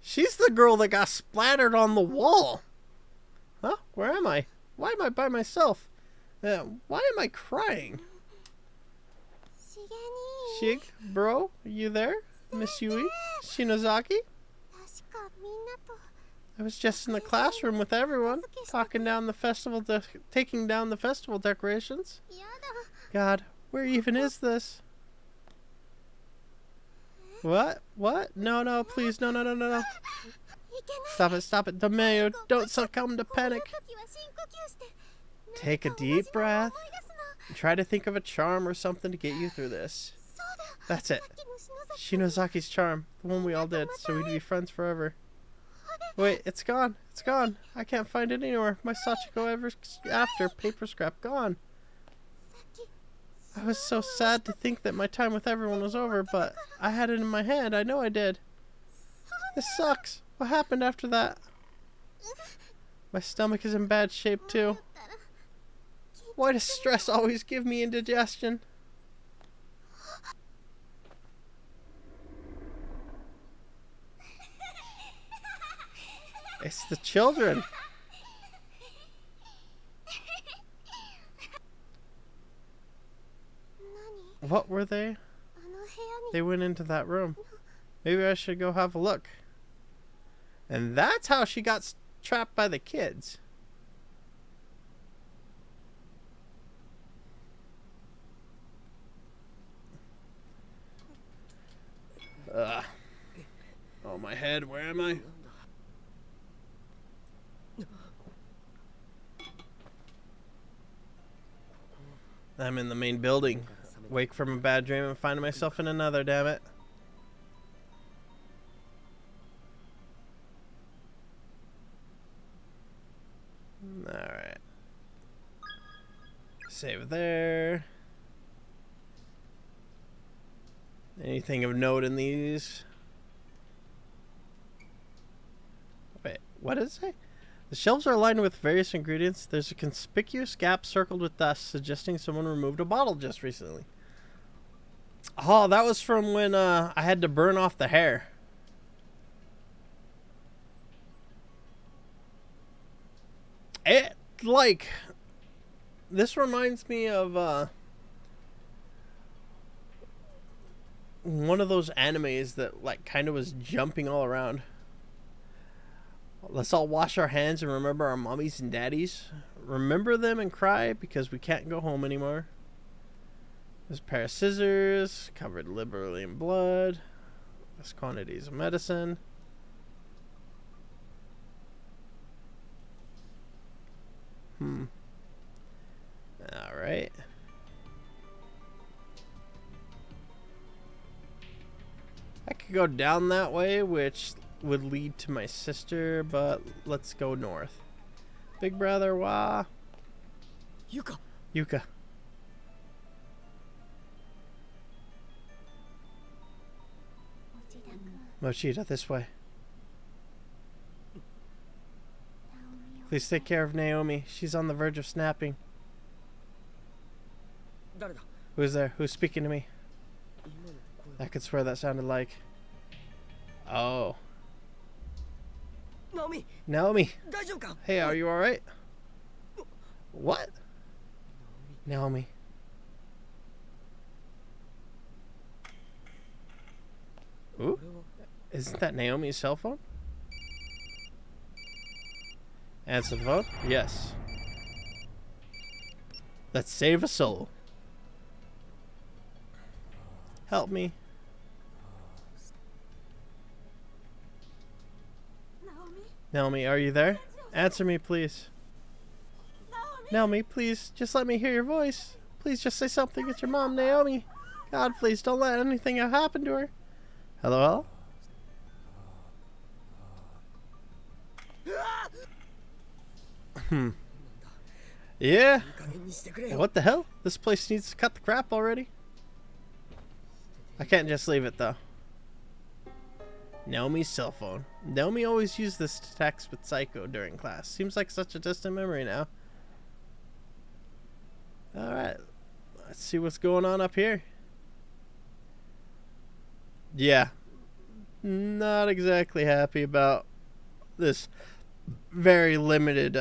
She's the girl that got splattered on the wall. Huh? Where am I? Why am I by myself? Why am I crying? Shig, bro, are you there? Miss Yui? Shinozaki? I was just in the classroom with everyone, taking down the festival decorations. God, where even is this? What? What? No, please, no. Stop it, Domeo, don't succumb to panic. Take a deep breath and try to think of a charm or something to get you through this. That's it. Shinozaki's charm, the one we all did, so we'd be friends forever. Wait, it's gone. It's gone. I can't find it anywhere. My Sachiko ever after paper scrap gone. I was so sad to think that my time with everyone was over, but I had it in my hand. I know I did. This sucks. What happened after that? My stomach is in bad shape too. Why does stress always give me indigestion? It's the children. What were they? They went into that room. Maybe I should go have a look. And that's how she got trapped by the kids. Oh, my head. Where am I? I'm in the main building. Wake from a bad dream and find myself in another, damn it. Alright. Save there. Anything of note in these? Wait, what does it say? The shelves are lined with various ingredients. There's a conspicuous gap circled with dust, suggesting someone removed a bottle just recently. Oh, that was from when I had to burn off the hair. It, like, this reminds me of one of those animes that, like, kind of was jumping all around. Let's all wash our hands and remember our mommies and daddies. Remember them and cry because we can't go home anymore. There's a pair of scissors, covered liberally in blood. There's quantities of medicine. Alright. I could go down that way, which would lead to my sister, but let's go north. Big brother, wah. Yuka. Yuka. Mochida, this way. Please take care of Naomi. She's on the verge of snapping. 誰だ Who's there? Who's speaking to me? 今の声 I could swear that sounded like... Oh. ナオミ Naomi. 大丈夫か Hey, are you alright? What? Naomi. Ooh. これは Isn't that Naomi's cell phone? Answer the phone? Yes. Let's save a soul. Help me. Naomi, are you there? Answer me, please. Naomi, please, just let me hear your voice. Please just say something. It's your mom, Naomi. God, please don't let anything happen to her. Hello, hello? Yeah. いい加減にしてくれよ What the hell? This place needs to cut the crap already. I can't just leave it though. Naomi's cell phone. Naomi always used this to text with Psycho during class. Seems like such a distant memory now. Alright. Let's see what's going on up here. Yeah. Not exactly happy about this very limited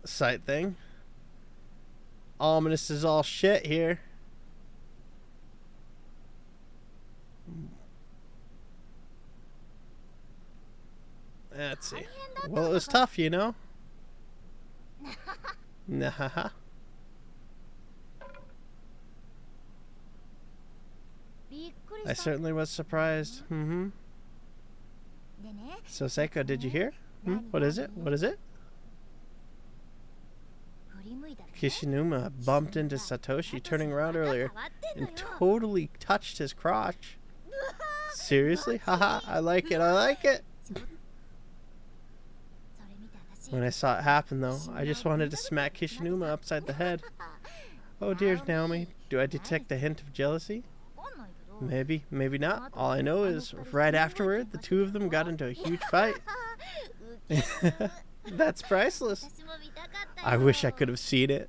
sight thing. Ominous is all shit here. Let's see. Well, it was tough, you know? Nah. I certainly was surprised. So, Seiko, did you hear? What is it? What is it? Kishinuma bumped into Satoshi turning around earlier and totally touched his crotch. Seriously? Haha, I like it, I like it. When I saw it happen, though, I just wanted to smack Kishinuma upside the head. Oh dear, Naomi, do I detect a hint of jealousy? Maybe, maybe not. All I know is, right afterward, the two of them got into a huge fight. That's priceless. I wish I could have seen it.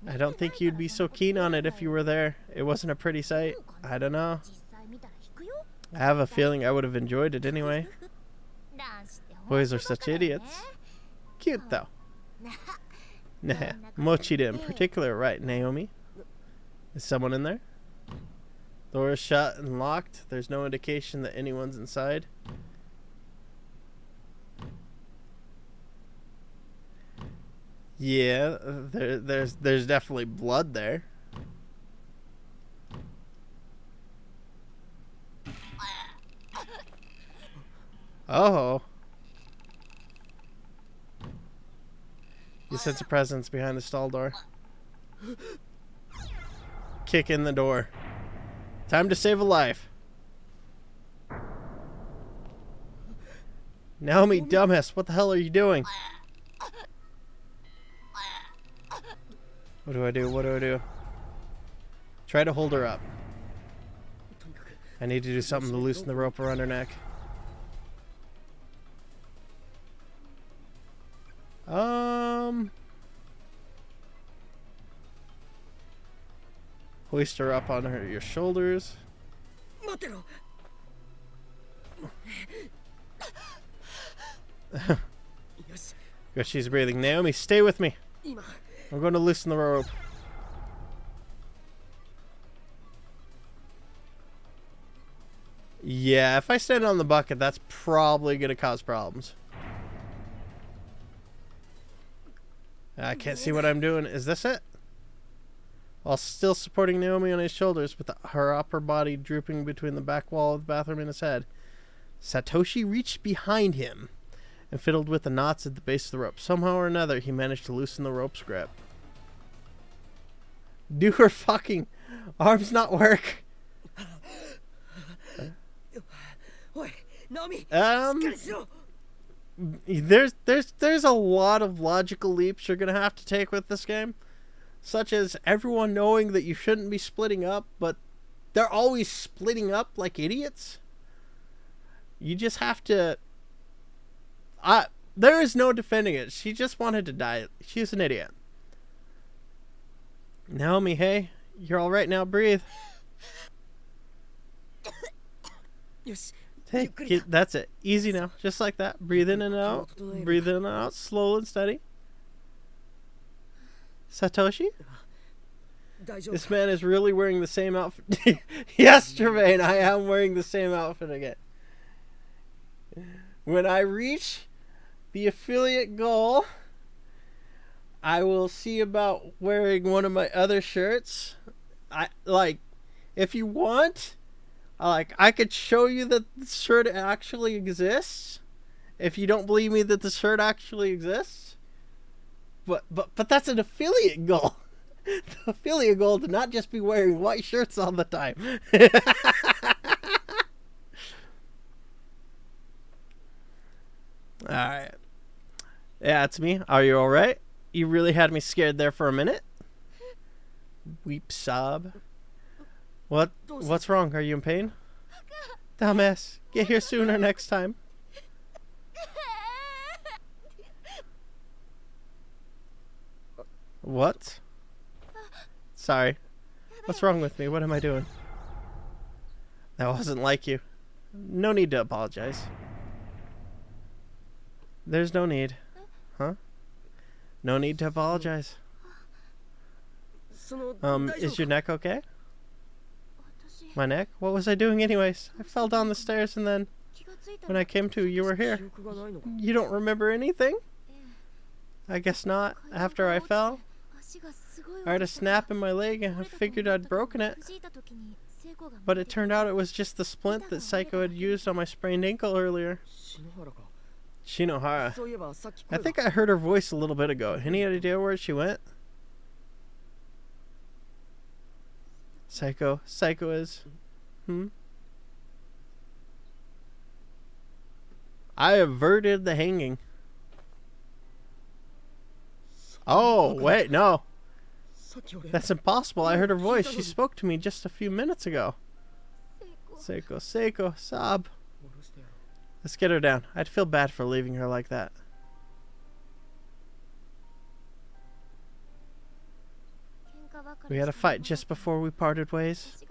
I don't think you'd be so keen on it if you were there. It wasn't a pretty sight. I don't know. I have a feeling I would have enjoyed it anyway. Boys are such idiots. Cute, though. Nah, Mochida in particular, right, Naomi? Is someone in there? Door is shut and locked. There's no indication that anyone's inside. Yeah, there's definitely blood there. Oh. You sense a presence behind the stall door. Kick in the door. Time to save a life. Naomi, dumbass, what the hell are you doing? What do I do? What do I do? Try to hold her up. I need to do something to loosen the rope around her neck. Hoist her up on your shoulders. 待ってろ よし Good, she's breathing. Naomi, stay with me. 今 I'm going to loosen the rope. Yeah, if I stand on the bucket, that's probably going to cause problems. I can't see what I'm doing. Is this it? While still supporting Naomi on his shoulders with her upper body drooping between the back wall of the bathroom and his head, Satoshi reached behind him and fiddled with the knots at the base of the rope. Somehow or another, he managed to loosen the rope's grip. Do her fucking arms not work? ナオミ、しっ Um, かりしろ。 there's a lot of logical leaps you're gonna have to take with this game, such as everyone knowing that you shouldn't be splitting up, but they're always splitting up like idiots. You just have to. There is no defending it. She just wanted to die. She's an idiot. Naomi, hey, you're all right now. Breathe. よし、 Hey, that's it. Easy now. Just like that. Breathe in and out. Breathe in and out. Slow and steady. Satoshi? 大丈夫 This man is really wearing the same outfit. Yes, Jermaine, I am wearing the same outfit again. When I reach the affiliate goal, I will see about wearing one of my other shirts. If you want, I could show you that the shirt actually exists. If you don't believe me that the shirt actually exists. But that's an affiliate goal. The affiliate goal to not just be wearing white shirts all the time. Alright. Yeah, it's me. Are you alright? You really had me scared there for a minute. Weep, sob. What's wrong? Are you in pain? Dumbass. Get here sooner next time. What? Sorry. What's wrong with me? What am I doing? That wasn't like you. No need to apologize. There's no need. Huh? No need to apologize. その、大丈 Is 夫 your neck okay? My neck? What was I doing anyways? I fell down the stairs and then when I came to, you were 記 here. 憶がないのか You don't remember anything? I guess not. After I fell, I had a snap in my leg and I figured I'd broken it. But it turned out it was just the splint that Psycho had used on my sprained ankle earlier. 篠原か Shinohara. そういえばさっき I 声が think I heard her voice a little bit ago. Any idea where she went? Psycho. Psycho is. I averted the hanging. Oh, wait, no. さっき俺 That's impossible. I heard her voice. She spoke to me just a few minutes ago. Seiko, Seiko, sob. 殺してやろう Let's get her down. I'd feel bad for leaving her like that. We had a fight just before we parted ways.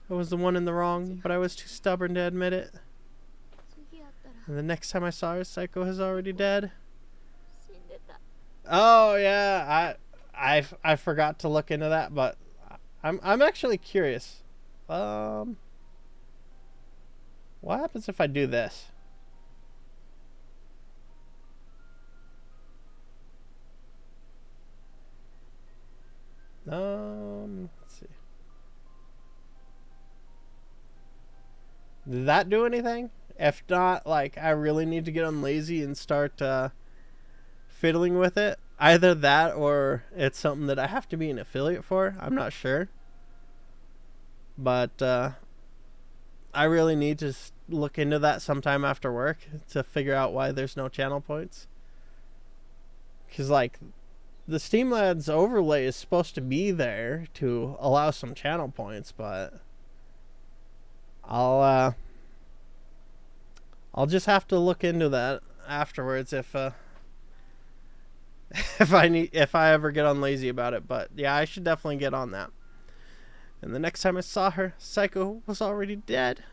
I was the one in the wrong, but I was too stubborn to admit it. And the next time I saw her, Psycho is already dead. Oh yeah, I forgot to look into that, but I'm actually curious. What happens if I do this? Let's see. Did that do anything? If not, I really need to get on lazy and start fiddling with it. Either that or it's something that I have to be an affiliate for. I'm not sure. But I really need to look into that sometime after work to figure out why there's no channel points. Because, the Steamlad's overlay is supposed to be there to allow some channel points, but I'll just have to look into that afterwards if I ever get on lazy about it. But yeah, I should definitely get on that. And the next time I saw her, Psycho was already dead.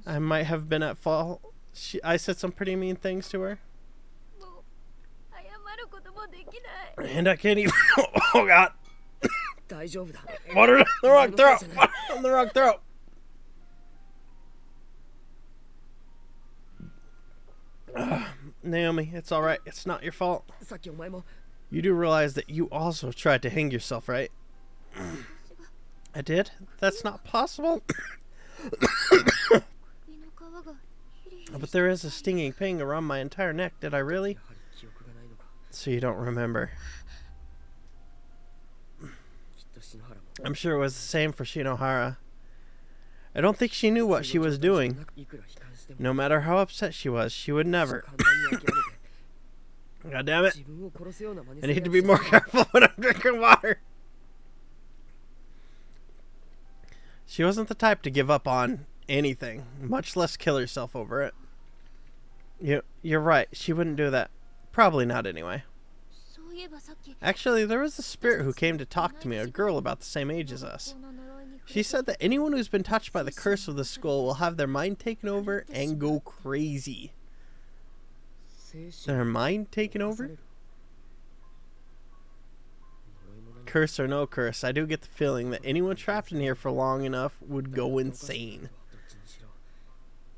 I might have been at fault. I said some pretty mean things to her. And I can't even. Oh God! 大丈夫だ Water down the wrong throat. Water down the wrong throat. Naomi, it's all right. It's not your fault. さっきお前も You do realize that you also tried to hang yourself, right? I did? That's not possible. But there is a stinging ping around my entire neck. Did I really? やはり記憶がないのか So you don't remember. きっと篠原も I'm sure it was the same for Shinohara. I don't think she knew what she was doing. いくら悲観しても No matter how upset she was, she would そう never. 簡単に諦めて God damn it. 自分を殺すような真似 I する need や to つ be more careful when I'm drinking water. She wasn't the type to give up on anything, much less kill herself over it. You're right. She wouldn't do that. Probably not anyway. そういえばさっき Actually, there was a spirit who came to talk to me, a girl about the same age as us. She said that anyone who's been touched by the curse of the skull will have their mind taken over and go crazy. 精神 Their mind taken を侵さ over? れる呪い物に Curse or no curse, I do get the feeling that anyone trapped in here for long enough would go insane. どっちにしろ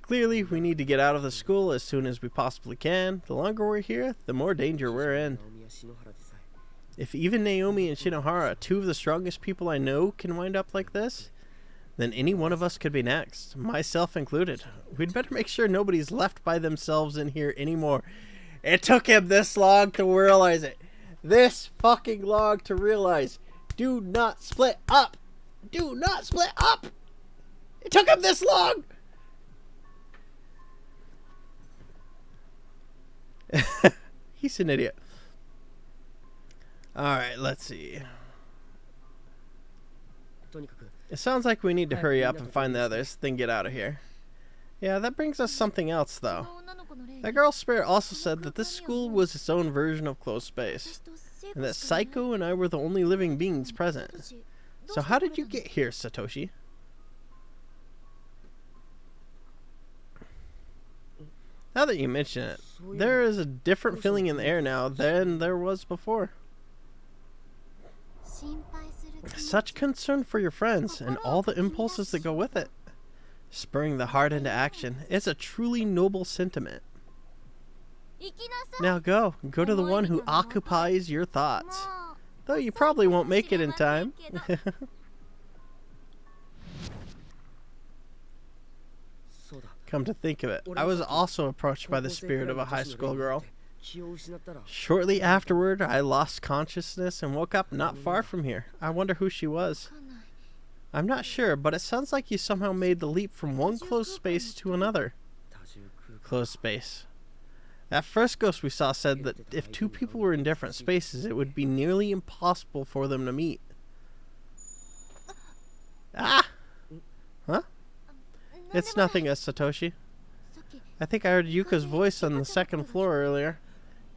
Clearly, we need to get out of the school as soon as we possibly can. The longer we're here, the more danger we're in. ナオミや篠原でさえ If even Naomi and Shinohara, two of the strongest people I know, can wind up like this, then any one of us could be next, myself included. We'd better make sure nobody's left by themselves in here anymore. It took him this long to realize it. This fucking long to realize. Do not split up. Do not split up. It took him this long. He's an idiot. Alright, let's see. とにかく It sounds like we need to hurry up and find the others, then get out of here. Yeah, that brings us something else, その though. 女の子の霊 That girl's spirit also said that this school was its own version of closed space, 私と聖 and 子 that しかいない Psycho and I were the only living beings サ present. トシどう So して how これ did you たの get here, Satoshi? Now that you mention it, そういう there is a different feeling in the air now than there was before. 心配する気持ち Such concern for your friends and all the impulses that go with it. Spurring the heart into action is a truly noble sentiment. 行きなさい Now go. Go to the one who occupies your も thoughts. う Though you probably won't make it in time. そうだ Come to think of it, I was also approached by the spirit of a high school girl. 気を失ったら Shortly afterward, I lost consciousness and woke up not far from here. I wonder who she was. わかんない I'm not sure, but it sounds like you somehow made the leap from one closed space to another. 多重空間 Closed space. That first ghost we saw said that if two people were in different spaces, it would be nearly impossible for them to meet. Ah! Huh? It's nothing, Satoshi. さっき I think I heard Yuka's voice on the second floor earlier.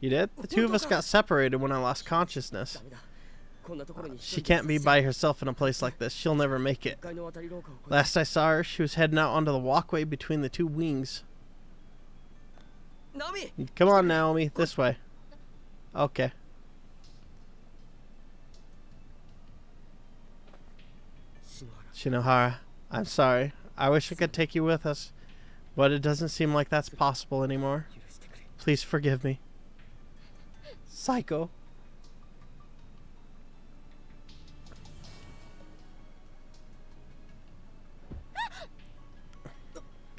You did? The two of us got separated when I lost consciousness. ダメだこんなところに She can't be by herself in a place like this. She'll never make it. 1階の渡り廊下を越え Last I saw her, she was heading out onto the walkway between the two wings. ナオミ Come on, Naomi. This way. Okay. 篠原 Shinohara, I'm sorry. I wish I could take you with us, but it doesn't seem like that's possible anymore. 許してくれ Please forgive me. Psycho.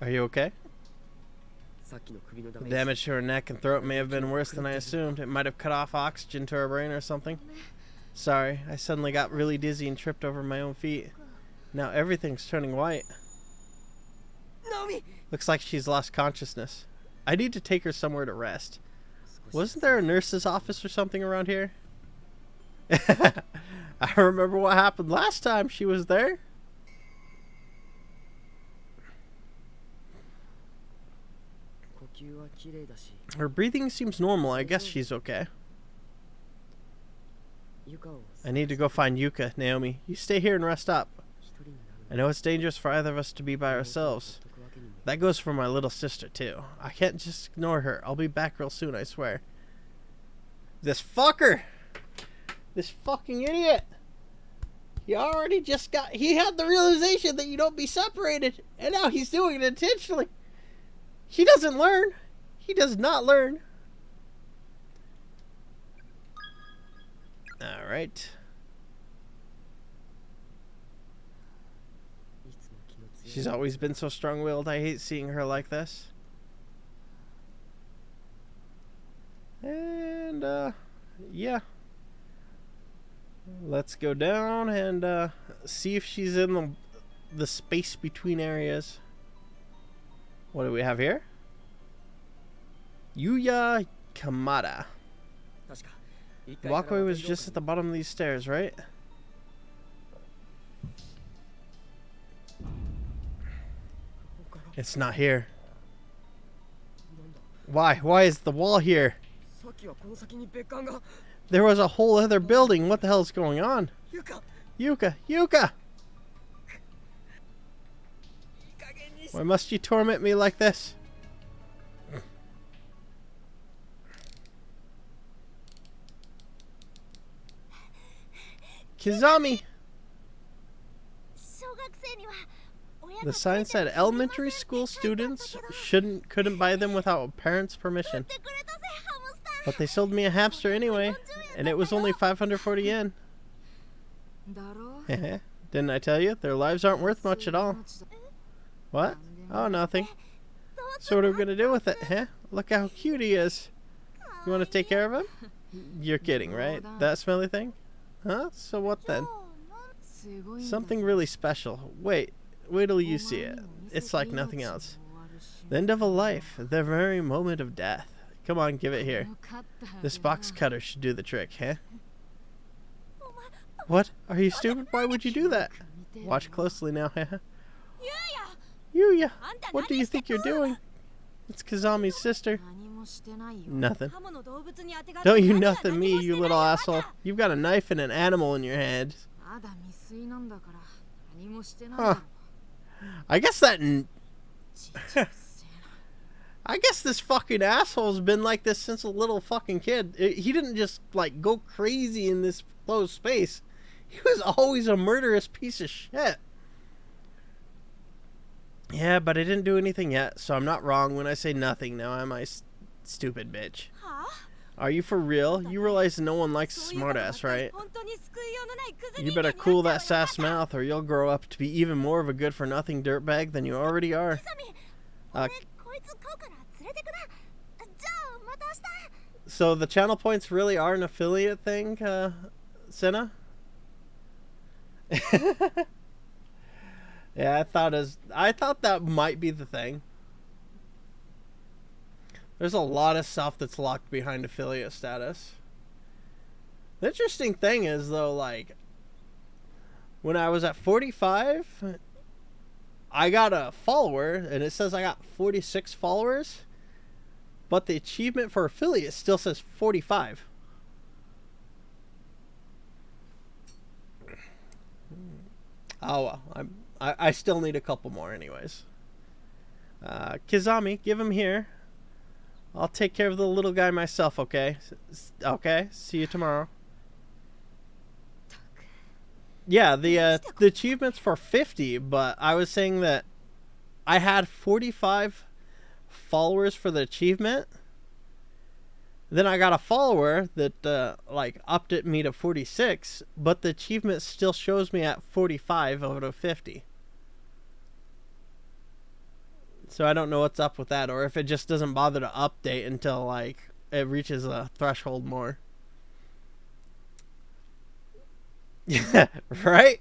Are you okay? さっきの首のダ The メージ damage to her neck and throat may have been worse than I assumed. It might have cut off oxygen to her brain or something. Sorry, I suddenly got really dizzy and tripped over my own feet. Now everything's turning white. ナオミ Looks like she's lost consciousness. I need to take her somewhere to rest. 少し Wasn't there a nurse's office or something around here? I remember what happened last time she was there. 呼吸は綺麗だし Her breathing seems normal. I guess she's okay. ユカを I need to go find Yuka, Naomi. You stay here and rest up. 一人になる I know it's dangerous for either of us to be by ourselves. ほっとくわけにも That goes for my little sister, too. I can't just ignore her. I'll be back real soon, I swear. This fucker! This fucking idiot! He already just got... He had the realization that you don't be separated, and now he's doing it intentionally. He doesn't learn. He does not learn. Alright. いつも気の強い She's always been so strong-willed. I hate seeing her like this. And, yeah. Let's go down and, see if she's in the space between areas. What do we have here? Yuya Kamada. 確か The walkway was just at the bottom of these stairs, right? It's not here. Why? Why is the wall here? さっきはこの先に別館が There was a whole other building. What the hell is going on? ゆか Yuka! Yuka! いい加減にし Why must you torment me like this? Kizami! 小学生には親 The が sign said elementary school students couldn't buy them without parents' permission. てくれたぜハムスター But they sold me a hamster anyway, and it was only 540 yen. だろう Didn't I tell you? Their lives aren't worth much at all. What? Oh, nothing. So what are we gonna do with it, huh? Look how cute he is. You wanna take care of him? You're kidding, right? That smelly thing? Huh? So what then? すごいんだ Something really special. Wait till you see it. It's like nothing else. The end of a life, the very moment of death. Come on, give it here. This box cutter should do the trick, huh? What? Are you stupid? Why would you do that? Watch closely now, huh? Yuya! What do you think you're doing? It's Kazami's sister. 何もしてないよ Nothing. ハムの動物に当てがって Don't you 何が nothing 何 me, もして you ない little よ asshole. You've got a knife and an animal in your hand. まだ未遂なんだから何もしてないだろ Huh. I guess that... ちっちゃいせえな I guess this fucking asshole's been like this since a little fucking kid. He didn't just, like, go crazy in this closed space. He was always a murderous piece of shit. Yeah, but I didn't do anything yet, so I'm not wrong when I say nothing now, am I, stupid bitch? は Are you for real? You realize no one likes あ a そういうことばっ smartass, かり right? 本当に救いようのないクズ You 人間 better になっ cool ちゃう that sass わよ mouth or you'll grow up to be even more of a good-for-nothing dirtbag than you already are. サミ Uh, 俺こいつ飼うから連れてくなじゃあまた明日 so the channel points really are an affiliate thing, Senna? Yeah, I thought that might be the thing. There's a lot of stuff that's locked behind affiliate status. The interesting thing is though, like, when I was at 45, I got a follower and it says I got 46 followers, but the achievement for affiliate still says 45. Oh well, I still need a couple more anyways. Kizami, give him here. I'll take care of the little guy myself, okay? Okay, see you tomorrow. Yeah, the achievement's for 50, but I was saying that I had 45 followers for the achievement. Then I got a follower that like upped it me to 46, but the achievement still shows me at 45 out of 50. So I don't know what's up with that, or if it just doesn't bother to update until like it reaches a threshold more. Yeah, right?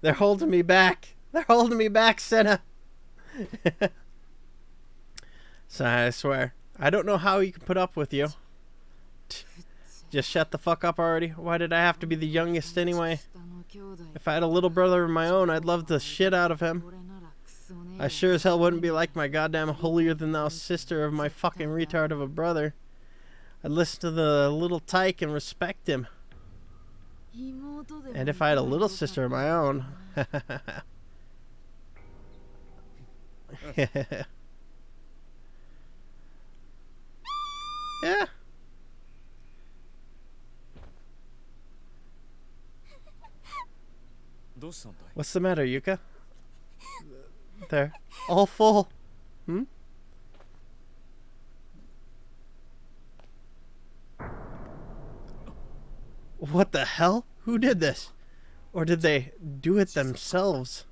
They're holding me back. They're holding me back, Senna. So I swear, I don't know how he can put up with you. Just shut the fuck up already. Why did I have to be the youngest anyway? 下の兄弟 If I had a little brother of my own, I'd love the shit out of him. 俺ならクソね I sure as hell wouldn't be like my goddamn holier-than-thou sister of my fucking retard of a brother. I'd listen to the little tyke and respect him. 妹でも And if I had a little sister of my own... Yeah. What's the matter, Yuka? They're all full. Hmm? What the hell? Who did this? Or did they do it themselves?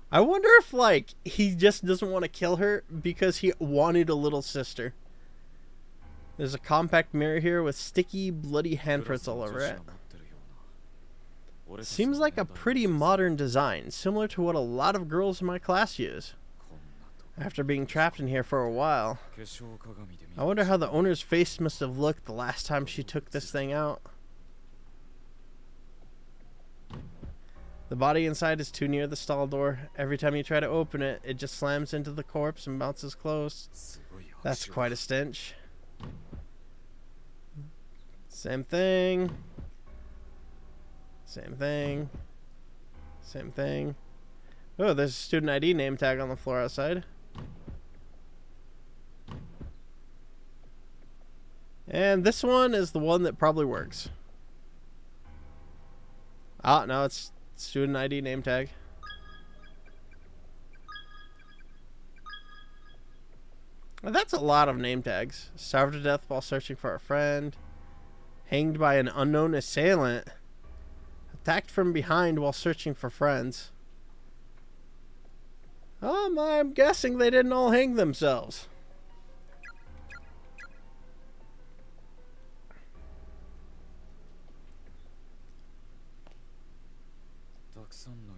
I wonder if, like, he just doesn't want to kill her because he wanted a little sister. There's a compact mirror here with sticky, bloody handprints all over it. Seems like a pretty modern design, similar to what a lot of girls in my class use. After being trapped in here for a while, I wonder how the owner's face must have looked the last time she took this thing out. The body inside is too near the stall door. Every time you try to open it, it just slams into the corpse and bounces closed. That's quite a stench. Same thing. Same thing. Same thing. Oh, there's a student ID name tag on the floor outside. And this one is the one that probably works. Ah, no, it's student ID name tag. Well, that's a lot of name tags. Starved to death while searching for a friend. Hanged by an unknown assailant. Attacked from behind while searching for friends. I'm guessing they didn't all hang themselves.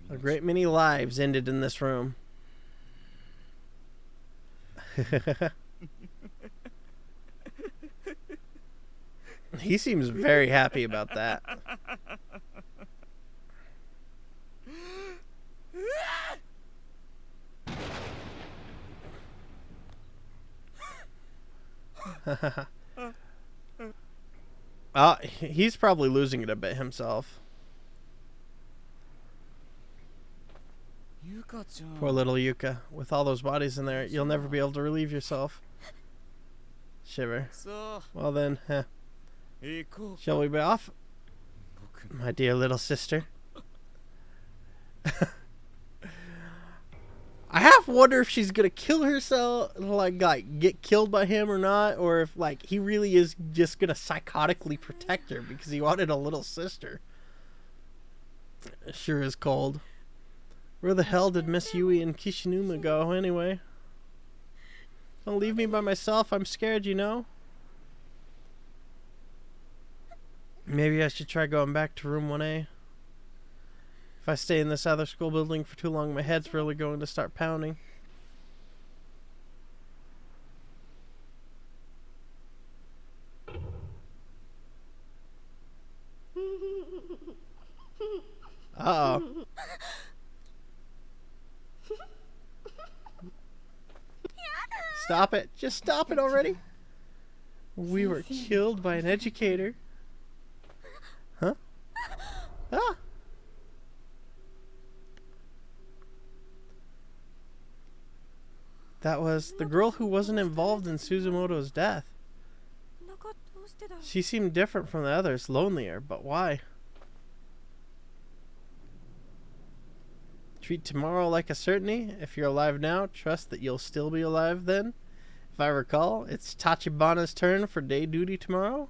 A great many lives ended in this room. He seems very happy about that. He's probably losing it a bit himself. Poor little Yuka. With all those bodies in there, you'll never be able to relieve yourself. Shiver. Well then, shall we be off? My dear little sister. I half wonder if she's gonna kill herself, like get killed by him or not, or if like he really is just gonna psychotically protect her because he wanted a little sister. It sure is cold. Where the hell did Miss Yui and Kishinuma go anyway? Don't leave me by myself. I'm scared, you know. Maybe I should try going back to room 1A. If I stay in this other school building for too long, my head's really going to start pounding. Uh-oh. Stop it. Just stop it already. We were killed by an educator. Huh? Ah! That was the girl who wasn't involved in Suzumoto's death. She seemed different from the others, lonelier, but why? Treat tomorrow like a certainty. If you're alive now, trust that you'll still be alive then. If I recall, it's Tachibana's turn for day duty tomorrow.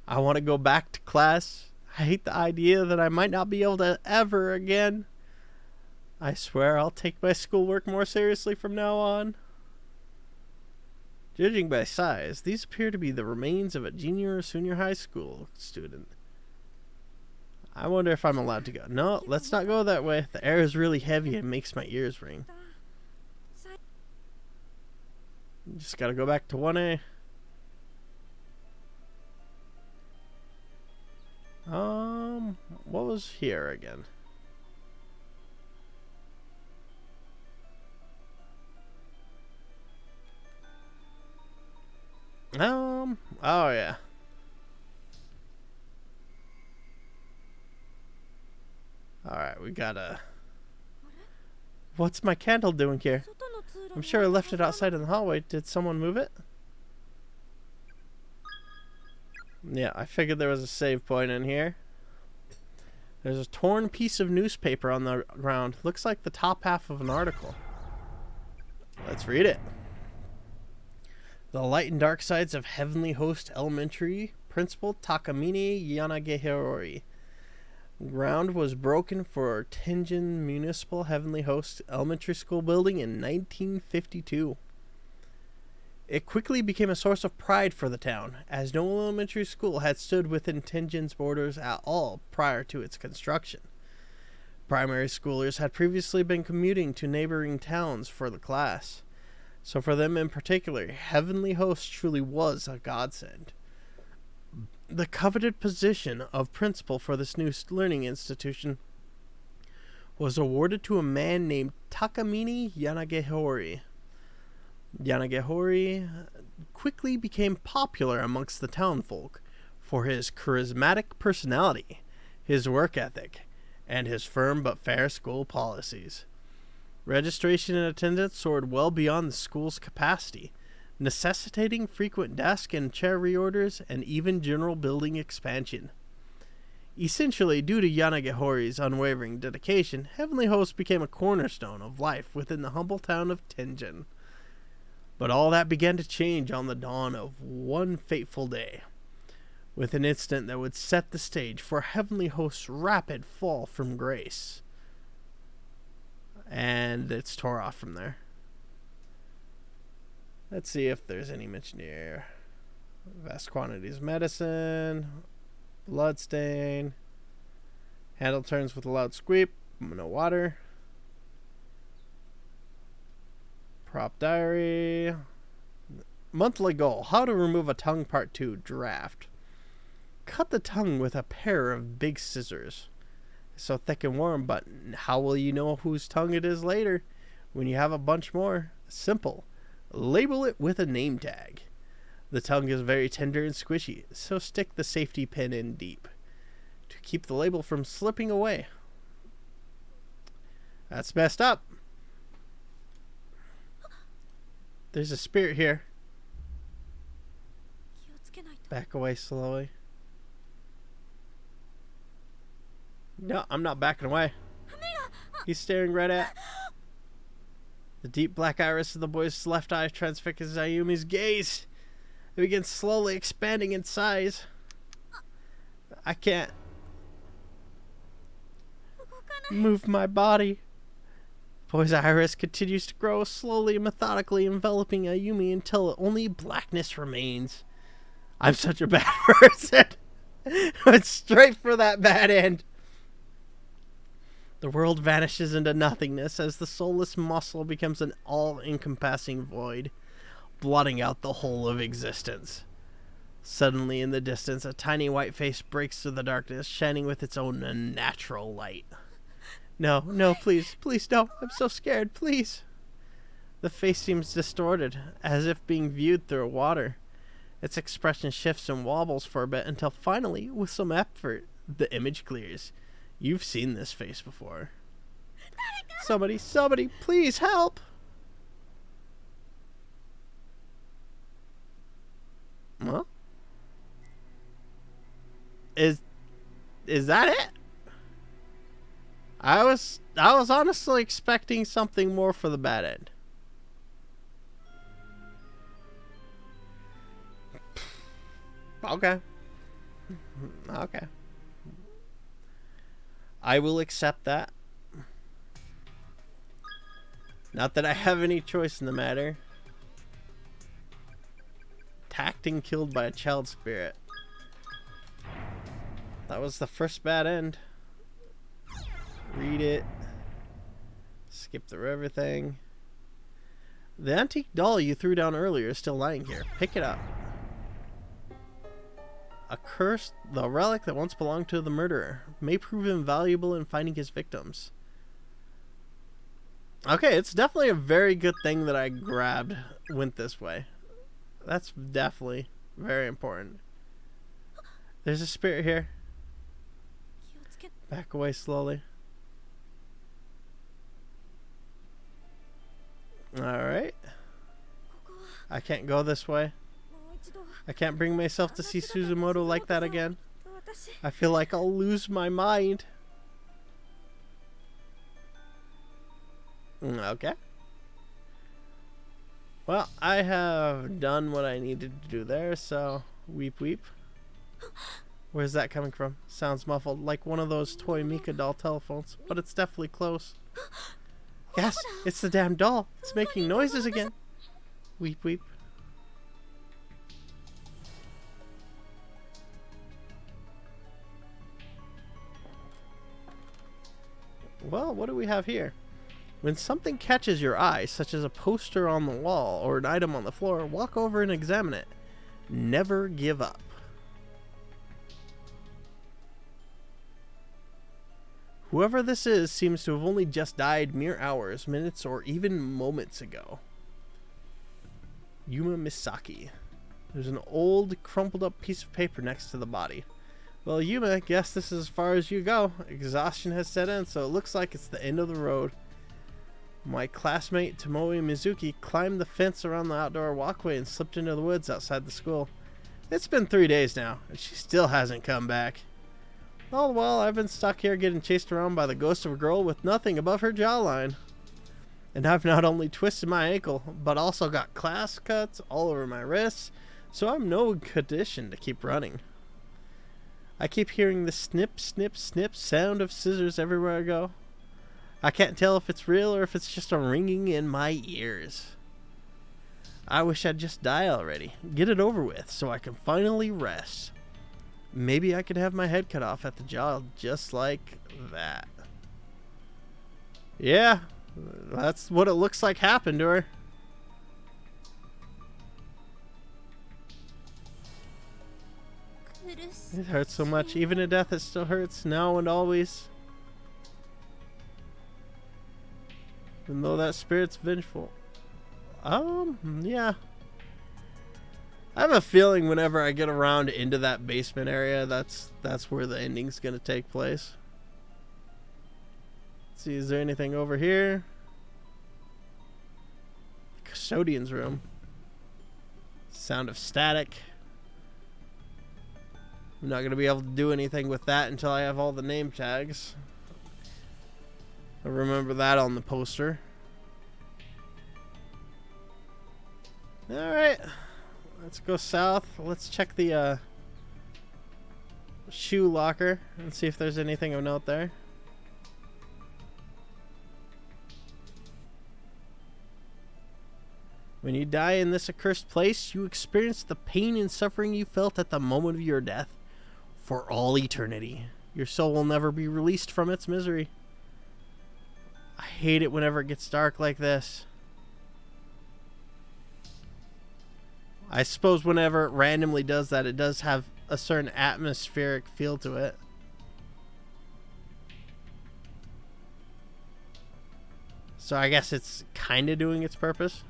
I want to go back to class. I hate the idea that I might not be able to ever again. I swear I'll take my schoolwork more seriously from now on. Judging by size, these appear to be the remains of a junior or senior high school student. I wonder if I'm allowed to go. No, let's not go that way. The air is really heavy and makes my ears ring. Just gotta go back to 1A. What was here again? Oh yeah. Alright, we gotta... What's my candle doing here? I'm sure I left it outside in the hallway. Did someone move it? Yeah, I figured there was a save point in here. There's a torn piece of newspaper on the ground. Looks like the top half of an article. Let's read it. The Light and Dark Sides of Heavenly Host Elementary Principal Takamine Yanagihori. Ground was broken for Tenjin Municipal Heavenly Host Elementary School building in 1952. It quickly became a source of pride for the town, as no elementary school had stood within Tenjin's borders at all prior to its construction. Primary schoolers had previously been commuting to neighboring towns for the class, so for them in particular, Heavenly Host truly was a godsend. The coveted position of principal for this new learning institution was awarded to a man named Takamine Yanagihori. Yanagihori quickly became popular amongst the townfolk for his charismatic personality, his work ethic, and his firm but fair school policies. Registration and attendance soared well beyond the school's capacity, necessitating frequent desk and chair reorders and even general building expansion. Essentially, due to Yanagihori's unwavering dedication, Heavenly Host became a cornerstone of life within the humble town of Tenjin. But all that began to change on the dawn of one fateful day, with an incident that would set the stage for Heavenly Host's rapid fall from grace. And it's tore off from there. Let's see if there's any mention here. Vast quantities of medicine, bloodstain, handle turns with a loud squeak, no water. Prop diary. Monthly goal. How to remove a tongue part 2 draft. Cut the tongue with a pair of big scissors. It's so thick and warm, but how will you know whose tongue it is later when you have a bunch more? Simple. Label it with a name tag. The tongue is very tender and squishy, so stick the safety pin in deep to keep the label from slipping away. That's messed up. There's a spirit here. Back away slowly. No, I'm not backing away. He's staring right at. The deep black iris of the boy's left eye transfixes Ayumi's gaze. It begins slowly expanding in size. I can't move my body. Boy's iris continues to grow, slowly and methodically enveloping Ayumi until only blackness remains. I'm such a bad person. Went straight for that bad end. The world vanishes into nothingness as the soulless muscle becomes an all-encompassing void, blotting out the whole of existence. Suddenly, in the distance, a tiny white face breaks through the darkness, shining with its own unnatural light. No, no, please, please, no. I'm so scared, please. The face seems distorted, as if being viewed through water. Its expression shifts and wobbles for a bit until finally, with some effort, the image clears. You've seen this face before. Somebody, please help! Well, is that it? I was honestly expecting something more for the bad end. Okay. I will accept that. Not that I have any choice in the matter. Attacked and killed by a child spirit. That was the first bad end. Read it. Skip through everything. The antique doll you threw down earlier is still lying here. Pick it up. A curse, the relic that once belonged to the murderer, may prove invaluable in finding his victims. Okay, it's definitely a very good thing that I went this way. That's definitely very important. There's a spirit here. Back away slowly. Alright. I can't go this way. I can't bring myself to see Suzumoto like that again. I feel like I'll lose my mind. Okay. Well, I have done what I needed to do there, so weep weep. Where's that coming from? Sounds muffled, like one of those toy Mika doll telephones, but it's definitely close. Yes, it's the damn doll. It's making noises again. Weep weep. Well, what do we have here? When something catches your eye, such as a poster on the wall or an item on the floor, walk over and examine it. Never give up. Whoever this is seems to have only just died mere hours, minutes, or even moments ago. Yuma Misaki. There's an old, crumpled up piece of paper next to the body. Well, Yuma, I guess this is as far as you go. Exhaustion has set in, so it looks like it's the end of the road. My classmate Tomoe Mizuki climbed the fence around the outdoor walkway and slipped into the woods outside the school. It's been 3 days now, and she still hasn't come back. All the while, I've been stuck here getting chased around by the ghost of a girl with nothing above her jawline. And I've not only twisted my ankle, but also got class cuts all over my wrists, so I'm no condition to keep running. I keep hearing the snip, snip, snip sound of scissors everywhere I go. I can't tell if it's real or if it's just a ringing in my ears. I wish I'd just die already, get it over with, so I can finally rest. Maybe I could have my head cut off at the jaw just like that. Yeah, that's what it looks like happened to her. It hurts so much. Even in death, it still hurts now and always. Even though that spirit's vengeful. Yeah. I have a feeling whenever I get around into that basement area, that's where the ending's gonna take place. Let's see, is there anything over here? Custodian's room. Sound of static. I'm not gonna be able to do anything with that until I have all the name tags. I remember that on the poster. Alright. Let's go south. Let's check the shoe locker and see if there's anything of note there. When you die in this accursed place, you experience the pain and suffering you felt at the moment of your death for all eternity. Your soul will never be released from its misery. I hate it whenever it gets dark like this. I suppose whenever it randomly does that, it does have a certain atmospheric feel to it. So I guess it's kind of doing its purpose.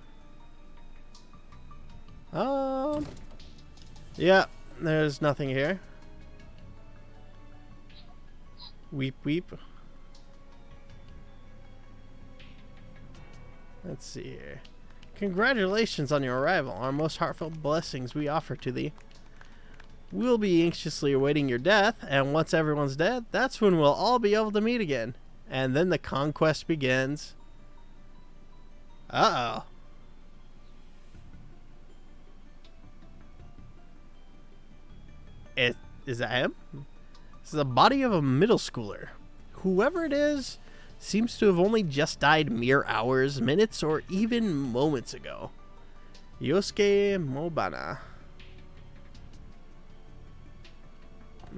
Yeah, there's nothing here. Weep, weep. Let's see here. Congratulations on your arrival. Our most heartfelt blessings we offer to thee. We'll be anxiously awaiting your death, and once everyone's dead, that's when we'll all be able to meet again. And then the conquest begins. Uh-oh. Is that him? This is the body of a middle schooler. Whoever it is seems to have only just died mere hours, minutes, or even moments ago. Yosuke Mobana.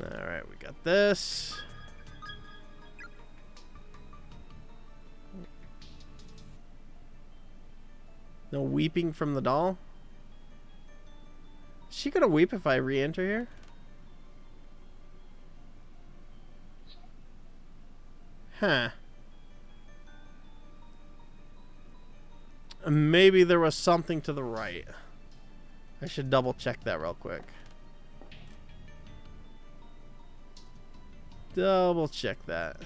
Alright, we got this. No weeping from the doll. Is she gonna weep if I re-enter here? Huh. Maybe there was something to the right. I should double check that real quick. Double check that.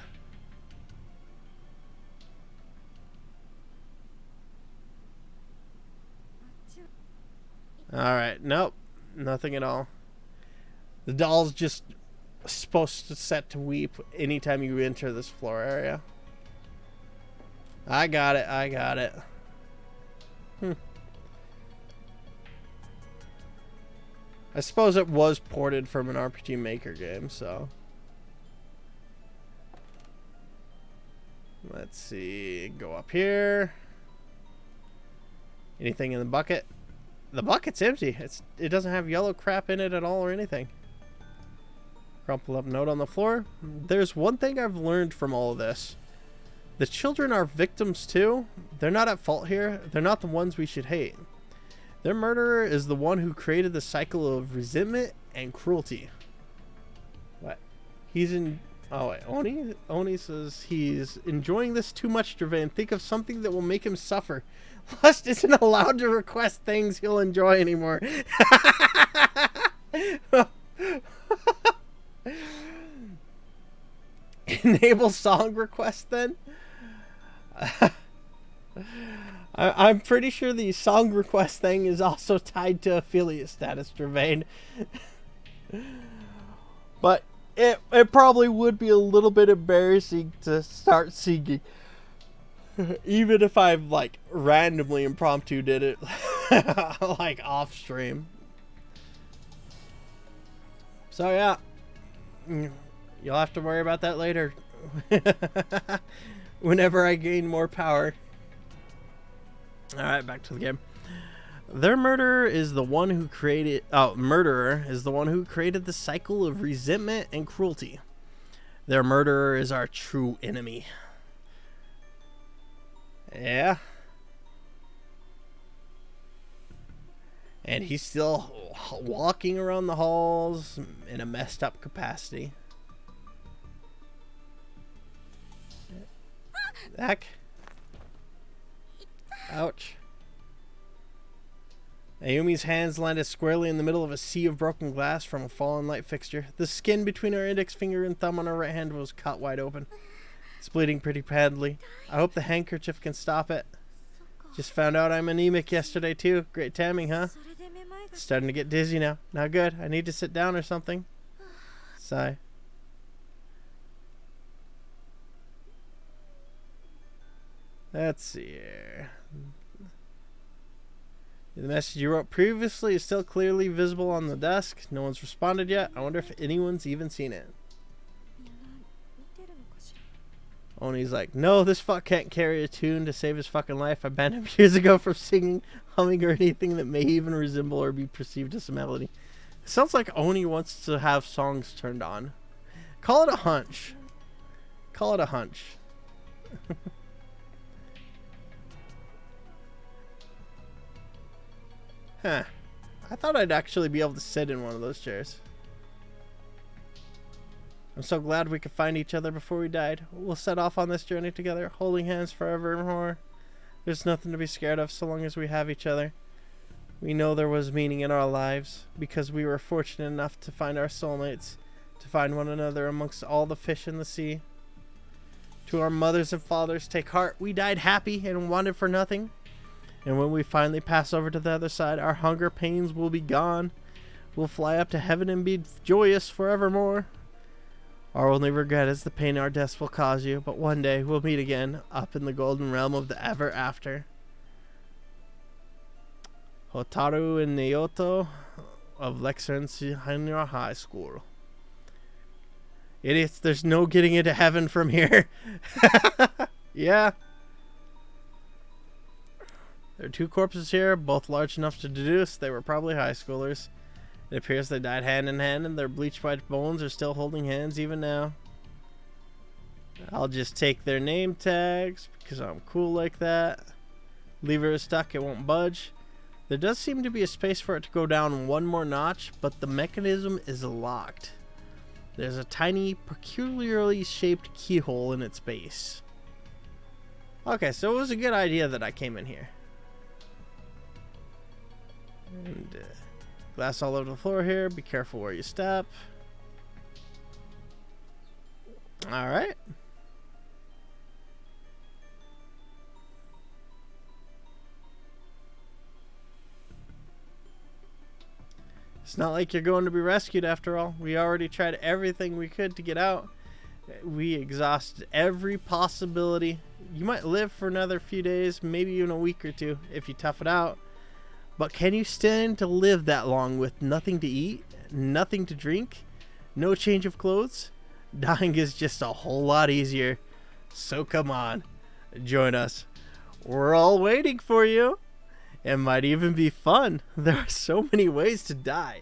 Alright, nope. Nothing at all. The doll's just supposed to set to weep anytime you enter this floor area. I got it, I got it. I suppose it was ported from an RPG Maker game, so. Let's see. Go up here. Anything in the bucket? The bucket's empty. It doesn't have yellow crap in it at all or anything. Crumple up note on the floor. There's one thing I've learned from all of this. The children are victims too. They're not at fault here. They're not the ones we should hate. Their murderer is the one who created the cycle of resentment and cruelty. What? He's in... Oh, wait. Oni says he's enjoying this too much, Gervain. Think of something that will make him suffer. Lust isn't allowed to request things he'll enjoy anymore. Enable song request then? I'm pretty sure the song request thing is also tied to affiliate status, Gervain. But it probably would be a little bit embarrassing to start singing. Even if I've like randomly impromptu did it like off stream. So yeah. You'll have to worry about that later. Whenever I gain more power. Alright, back to the game. Their murderer is the one who created the cycle of resentment and cruelty. Their murderer is our true enemy. Yeah. And he's still walking around the halls in a messed up capacity. Heck. Ouch. Ayumi's hands landed squarely in the middle of a sea of broken glass from a fallen light fixture. The skin between her index finger and thumb on her right hand was cut wide open. It's bleeding pretty badly. I hope the handkerchief can stop it. Just found out I'm anemic yesterday too. Great timing, huh? Starting to get dizzy now. Not good. I need to sit down or something. Sigh. Let's see here. The message you wrote previously is still clearly visible on the desk. No one's responded yet. I wonder if anyone's even seen it. Oni's like, no, this fuck can't carry a tune to save his fucking life. I banned him years ago from singing, humming, or anything that may even resemble or be perceived as a melody. It sounds like Oni wants to have songs turned on. Call it a hunch. Call it a hunch. Huh. I thought I'd actually be able to sit in one of those chairs. I'm so glad we could find each other before we died. We'll set off on this journey together, holding hands forevermore. There's nothing to be scared of so long as we have each other. We know there was meaning in our lives, because we were fortunate enough to find our soulmates, to find one another amongst all the fish in the sea. To our mothers and fathers, take heart. We died happy and wanted for nothing. And when we finally pass over to the other side, our hunger pains will be gone. We'll fly up to heaven and be joyous forevermore. Our only regret is the pain our deaths will cause you, but one day we'll meet again, up in the golden realm of the ever after. Hotaru and Naoto of Lexington Senior High School. Idiots, there's no getting into heaven from here. Yeah. There are two corpses here, both large enough to deduce they were probably high schoolers. It appears they died hand in hand, and their bleached white bones are still holding hands even now. I'll just take their name tags, because I'm cool like that. Lever is stuck, it won't budge. There does seem to be a space for it to go down one more notch, but the mechanism is locked. There's a tiny, peculiarly shaped keyhole in its base. Okay, so it was a good idea that I came in here. And glass all over the floor here. Be careful where you step. Alright. It's not like you're going to be rescued after all. We already tried everything we could to get out. We exhausted every possibility. You might live for another few days, maybe even a week or two if you tough it out. But can you stand to live that long with nothing to eat, nothing to drink, no change of clothes? Dying is just a whole lot easier. So come on, join us. We're all waiting for you. It might even be fun. There are so many ways to die.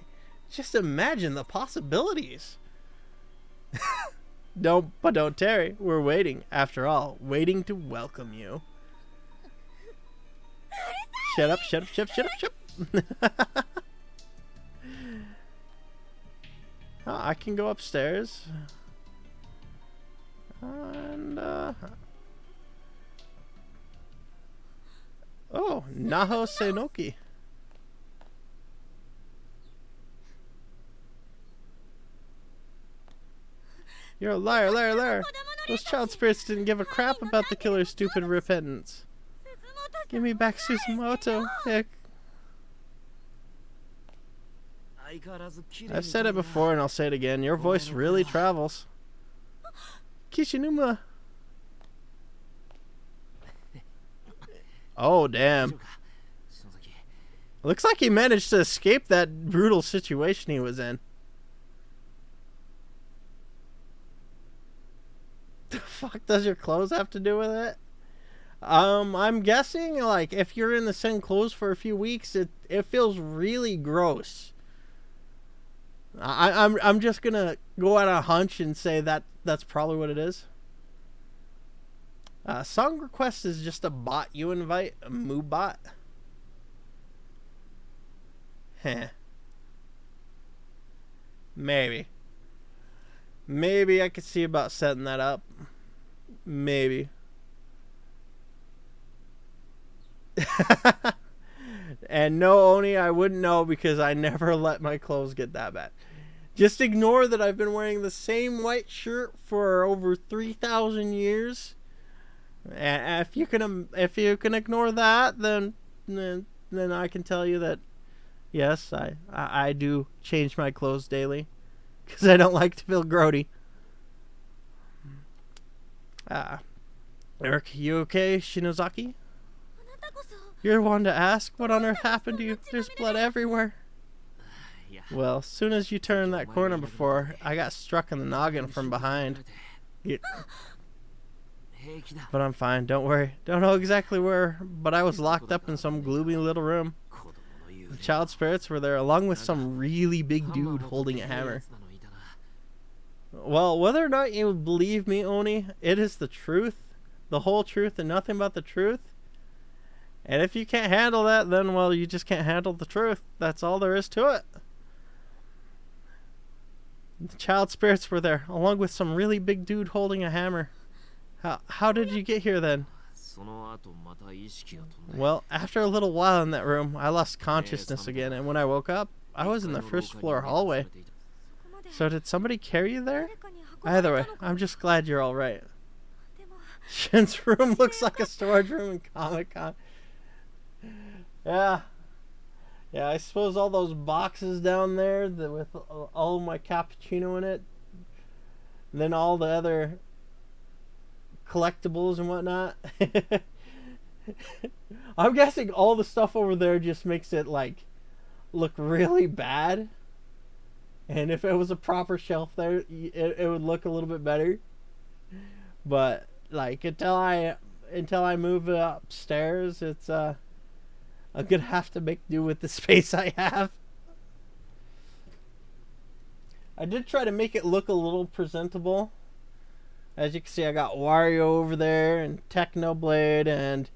Just imagine the possibilities. Don't tarry. We're waiting. After all, waiting to welcome you. Shut up. Oh, I can go upstairs. And, oh, Naho Senoki. You're a liar. Those child spirits didn't give a crap about the killer's stupid repentance. Give me back Suzumoto. Heck. I've said it before and I'll say it again. Your voice really travels. Kishinuma. Oh, damn. Looks like he managed to escape that brutal situation he was in. The fuck does your clothes have to do with it? I'm guessing, like, if you're in the same clothes for a few weeks, it feels really gross. I'm just gonna go on a hunch and say that's probably what it is. Song request is just a bot you invite, a moo bot. Heh. Maybe I could see about setting that up. Maybe. And no, Oni, I wouldn't know because I never let my clothes get that bad. Just ignore that I've been wearing the same white shirt for over 3,000 years. And if you can ignore that, then I can tell you that yes, I do change my clothes daily because I don't like to feel grody. Eric, you okay, Shinozaki? You're one to ask. What on earth happened to you? There's blood everywhere. Well, as soon as you turned that corner before, I got struck in the noggin from behind. Yeah. But I'm fine, don't worry. Don't know exactly where, but I was locked up in some gloomy little room. The child spirits were there, along with some really big dude holding a hammer. Well, whether or not you believe me, Oni, it is the truth, the whole truth, and nothing but the truth. And if you can't handle that, then, well, you just can't handle the truth. That's all there is to it. The child spirits were there, along with some really big dude holding a hammer. How did you get here then? Well, after a little while in that room, I lost consciousness again, and when I woke up, I was in the first floor hallway. So did somebody carry you there? Either way, I'm just glad you're alright. Shin's room looks like a storage room in Comic-Con. Yeah, I suppose all those boxes down there with all my cappuccino in it, and then all the other collectibles and whatnot. I'm guessing all the stuff over there just makes it like look really bad, and if it was a proper shelf there, it would look a little bit better. But like until I move upstairs, it's I'm gonna have to make do with the space I have. I did try to make it look a little presentable. As you can see, I got Wario over there and Technoblade, and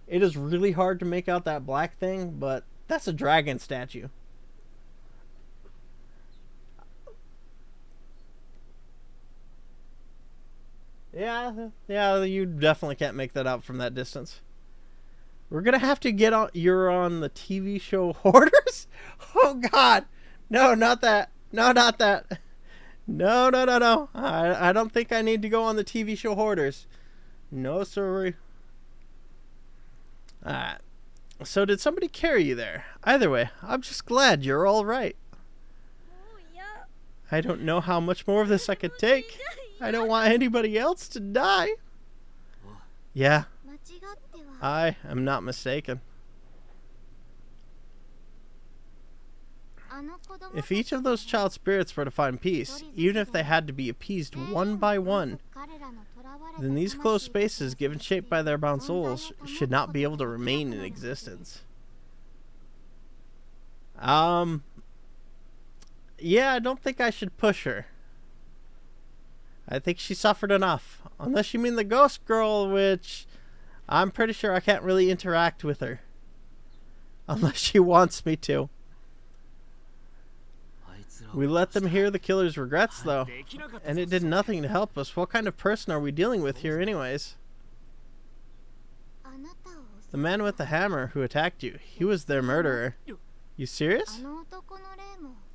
it is really hard to make out that black thing, but that's a dragon statue. Yeah, you definitely can't make that out from that distance. We're gonna have to get on. You're on the TV show Hoarders? Oh God, no, not that. No, not that. No. I don't think I need to go on the TV show Hoarders. No, sorry. Alright. So did somebody carry you there? Either way, I'm just glad you're alright. I don't know how much more of this I could take. I don't want anybody else to die. Yeah, I am not mistaken. If each of those child spirits were to find peace, even if they had to be appeased one by one, then these closed spaces, given shape by their bound souls, should not be able to remain in existence. Yeah, I don't think I should push her. I think she suffered enough. Unless you mean the ghost girl, which I'm pretty sure I can't really interact with her. Unless she wants me to. We let them hear the killer's regrets, though. And it did nothing to help us. What kind of person are we dealing with here anyways? The man with the hammer who attacked you. He was their murderer. You serious?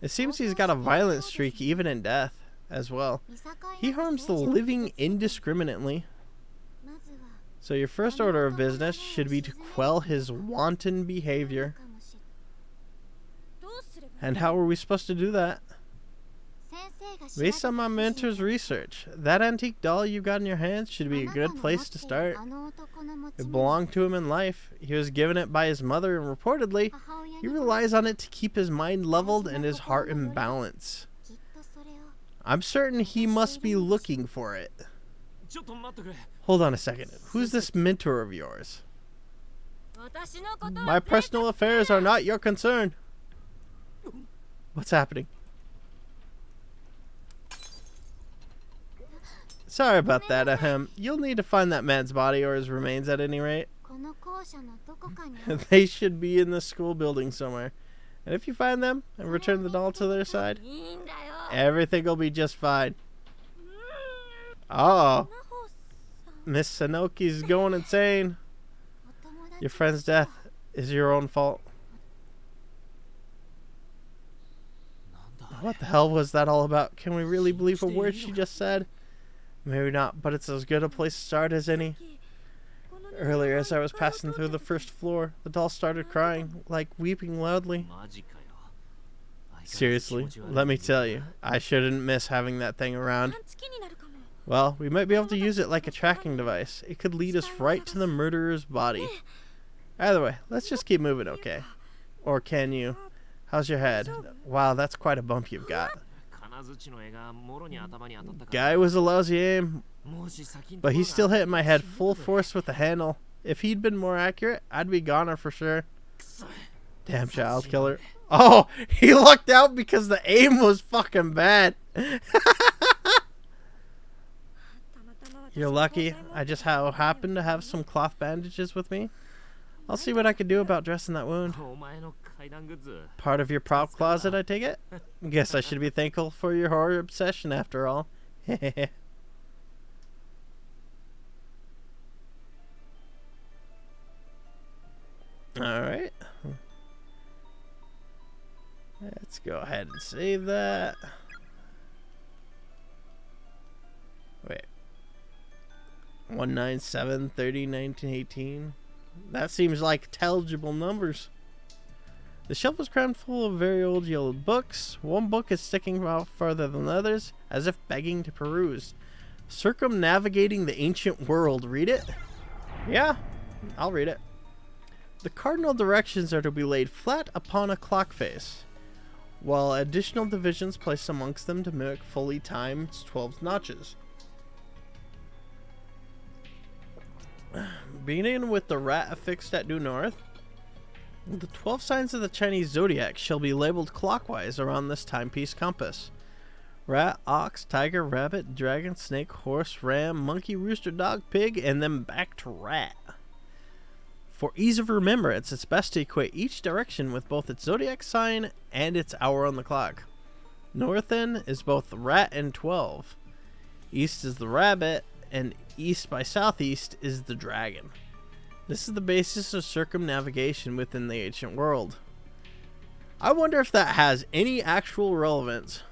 It seems he's got a violent streak even in death as well. He harms the living indiscriminately. So your first order of business should be to quell his wanton behavior. And how are we supposed to do that? Based on my mentor's research, that antique doll you got in your hands should be a good place to start. It belonged to him in life. He was given it by his mother, and reportedly, he relies on it to keep his mind leveled and his heart in balance. I'm certain he must be looking for it. Hold on a second. Who's this mentor of yours? My personal affairs are not your concern. What's happening? Sorry about that. You'll need to find that man's body or his remains at any rate. They should be in the school building somewhere. And if you find them and return the doll to their side, everything will be just fine. Oh, Miss Sanoki's going insane. Your friend's death is your own fault. What the hell was that all about? Can we really believe a word she just said? Maybe not, but it's as good a place to start as any. Earlier, as I was passing through the first floor, the doll started crying, like weeping loudly. Seriously, let me tell you, I shouldn't miss having that thing around. Well, we might be able to use it like a tracking device. It could lead us right to the murderer's body. Either way, let's just keep moving, okay? Or can you? How's your head? Wow, that's quite a bump you've got. Guy was a lousy aim, but he's still hitting my head full force with the handle. If he'd been more accurate, I'd be goner for sure. Damn child killer. Oh, he lucked out because the aim was fucking bad. You're lucky. I just happen to have some cloth bandages with me. I'll see what I can do about dressing that wound. Part of your prop closet, I take it? Guess I should be thankful for your horror obsession after all. Alright. Let's go ahead and save that. Wait. 197/30/1918. That seems like intelligible numbers. The shelf is crammed full of very old yellow books. One book is sticking out farther than others, as if begging to peruse. Circumnavigating the Ancient World. Read it? Yeah, I'll read it. The cardinal directions are to be laid flat upon a clock face, while additional divisions placed amongst them to mimic fully timed 12 notches. Beginning with the rat affixed at due north, the 12 signs of the Chinese zodiac shall be labeled clockwise around this timepiece compass. Rat, ox, tiger, rabbit, dragon, snake, horse, ram, monkey, rooster, dog, pig, and then back to rat. For ease of remembrance, it's best to equate each direction with both its zodiac sign and its hour on the clock. North then is both rat and 12. East is the rabbit, and east by southeast is the dragon. This is the basis of circumnavigation within the ancient world. I wonder if that has any actual relevance.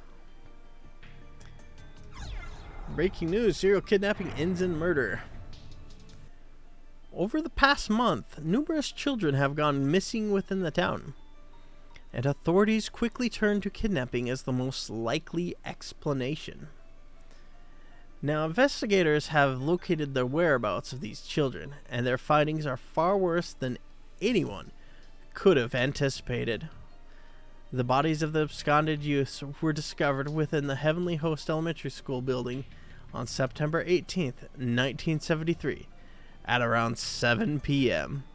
Breaking news, serial kidnapping ends in murder. Over the past month, numerous children have gone missing within the town, and authorities quickly turn to kidnapping as the most likely explanation. Now, investigators have located the whereabouts of these children, and their findings are far worse than anyone could have anticipated. The bodies of the absconded youths were discovered within the Heavenly Host Elementary School building on September 18th, 1973, at around 7 p.m.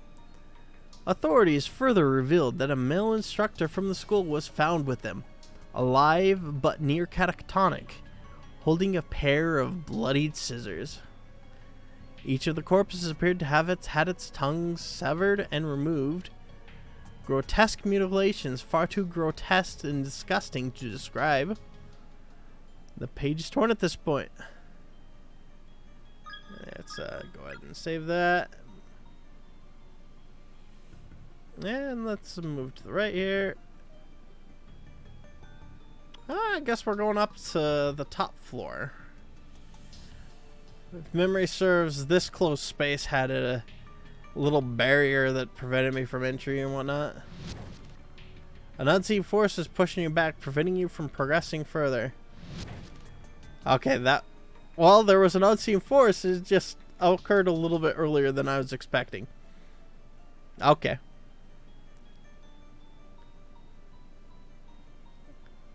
Authorities further revealed that a male instructor from the school was found with them, alive but near catatonic, holding a pair of bloodied scissors. Each of the corpses appeared to have had its tongue severed and removed. Grotesque mutilations, far too grotesque and disgusting to describe. The page is torn at this point. Let's go ahead and save that. And let's move to the right here. I guess we're going up to the top floor. If memory serves, this close space had a little barrier that prevented me from entry and whatnot. An unseen force is pushing you back, preventing you from progressing further. Okay, well, there was an unseen force. It just occurred a little bit earlier than I was expecting. Okay.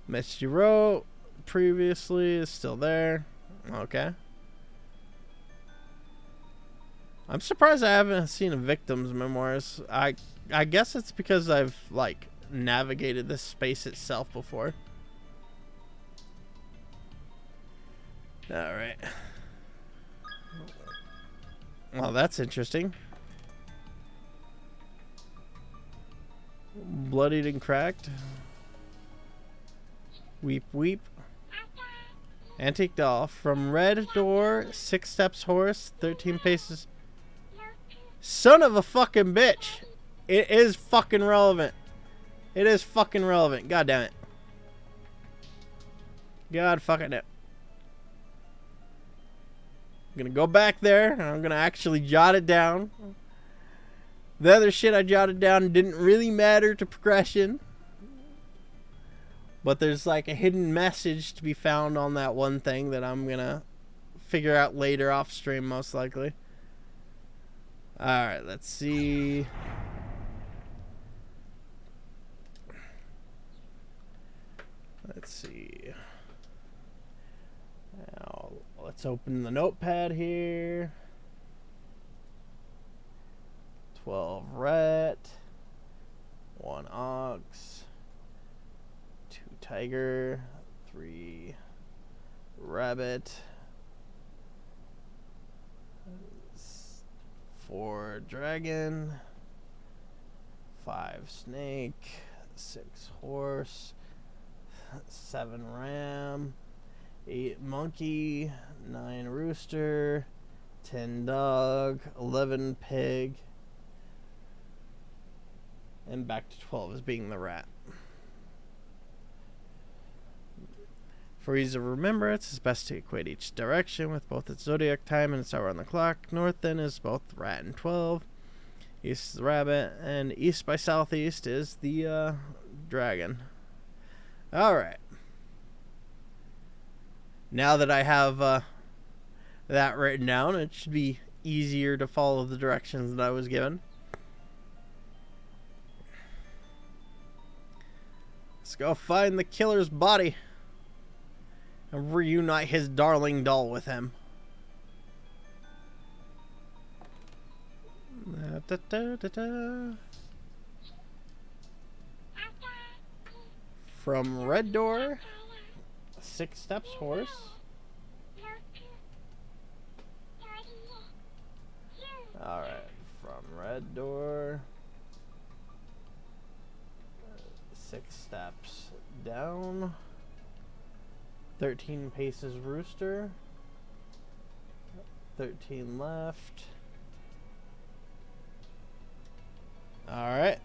Message you wrote previously is still there. Okay. I'm surprised I haven't seen a victim's memoirs. I guess it's because I've like navigated this space itself before. All right. Well, that's interesting. Bloodied and cracked. Weep, weep. Antique doll. From red door, 6 steps horse, 13 paces. Son of a fucking bitch. It is fucking relevant. It is fucking relevant. God damn it. God fucking it. I'm gonna go back there and I'm gonna actually jot it down. The other shit I jotted down didn't really matter to progression. But there's like a hidden message to be found on that one thing that I'm gonna figure out later off stream, most likely. Alright, let's see. Let's see. Now, let's open the notepad here. 12 rat. 1 ox. 2 tiger. 3 rabbit. 4 dragon. 5 snake. 6 horse. 7 ram. 8 monkey. 9 rooster. 10 dog. 11 pig. And back to 12 as being the rat. For ease of remembrance, it's best to equate each direction with both its zodiac time and its hour on the clock. North then is both rat and 12. East is the rabbit. And east by southeast is the dragon. Alright. Now that I have that written down, it should be easier to follow the directions that I was given. Let's go find the killer's body and reunite his darling doll with him. Da, da, da, da. From red door, 6 steps horse. Alright, from red door, 6 steps down, 13 paces rooster, 13 left. Alright.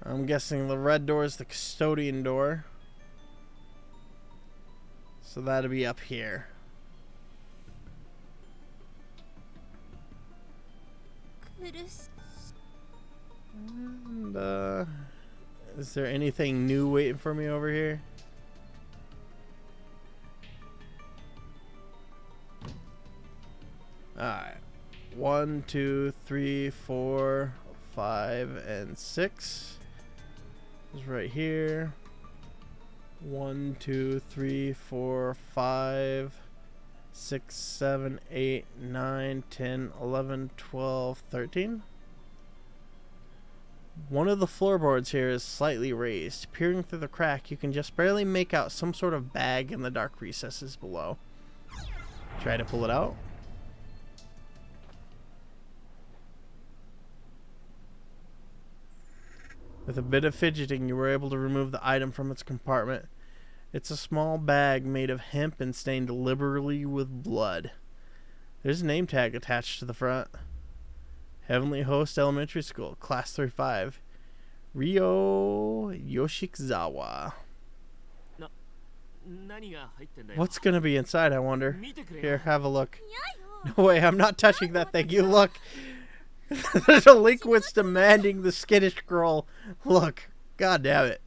I'm guessing the red door is the custodian door. So that'll be up here. And, is there anything new waiting for me over here? Alright. 1, 2, 3, 4, 5, and 6 is right here. 1, 2, 3, 4, 5, 6, 7, 8, 9, 10, 11, 12, 13. One of the floorboards here is slightly raised. Peering through the crack, you can just barely make out some sort of bag in the dark recesses below. Try to pull it out. With a bit of fidgeting, you were able to remove the item from its compartment. It's a small bag made of hemp and stained liberally with blood. There's a name tag attached to the front. Heavenly Host Elementary School, Class 35. Ryo Yoshizawa. What's going to be inside, I wonder? Here, have a look. No way, I'm not touching that thing. You look. The delinquent's demanding the skittish girl. Look. God damn it.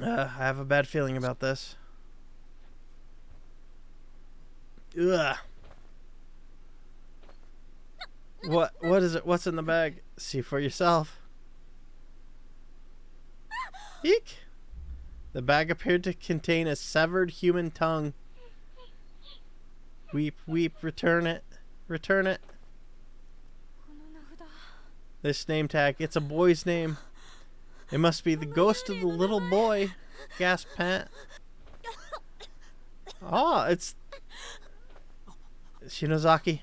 I have a bad feeling about this. Ugh. What is it? What's in the bag? See for yourself. Eek. The bag appeared to contain a severed human tongue. Weep, weep, return it. Return it. This name tag, it's a boy's name. It must be the ghost of the little boy. Gasped Pat. Oh, it's Shinozaki.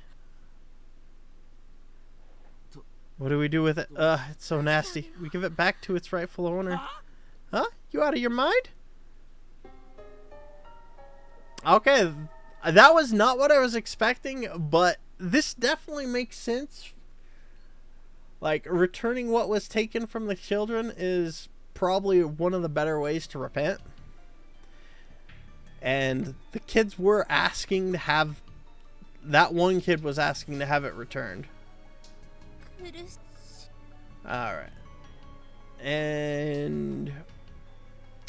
What do we do with it? It's so nasty. We give it back to its rightful owner. Huh? You out of your mind? Okay, that was not what I was expecting, but this definitely makes sense. Like, returning what was taken from the children is probably one of the better ways to repent. And the kids were asking to have... That one kid was asking to have it returned. Alright. And...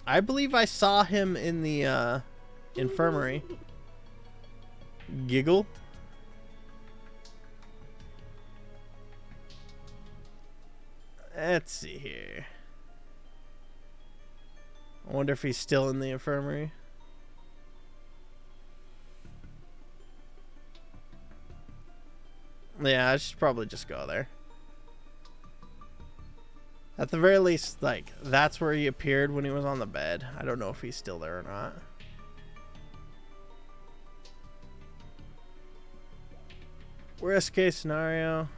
I believe I saw him in the infirmary. Giggle. Let's see here. I wonder if he's still in the infirmary. Yeah, I should probably just go there. At the very least, like, that's where he appeared when he was on the bed. I don't know if he's still there or not. Worst case scenario.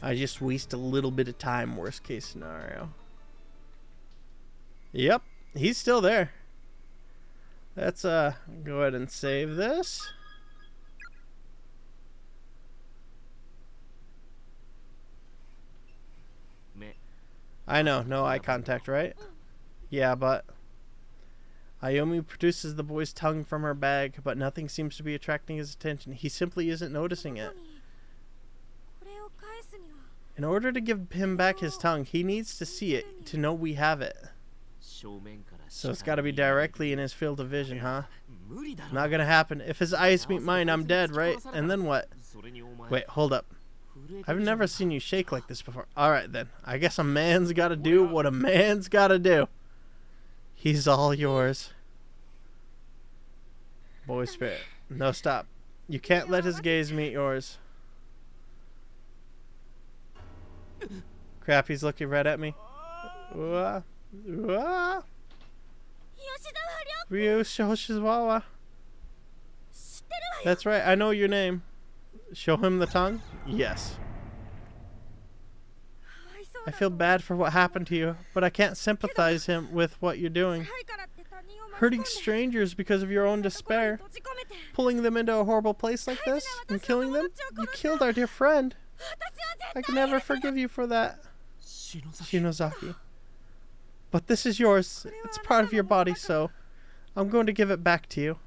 I just waste a little bit of time, worst case scenario. Yep, he's still there. Let's go ahead and save this. I know, no eye contact, right? Yeah, but Ayomi produces the boy's tongue from her bag, but nothing seems to be attracting his attention. He simply isn't noticing it. In order to give him back his tongue, he needs to see it to know we have it. So it's got to be directly in his field of vision, huh? Not gonna happen. If his eyes meet mine, I'm dead, right? And then what? Wait, hold up. I've never seen you shake like this before. Alright then. I guess a man's gotta do what a man's gotta do. He's all yours. Boy spirit. No, stop. You can't let his gaze meet yours. Crap, he's looking right at me. Ryu Shoshizawa. That's right, I know your name. Show him the tongue? Yes. I feel bad for what happened to you, but I can't sympathize with what you're doing. Hurting strangers because of your own despair. Pulling them into a horrible place like this and killing them? You killed our dear friend. I can never forgive you for that. Shinozaki. But this is yours. It's part of your body, so I'm going to give it back to you.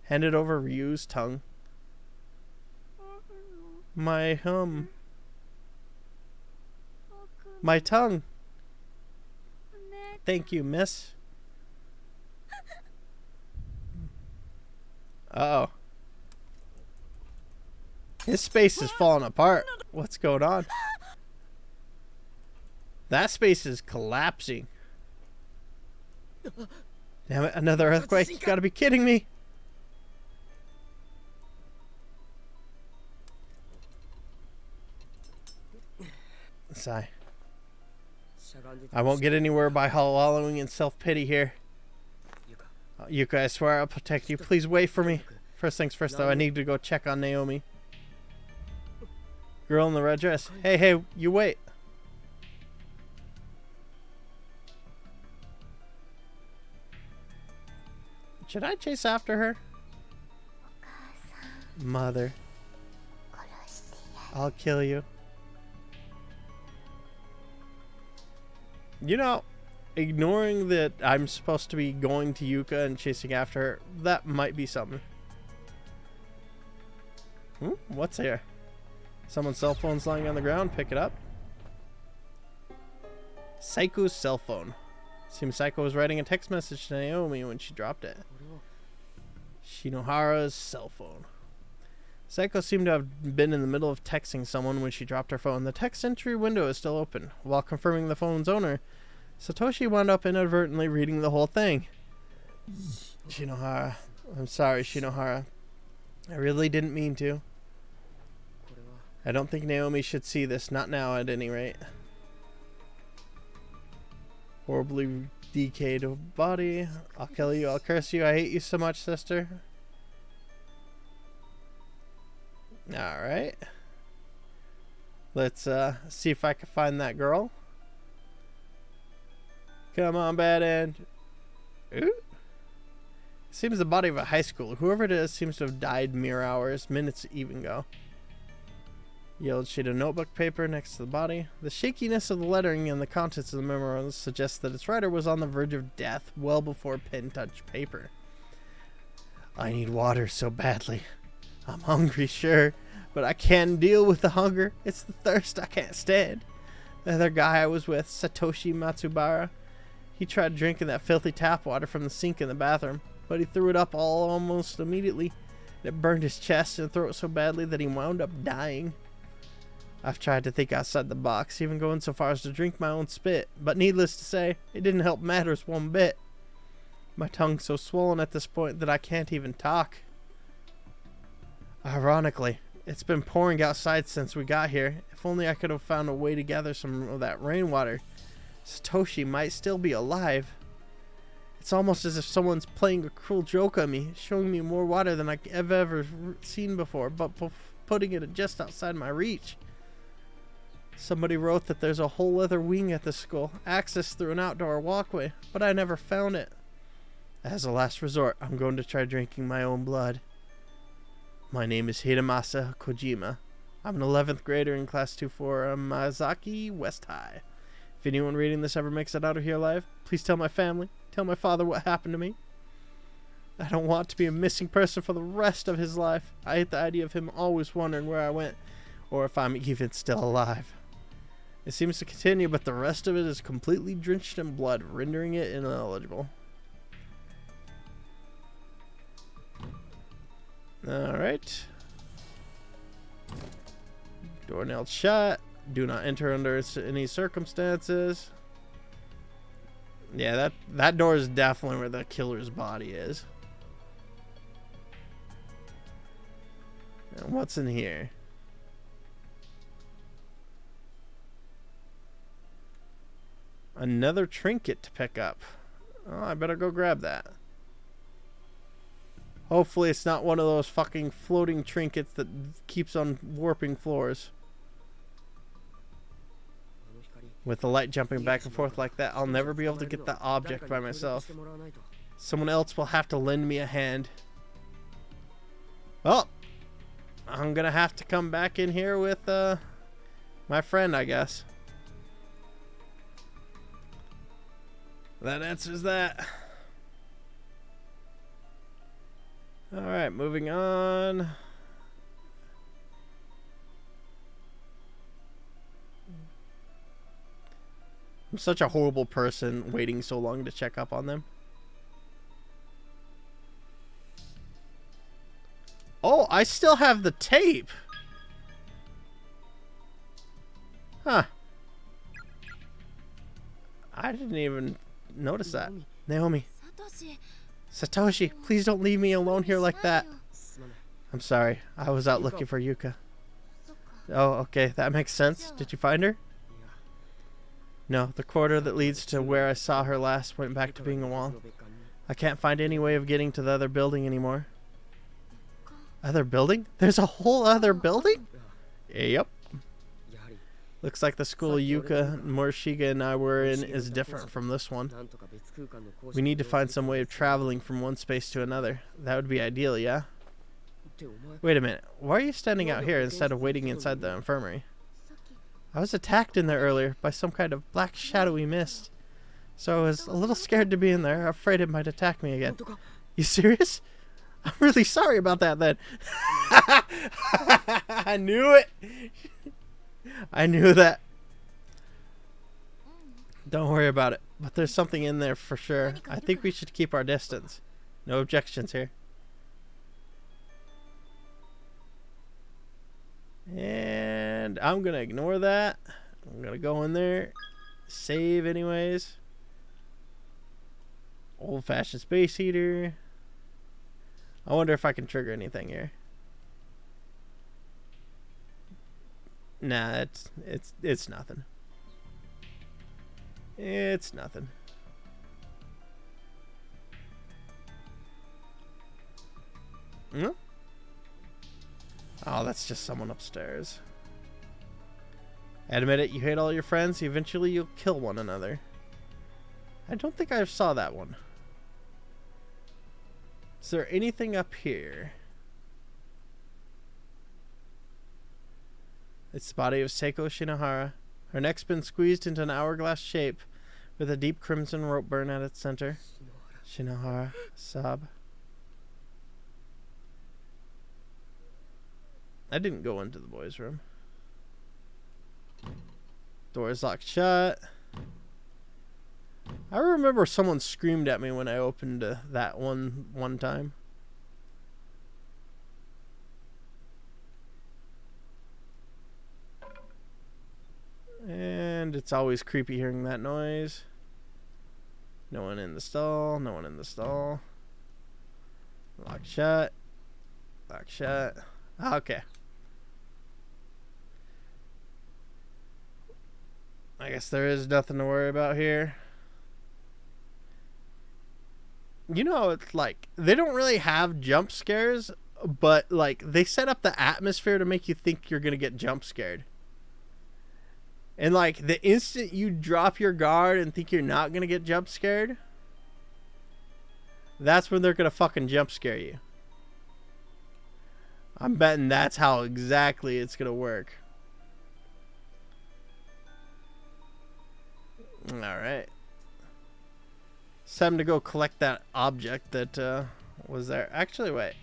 Handed over Ryu's tongue. My tongue. Thank you, miss. Uh-oh. His space is falling apart. What's going on? That space is collapsing. Damn it, another earthquake. You gotta be kidding me. Sigh. I won't get anywhere by wallowing in self-pity here. Yuka, I swear I'll protect you. Please wait for me. First things first, though, I need to go check on Naomi. Girl in the red dress. Hey, you wait. Should I chase after her? Mother. I'll kill you. You know, ignoring that I'm supposed to be going to Yuka and chasing after her, that might be something. What's here? Someone's cell phone's lying on the ground. Pick it up. Saiku's cell phone. Seems Saiko was writing a text message to Naomi when she dropped it. Shinohara's cell phone. Saiko seemed to have been in the middle of texting someone when she dropped her phone. The text entry window is still open. While confirming the phone's owner, Satoshi wound up inadvertently reading the whole thing. Shinohara. I'm sorry, Shinohara. I really didn't mean to. I don't think Naomi should see this. Not now, at any rate. Horribly decayed body. I'll kill you. I'll curse you. I hate you so much, sister. Alright. Let's see if I can find that girl. Come on, bad end. Ooh. Seems the body of a high schooler. Whoever it is seems to have died mere hours, minutes even ago. Yellowed sheet of notebook paper next to the body. The shakiness of the lettering and the contents of the memoirs suggests that its writer was on the verge of death well before pen touched paper. I need water so badly. I'm hungry, sure, but I can't deal with the hunger. It's the thirst I can't stand. The other guy I was with, Satoshi Matsubara, he tried drinking that filthy tap water from the sink in the bathroom, but he threw it up all almost immediately. It burned his chest and throat so badly that he wound up dying. I've tried to think outside the box, even going so far as to drink my own spit, but needless to say, it didn't help matters one bit. My tongue's so swollen at this point that I can't even talk. Ironically, it's been pouring outside since we got here. If only I could have found a way to gather some of that rainwater, Satoshi might still be alive. It's almost as if someone's playing a cruel joke on me, showing me more water than I've ever seen before, but putting it just outside my reach. Somebody wrote that there's a whole other wing at the school, access through an outdoor walkway, but I never found it. As a last resort, I'm going to try drinking my own blood. My name is Hidemasa Kojima. I'm an 11th grader in class 2 for Miyazaki West High. If anyone reading this ever makes it out of here alive, please tell my family, tell my father what happened to me. I don't want to be a missing person for the rest of his life. I hate the idea of him always wondering where I went, or if I'm even still alive. It seems to continue, but the rest of it is completely drenched in blood, rendering it ineligible. Alright. Door nailed shut. Do not enter under any circumstances. Yeah, that door is definitely where the killer's body is. And what's in here? Another trinket to pick up. Oh, I better go grab that. Hopefully it's not one of those fucking floating trinkets that keeps on warping floors. With the light jumping back and forth like that, I'll never be able to get the object by myself. Someone else will have to lend me a hand. Well, I'm gonna have to come back in here with my friend, I guess. That answers that. Alright, moving on. I'm such a horrible person waiting so long to check up on them. Oh, I still have the tape. Huh. I didn't even notice that. Naomi. Satoshi, please don't leave me alone here like that. I'm sorry. I was out looking for Yuka. Oh, okay. That makes sense. Did you find her? No, the corridor that leads to where I saw her last went back to being a wall. I can't find any way of getting to the other building anymore. Other building? There's a whole other building? Yep. Looks like the school Yuka, Morishiga, and I were in is different from this one. We need to find some way of traveling from one space to another. That would be ideal, yeah? Wait a minute. Why are you standing out here instead of waiting inside the infirmary? I was attacked in there earlier by some kind of black shadowy mist. So I was a little scared to be in there, afraid it might attack me again. You serious? I'm really sorry about that then. I knew it. I knew that. Don't worry about it. But there's something in there for sure. I think we should keep our distance. No objections here. And I'm going to ignore that. I'm going to go in there. Save anyways. Old-fashioned space heater. I wonder if I can trigger anything here. Nah, it's nothing. It's nothing. Hmm? Oh, that's just someone upstairs. Admit it, you hate all your friends, eventually you'll kill one another. I don't think I saw that one. Is there anything up here? It's the body of Seiko Shinohara. Her neck's been squeezed into an hourglass shape with a deep crimson rope burn at its center. Shinohara, sob. I didn't go into the boys' room. Door's locked shut. I remember someone screamed at me when I opened that one time. And it's always creepy hearing that noise. No one in the stall. No one in the stall. Locked shut. Locked shut. Okay. I guess there is nothing to worry about here. You know, it's like, they don't really have jump scares, but like, they set up the atmosphere to make you think you're gonna get jump scared. And like, the instant you drop your guard and think you're not gonna get jump scared, that's when they're gonna fucking jump scare you. I'm betting that's how exactly it's gonna work. Alright. It's time to go collect that object that was there. Actually, wait.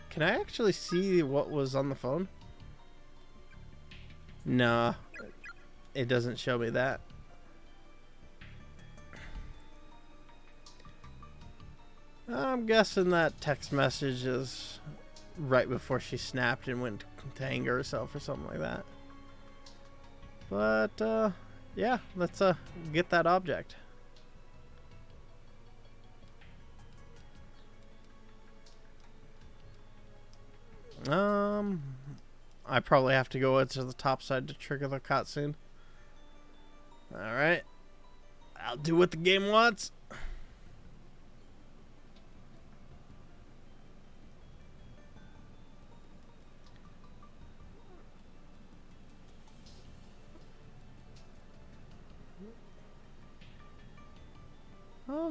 Can I actually see what was on the phone? No. It doesn't show me that. I'm guessing that text message is right before she snapped and went to anger herself or something like that. But, yeah, let's get that object. I probably have to go to the top side to trigger the cutscene. Alright. I'll do what the game wants.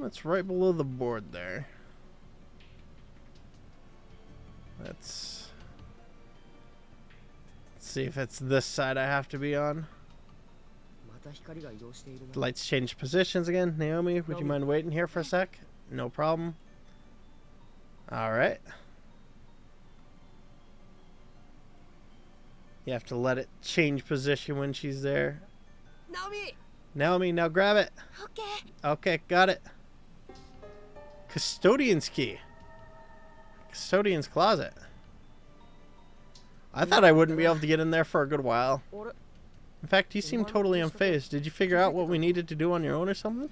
It's right below the board there. Let's see if it's this side I have to be on. The lights change positions again. Naomi, would you mind waiting here for a sec? No problem. Alright. You have to let it change position when she's there. Naomi, now grab it. Okay, got it. Custodian's key. Custodian's closet. I thought I wouldn't be able to get in there for a good while. In fact, you seem totally unfazed. Did you figure out what we needed to do on your own or something?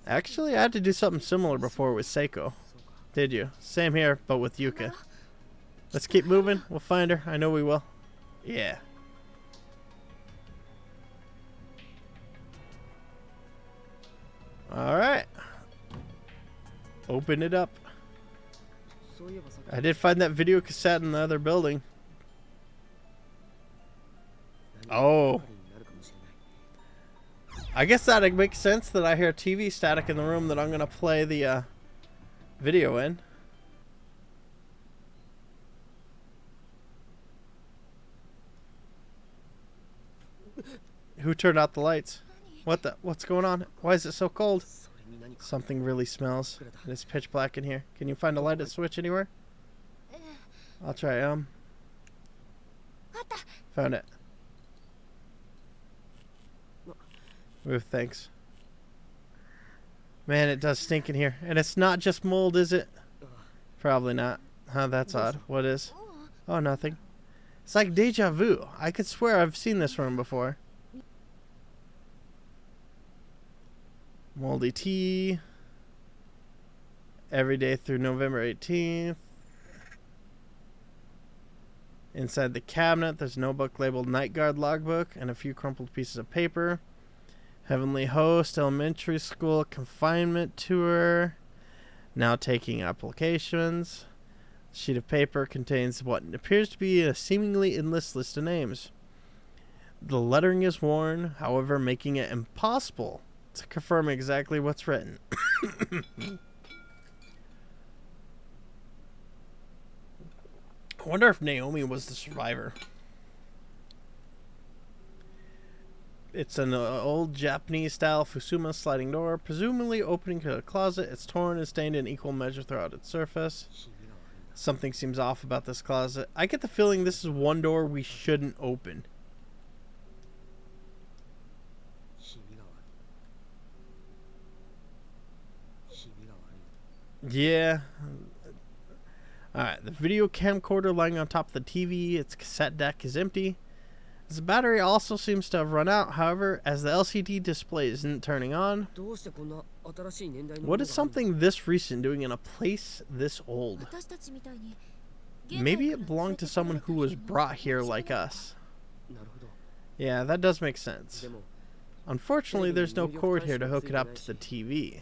Actually, I had to do something similar before with Seiko. Did you? Same here, but with Yuka. Let's keep moving. We'll find her. I know we will. Yeah. open it up. I did find that video cassette in the other building. Oh. I guess that makes sense that I hear TV static in the room that I'm going to play the video in. Who turned out the lights? What's going on? Why is it so cold? Something really smells. And it's pitch black in here. Can you find a light switch anywhere? I'll try. Found it. Ooh, thanks. Man, it does stink in here. And it's not just mold, is it? Probably not. Huh, that's odd. What is? Oh, nothing. It's like deja vu. I could swear I've seen this room before. Moldy tea. Every day through November 18th. Inside the cabinet, there's a notebook labeled Night Guard Logbook and a few crumpled pieces of paper. Heavenly Host Elementary School Confinement Tour. Now taking applications. Sheet of paper contains what appears to be a seemingly endless list of names. The lettering is worn, however, making it impossible to confirm exactly what's written. I wonder if Naomi was the survivor. It's an old Japanese-style Fusuma sliding door, presumably opening to a closet. It's torn and stained in equal measure throughout its surface. Something seems off about this closet. I get the feeling this is one door we shouldn't open. Yeah. Alright, the video camcorder lying on top of the TV. Its cassette deck is empty. The battery also seems to have run out, however, as the LCD display isn't turning on. What is something this recent doing in a place this old? Maybe it belonged to someone who was brought here like us. Yeah, that does make sense. Unfortunately, there's no cord here to hook it up to the TV.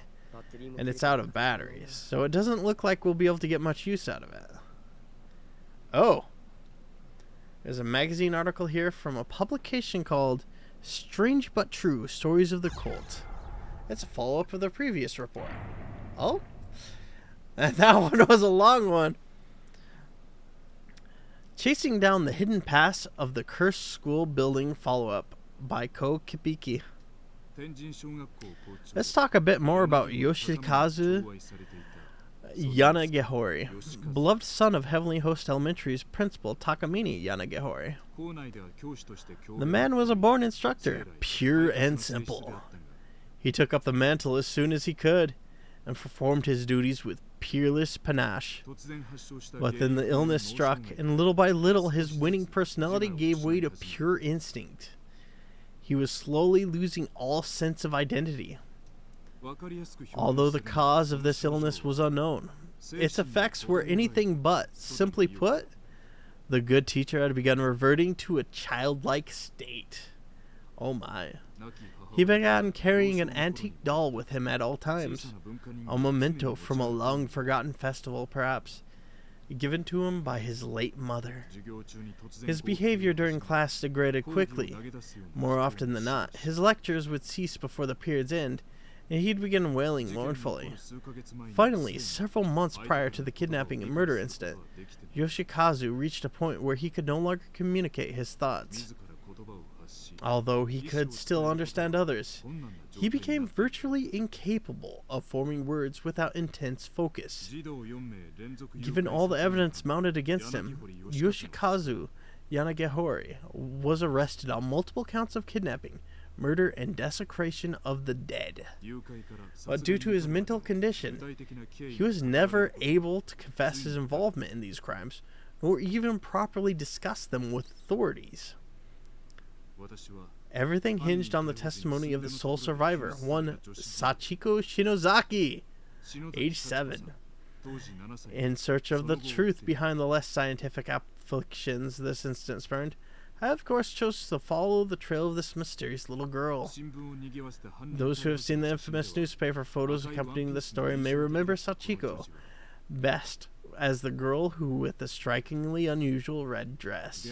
And it's out of batteries, so it doesn't look like we'll be able to get much use out of it. Oh! There's a magazine article here from a publication called Strange But True, Stories of the Cult. It's a follow-up of the previous report. Oh? That one was a long one. Chasing Down the Hidden Past of the Cursed School Building follow-up by Ko Kibiki. Let's talk a bit more about Yoshikazu Yanagihori, beloved son of Heavenly Host Elementary's principal Takamine Yanagihori. The man was a born instructor, pure and simple. He took up the mantle as soon as he could, and performed his duties with peerless panache. But then the illness struck, and little by little his winning personality gave way to pure instinct. He was slowly losing all sense of identity. Although the cause of this illness was unknown, its effects were anything but. Simply put, the good teacher had begun reverting to a childlike state. Oh my. He began carrying an antique doll with him at all times, a memento from a long-forgotten festival perhaps, given to him by his late mother. His behavior during class degraded quickly. More often than not, his lectures would cease before the period's end, and he'd begin wailing mournfully. Finally, several months prior to the kidnapping and murder incident, Yoshikazu reached a point where he could no longer communicate his thoughts. Although he could still understand others, he became virtually incapable of forming words without intense focus. Given all the evidence mounted against him, Yoshikazu Yanagihori was arrested on multiple counts of kidnapping, murder, and desecration of the dead. But due to his mental condition, he was never able to confess his involvement in these crimes, nor even properly discuss them with authorities. Everything hinged on the testimony of the sole survivor, one Sachiko Shinozaki, age 7. In search of the truth behind the less scientific afflictions this incident spurned, I, of course, chose to follow the trail of this mysterious little girl. Those who have seen the infamous newspaper photos accompanying this story may remember Sachiko best as the girl who with the strikingly unusual red dress.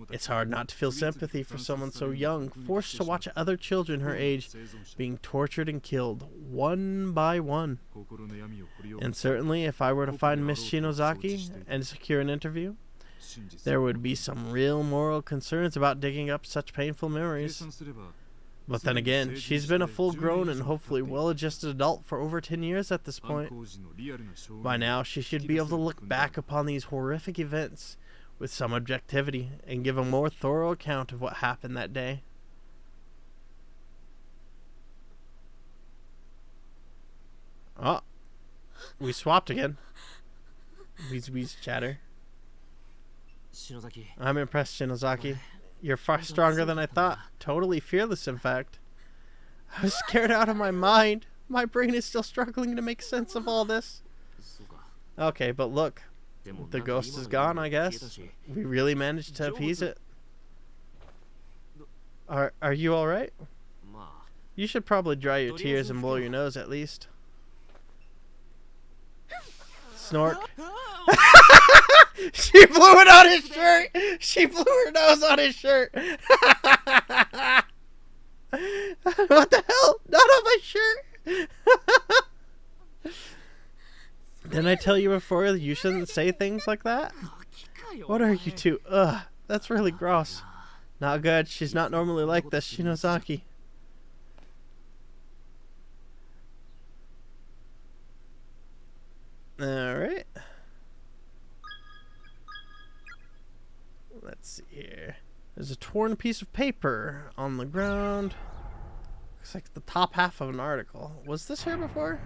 It's hard not to feel sympathy for someone so young, forced to watch other children her age being tortured and killed one by one. And certainly, if I were to find Miss Shinozaki and secure an interview, there would be some real moral concerns about digging up such painful memories. But then again, she's been a full-grown and hopefully well-adjusted adult for over 10 years at this point. By now, she should be able to look back upon these horrific events with some objectivity and give a more thorough account of what happened that day. Oh, we swapped again. Wheeze chatter. I'm impressed, Shinozaki. You're far stronger than I thought. Totally fearless, in fact. I was scared out of my mind. My brain is still struggling to make sense of all this. Okay, but look. The ghost is gone, I guess. We really managed to appease it. Are you alright? You should probably dry your tears and blow your nose at least. Snork. She blew it on his shirt. She blew her nose on his shirt. What the hell? Not on my shirt. Didn't I tell you before you shouldn't say things like that? What are you two? Ugh, that's really gross. Not good. She's not normally like this, Shinozaki. Alright. Let's see here. There's a torn piece of paper on the ground. Looks like the top half of an article. Was this here before?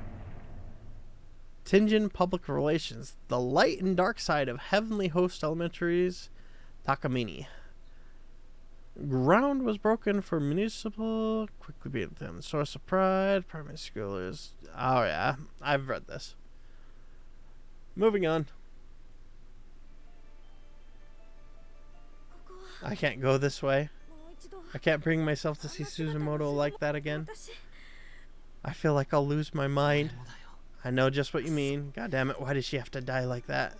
Tenjin Public Relations. The light and dark side of Heavenly Host Elementary's Takamine. Ground was broken for municipal. Quickly beat them. Source of pride. Primary schoolers. Oh yeah. I've read this. Moving on. I can't go this way. I can't bring myself to see Suzumoto like that again. I feel like I'll lose my mind. I know just what you mean. God damn it, why did she have to die like that?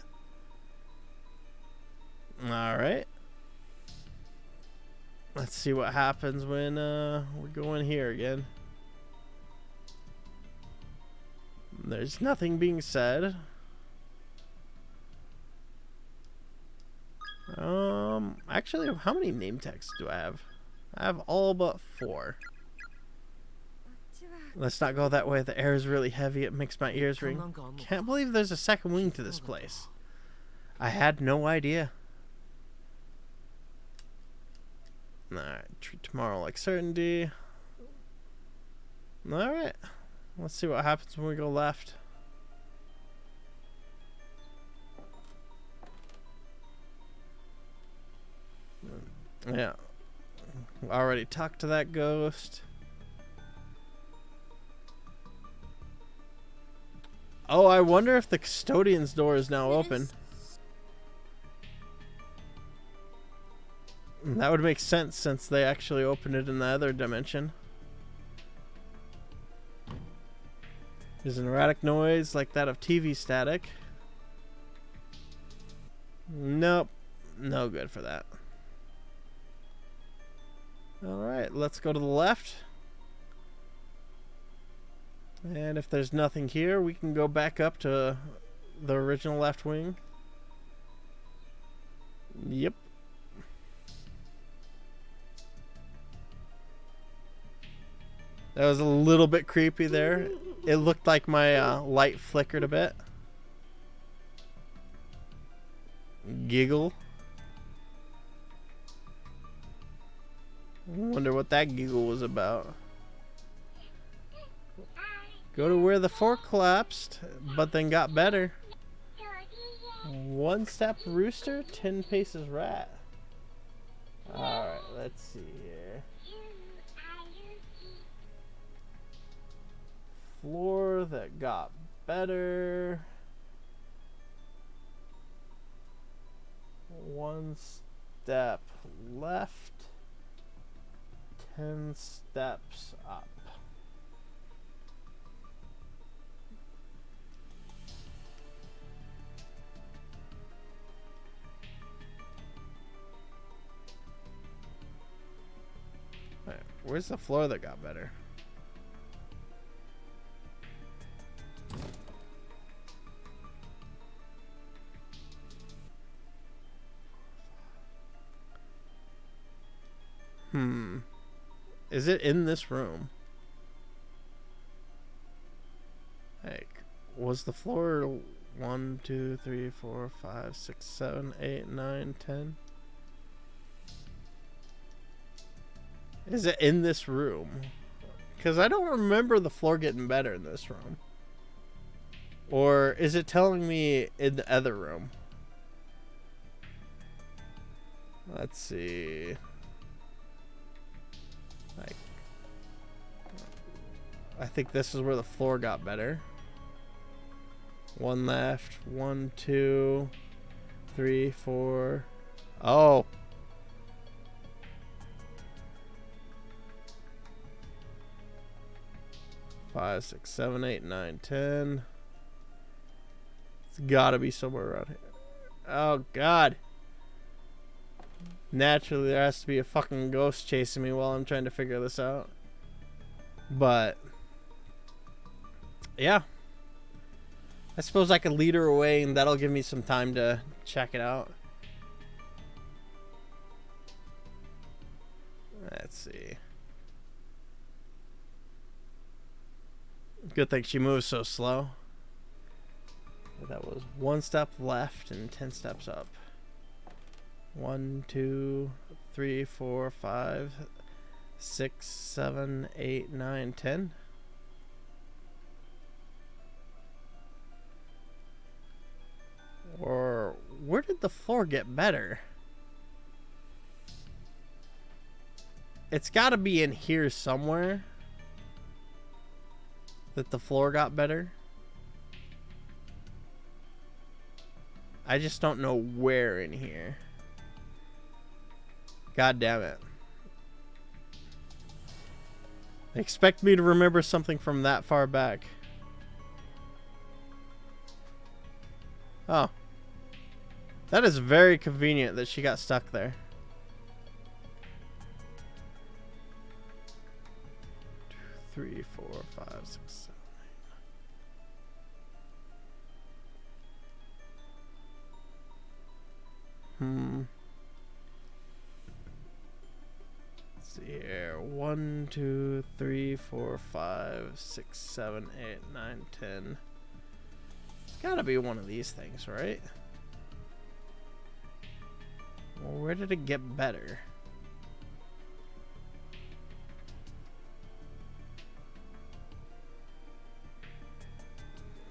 Alright. Let's see what happens when we go in here again. There's nothing being said. Actually, how many name tags do I have? I have all but 4. Let's not go that way. The air is really heavy. It makes my ears ring. Can't believe there's a second wing to this place. I had no idea. Alright, treat tomorrow like certainty. Alright. Let's see what happens when we go left. Yeah. Already talked to that ghost. Oh, I wonder if the custodian's door is now open. That would make sense since they actually opened it in the other dimension. There's an erratic noise like that of TV static. Nope. No good for that. Alright, let's go to the left. And if there's nothing here, we can go back up to the original left wing. Yep. That was a little bit creepy there. It looked like my light flickered a bit. Giggle. Wonder what that giggle was about. Go to where the fork collapsed, but then got better. 1 step rooster, 10 paces rat. Alright, let's see here. Floor that got better. 1 step left, 10 steps up. Right, where's the floor that got better? Is it in this room? Like, was the floor 1, 2, 3, 4, 5, 6, 7, 8, 9, 10? Is it in this room? Because I don't remember the floor getting better in this room. Or is it telling me in the other room? Let's see. Like, I think this is where the floor got better. 1 left. 1, 2, 3, 4. Oh. Five, 6, 7, 8, 9, 10. It's gotta be somewhere around here. Oh, God. Naturally, there has to be a fucking ghost chasing me while I'm trying to figure this out. But, yeah. I suppose I could lead her away and that'll give me some time to check it out. Let's see. Good thing she moves so slow. That was 1 step left and 10 steps up. 1, 2, 3, 4, 5, 6, 7, 8, 9, 10. Or where did the floor get better? It's got to be in here somewhere that the floor got better. I just don't know where in here. God damn it. Expect me to remember something from that far back. Oh. That is very convenient that she got stuck there. 2, 3, 4, 5, 6, 7, 8. Let's see here. 1, 2, 3, 4, 5, 6, 7, 8, 9, 10. It's gotta be one of these things, right? Well, where did it get better?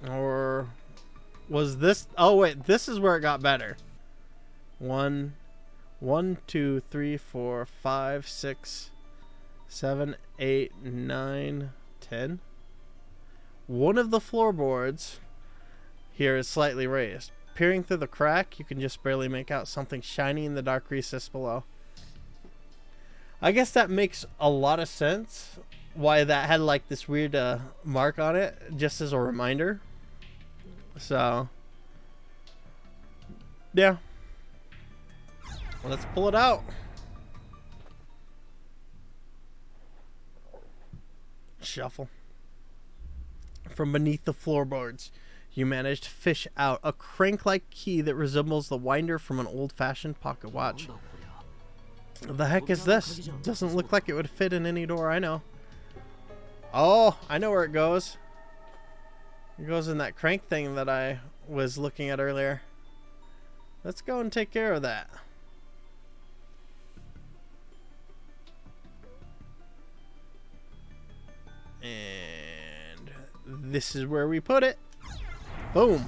Or was this... Oh, wait. This is where it got better. 1, 2, 3, 4, 5, 6, 7, 8, 9, 10. One of the floorboards here is slightly raised. Peering through the crack, you can just barely make out something shiny in the dark recess below. I guess that makes a lot of sense. Why that had like this weird mark on it, just as a reminder. So, yeah. Let's pull it out. Shuffle. From beneath the floorboards, you manage to fish out a crank-like key that resembles the winder from an old-fashioned pocket watch. The heck is this? Doesn't look like it would fit in any door I know. Oh, I know where it goes. It goes in that crank thing that I was looking at earlier. Let's go and take care of that. And this is where we put it. Boom.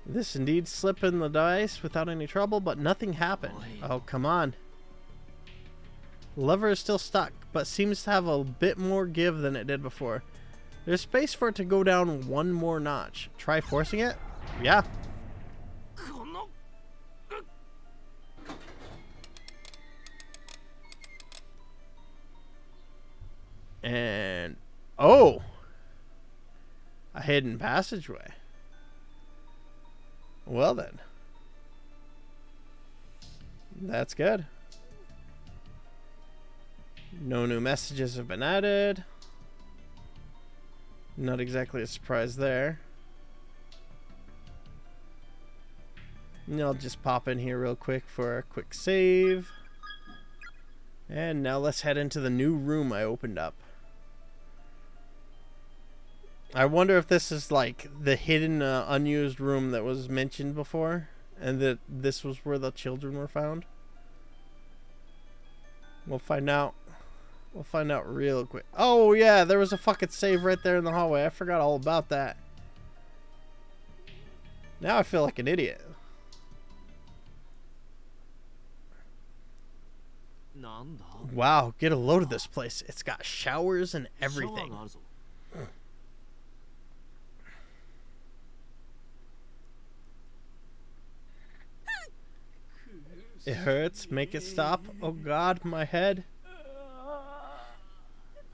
This indeed slipped in the dice without any trouble, but nothing happened. Oh, come on. The lever is still stuck, but seems to have a bit more give than it did before. There's space for it to go down one more notch. Try forcing it? Yeah. And oh, a hidden passageway. Well then, that's good. No new messages have been added. Not exactly a surprise there. And I'll just pop in here real quick for a quick save. And now let's head into the new room I opened up. I wonder if this is like the hidden unused room that was mentioned before, and that this was where the children were found. We'll find out. We'll find out real quick. Oh yeah, there was a fucking save right there in the hallway. I forgot all about that. Now I feel like an idiot. Wow, get a load of this place. It's got showers and everything. It hurts. Make it stop. Oh god, my head.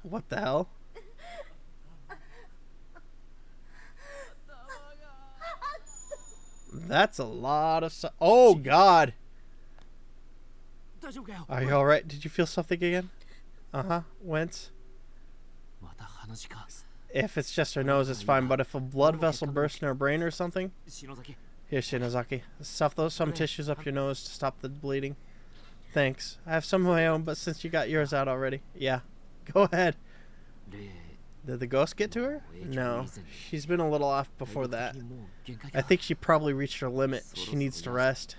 What the hell? That's a lot of oh god. Are you alright? Did you feel something again? Uh-huh. Whence? If it's just her nose, it's fine. But if a blood vessel bursts in her brain or something... Here, Shinozaki. Stuff some tissues up your nose to stop the bleeding. Thanks. I have some of my own, but since you got yours out already... Yeah. Go ahead. Did the ghost get to her? No. She's been a little off before that. I think she probably reached her limit. She needs to rest.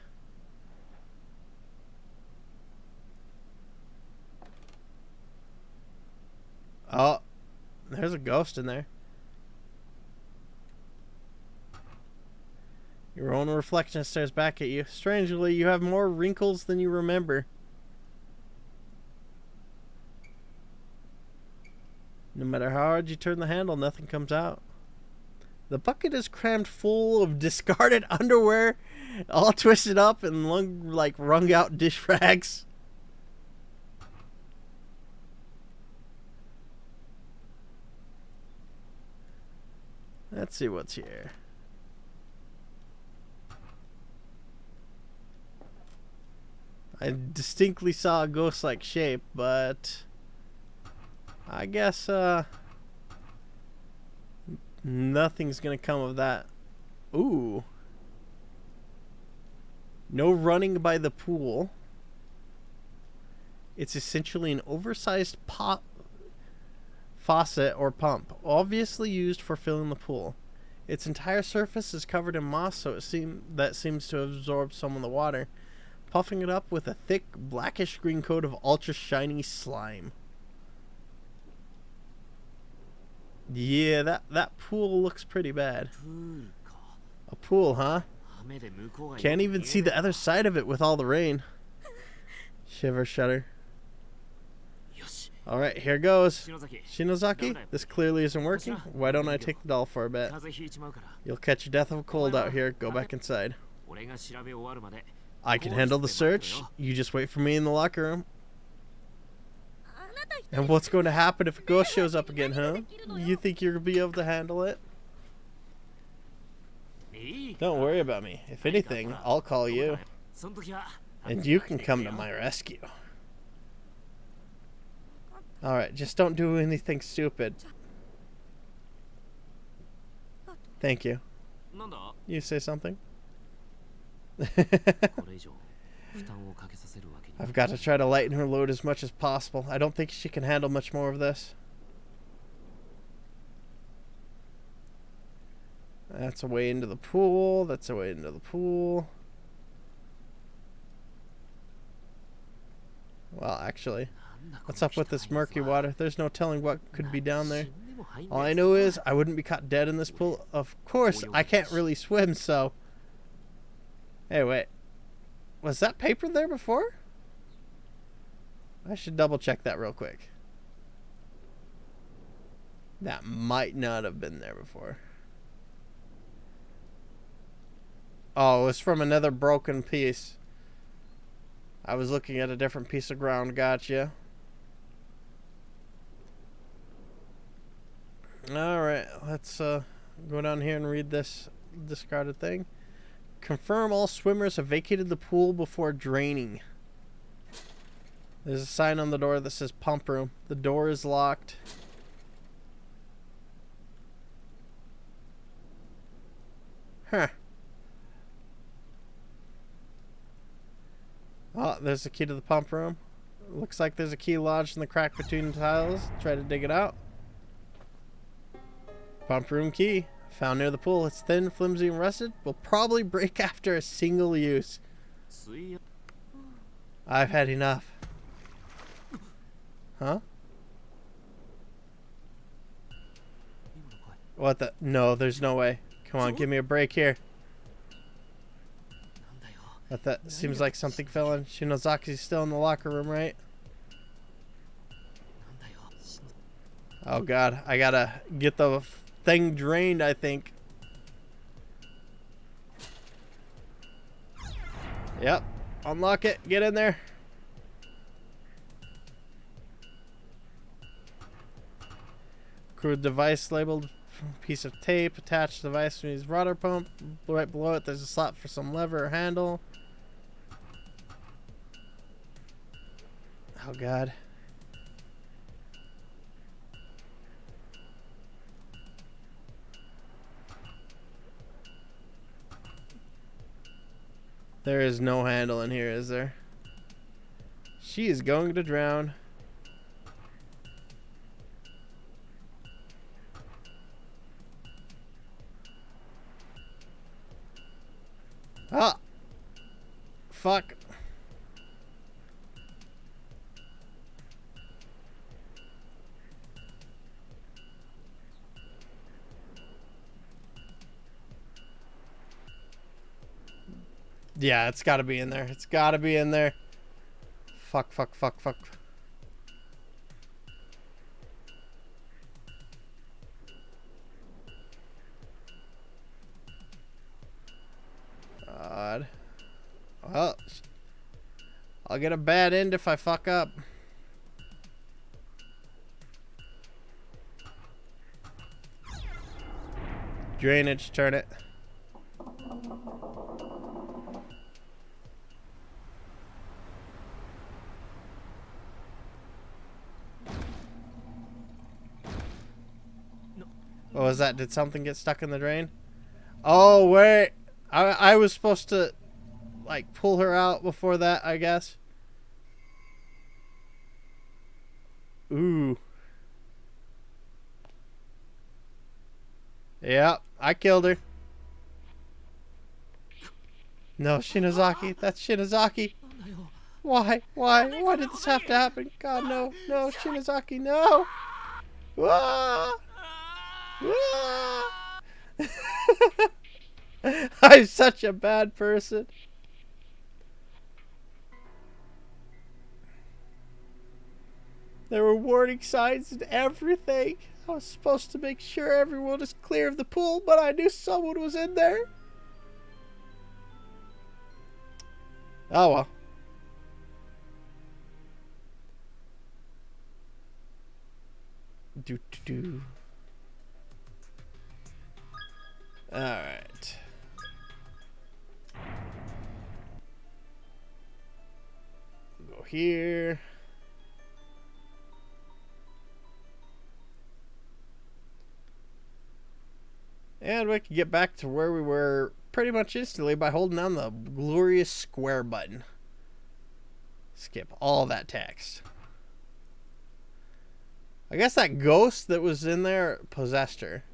Oh, there's a ghost in there. Your own reflection stares back at you. Strangely, you have more wrinkles than you remember. No matter how hard you turn the handle, nothing comes out. The bucket is crammed full of discarded underwear, all twisted up and wrung out dish rags. Let's see what's here. I distinctly saw a ghost-like shape, but I guess nothing's gonna come of that. Ooh. No running by the pool. It's essentially an oversized faucet or pump, obviously used for filling the pool. Its entire surface is covered in moss, so that seems to absorb some of the water, puffing it up with a thick blackish green coat of ultra shiny slime. Yeah, that pool looks pretty bad. A pool, huh? Can't even see the other side of it with all the rain. Shiver, shudder. Alright, here goes. Shinozaki, this clearly isn't working. Why don't I take the doll for a bit? You'll catch a death of a cold out here. Go back inside. I can handle the search. You just wait for me in the locker room. And what's going to happen if a ghost shows up again, huh? You think you'll be able to handle it? Don't worry about me. If anything, I'll call you. And you can come to my rescue. Alright, just don't do anything stupid. Thank you. You say something? I've got to try to lighten her load as much as possible. I don't think she can handle much more of this. That's a way into the pool. That's a way into the pool. Well, actually, what's up with this murky water? There's no telling what could be down there. All I know is I wouldn't be caught dead in this pool. Of course, I can't really swim, so... Hey, wait. Was that paper there before? I should double check that real quick. That might not have been there before. Oh, it's from another broken piece. I was looking at a different piece of ground. Gotcha. Alright, let's go down here and read this discarded thing. Confirm all swimmers have vacated the pool before draining. There's a sign on the door that says pump room. The door is locked. Huh. Oh, there's the key to the pump room. Looks like there's a key lodged in the crack between the tiles. Try to dig it out. Pump room key. Found near the pool. It's thin, flimsy, and rusted. Will probably break after a single use. I've had enough. Huh? What the? No, there's no way. Come on, give me a break here. But that seems like something fell in. Shinozaki's still in the locker room, right? Oh god, I gotta get the thing drained, I think. Yep. Unlock it. Get in there. Crude device labeled piece of tape. Attached device to his rudder pump. Right below it, there's a slot for some lever or handle. Oh god. There is no handle in here, is there? She is going to drown. Ah! Fuck. Yeah, it's gotta be in there. It's gotta be in there. Fuck, fuck, fuck, fuck. God. Well, I'll get a bad end if I fuck up. Drainage, turn it. What was that? Did something get stuck in the drain? Oh, wait. I was supposed to, like, pull her out before that, I guess. Ooh. Yep, I killed her. No, Shinozaki. That's Shinozaki. Why? Why? Why did this have to happen? God, no. No, Shinozaki, no. Ah! Ah! I'm such a bad person. There were warning signs and everything. I was supposed to make sure everyone is clear of the pool, but I knew someone was in there. Oh well. Do. Alright. Go here. And we can get back to where we were pretty much instantly by holding down the glorious square button. Skip all that text. I guess that ghost that was in there possessed her.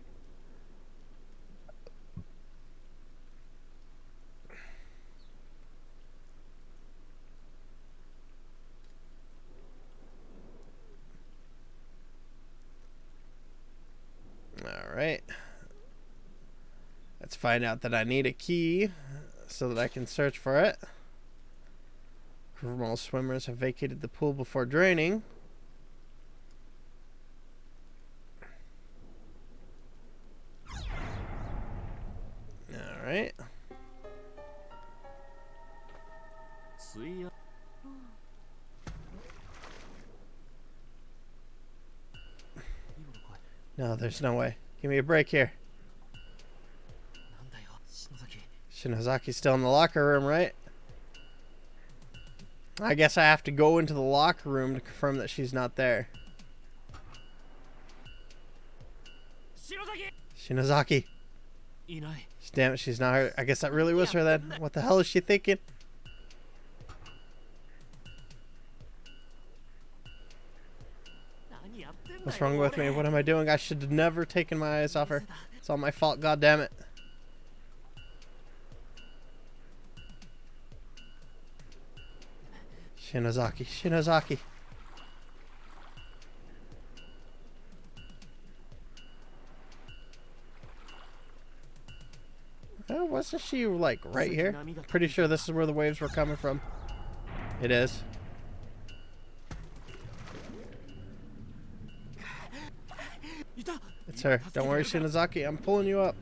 Alright. Let's find out that I need a key so that I can search for it. All swimmers have vacated the pool before draining. Alright. No, there's no way. Give me a break here. Shinozaki's still in the locker room, right? I guess I have to go into the locker room to confirm that she's not there. Shinozaki. Damn it, she's not her. I guess that really was her then. What the hell is she thinking? What's wrong with me? What am I doing? I should have never taken my eyes off her. It's all my fault, goddammit. Shinozaki, Shinozaki. Oh, wasn't she like right here? Pretty sure this is where the waves were coming from. It is. It's her. Don't worry, Shinozaki. I'm pulling you up.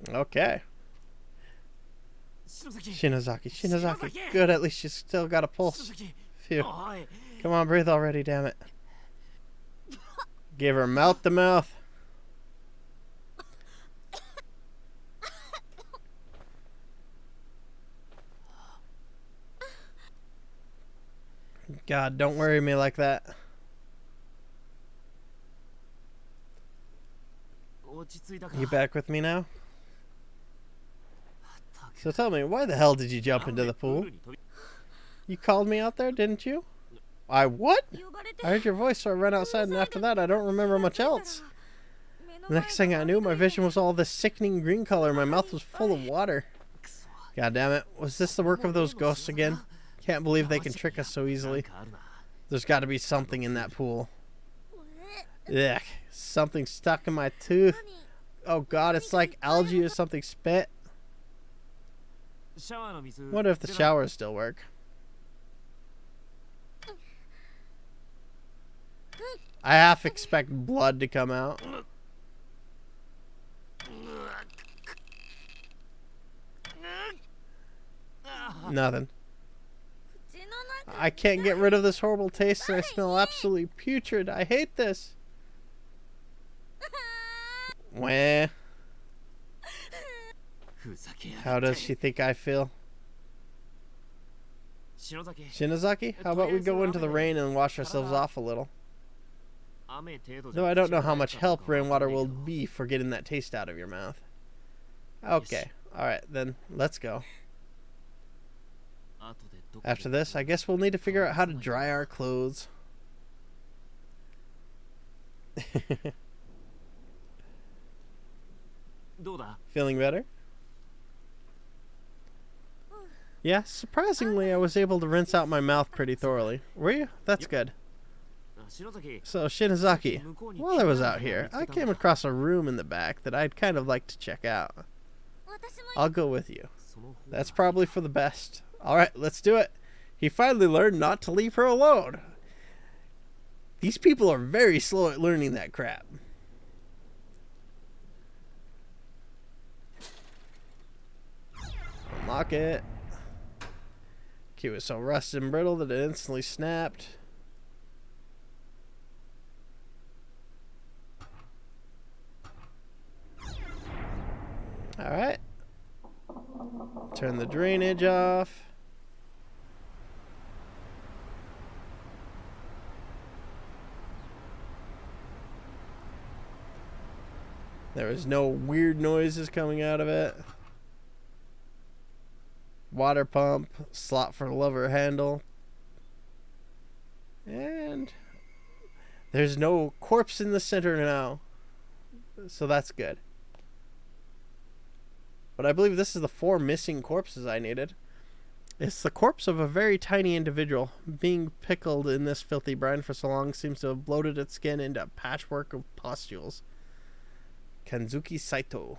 Okay. Shinozaki, Shinozaki. Good, at least she's still got a pulse. Phew. Come on, breathe already, damn it. Give her mouth to mouth. God, don't worry me like that. You back with me now? So tell me, why the hell did you jump into the pool? You called me out there, didn't you? I what? I heard your voice, so I ran outside, and after that, I don't remember much else. The next thing I knew, my vision was all this sickening green color, and my mouth was full of water. God damn it. Was this the work of those ghosts again? Can't believe they can trick us so easily. There's got to be something in that pool. Ugh. Something stuck in my tooth. Oh god, it's like algae or something spit. What if the showers still work? I half expect blood to come out. Nothing. I can't get rid of this horrible taste and I smell absolutely putrid. I hate this. Wah. How does she think I feel? Shinozaki, how about we go into the rain and wash ourselves off a little? Though I don't know how much help rainwater will be for getting that taste out of your mouth. Okay, alright then, let's go. After this, I guess we'll need to figure out how to dry our clothes. Feeling better? Yeah, surprisingly, I was able to rinse out my mouth pretty thoroughly. Were you? That's good. So, Shinozaki, while I was out here, I came across a room in the back that I'd kind of like to check out. I'll go with you. That's probably for the best. Alright, let's do it. He finally learned not to leave her alone. These people are very slow at learning that crap. Unlock it. Key was so rusted and brittle that it instantly snapped. Alright. Turn the drainage off. There is no weird noises coming out of it. Water pump, slot for lever handle. And there's no corpse in the center now. So that's good. But I believe this is the 4 missing corpses I needed. It's the corpse of a very tiny individual. Being pickled in this filthy brine for so long seems to have bloated its skin into a patchwork of pustules. Kanzuki Saito.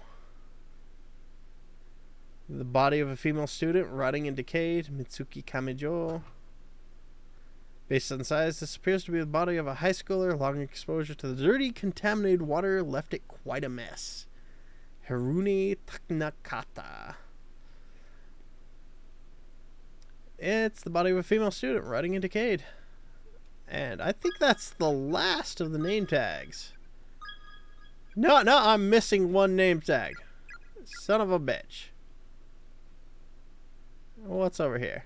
The body of a female student, rotting and decayed. Mitsuki Kamijo. Based on size, this appears to be the body of a high schooler. Long exposure to the dirty, contaminated water left it quite a mess. Harune Taknakata. It's the body of a female student rotting and decayed. And I think that's the last of the name tags. No, I'm missing one name tag. Son of a bitch. What's over here?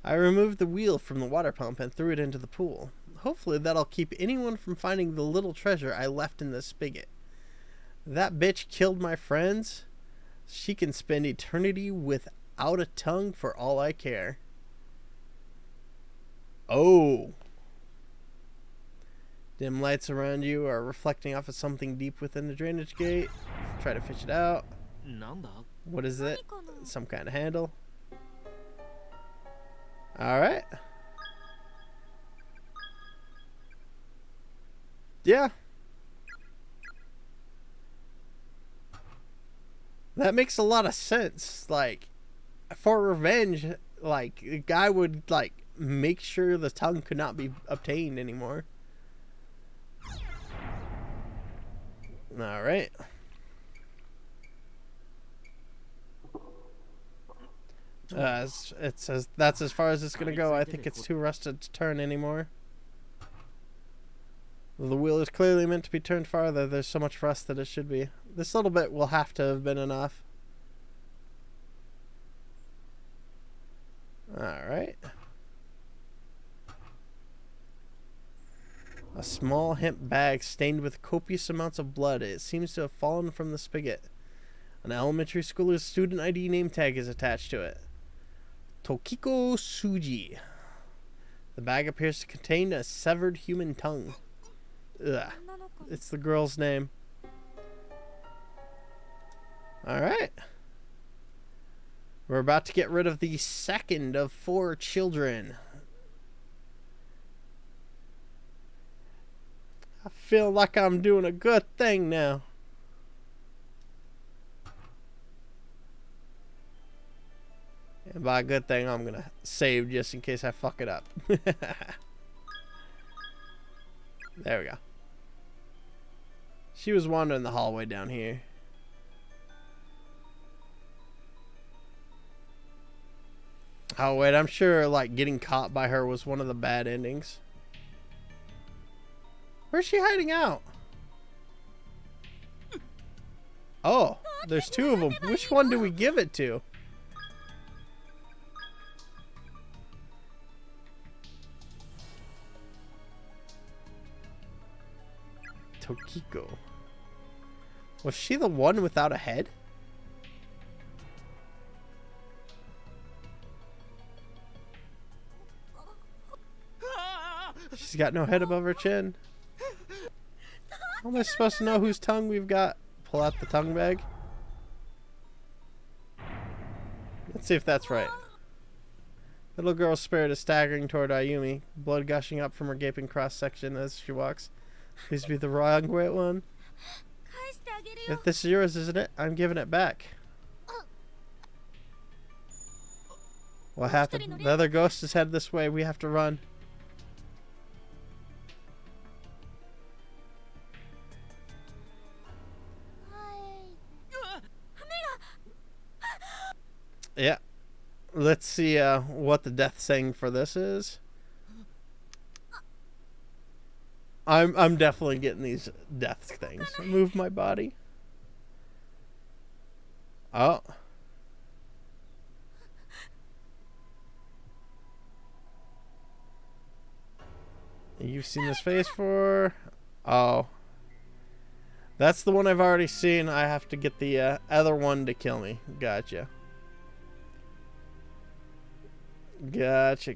I removed the wheel from the water pump and threw it into the pool. Hopefully that'll keep anyone from finding the little treasure I left in the spigot. That bitch killed my friends. She can spend eternity without a tongue for all I care. Oh. Dim lights around you are reflecting off of something deep within the drainage gate. Try to fish it out. What is it? Some kind of handle. Alright. Yeah. That makes a lot of sense. Like, for revenge, like, the guy would, like, make sure the tongue could not be obtained anymore. Alright. It says that's as far as it's gonna go. I think it's too rusted to turn anymore. The wheel is clearly meant to be turned farther. There's so much rust that it should be. This little bit will have to have been enough. Alright. A small hemp bag stained with copious amounts of blood. It seems to have fallen from the spigot. An elementary schooler's student ID name tag is attached to it. Tokiko Suji. The bag appears to contain a severed human tongue. Ugh. It's the girl's name. Alright. We're about to get rid of the second of 4 children. I feel like I'm doing a good thing now. And by a good thing, I'm going to save just in case I fuck it up. There we go. She was wandering the hallway down here. Oh, wait, I'm sure, like, getting caught by her was one of the bad endings. Where's she hiding out? Oh, there's 2 of them. Which one do we give it to? Tokiko. Was she the one without a head? She's got no head above her chin. How am I supposed to know whose tongue we've got? Pull out the tongue bag. Let's see if that's right. The little girl's spirit is staggering toward Ayumi, blood gushing up from her gaping cross-section as she walks. Please be the wrong one. If this is yours, isn't it? I'm giving it back. What happened? The other ghost is headed this way. We have to run. Yeah. Let's see what the death saying for this is. I'm definitely getting these death things. Move my body. Oh. You've seen this face for... Oh. That's the one I've already seen. I have to get the other one to kill me. Gotcha. Gotcha.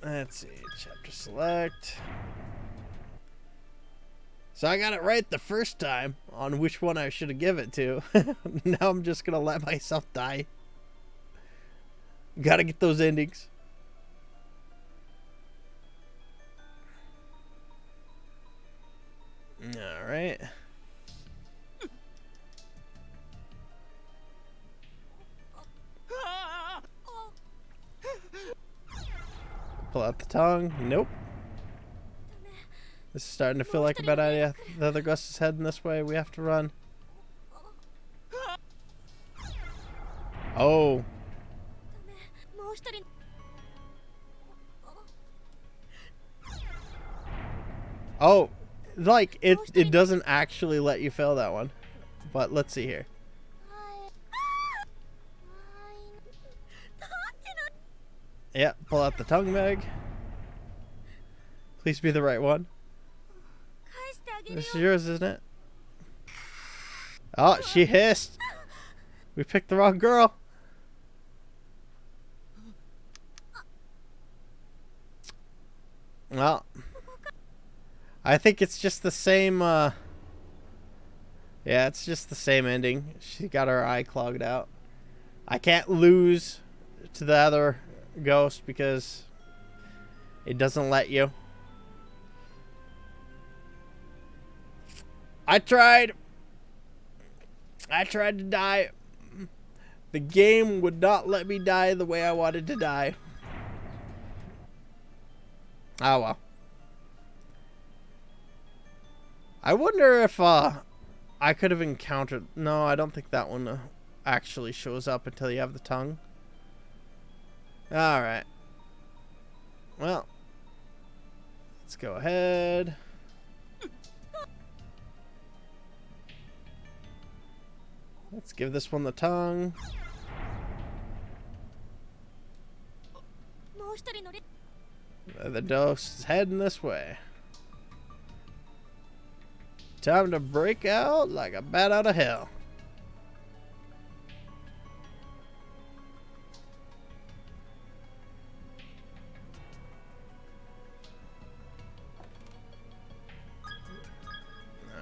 Let's see. Chapter select. So I got it right the first time on which one I should have given it to. Now I'm just going to let myself die. Gotta get those endings. Alright. Pull out the tongue. Nope. This is starting to feel like a bad idea. The other ghost is heading this way. We have to run. Oh. Oh, like it doesn't actually let you fail that one. But let's see here. Yeah, pull out the tongue bag. Please be the right one. This is yours, isn't it? Oh, she hissed. We picked the wrong girl. Well, I think it's just the same, yeah, it's just the same ending. She got her eye clogged out. I can't lose to the other ghost because it doesn't let you. I tried to die. The game would not let me die the way I wanted to die. Oh well. I wonder if I could have encountered... No, I don't think that one actually shows up until you have the tongue. Alright. Well. Let's go ahead. Let's give this one the tongue. The ghost is heading this way. Time to break out like a bat out of hell.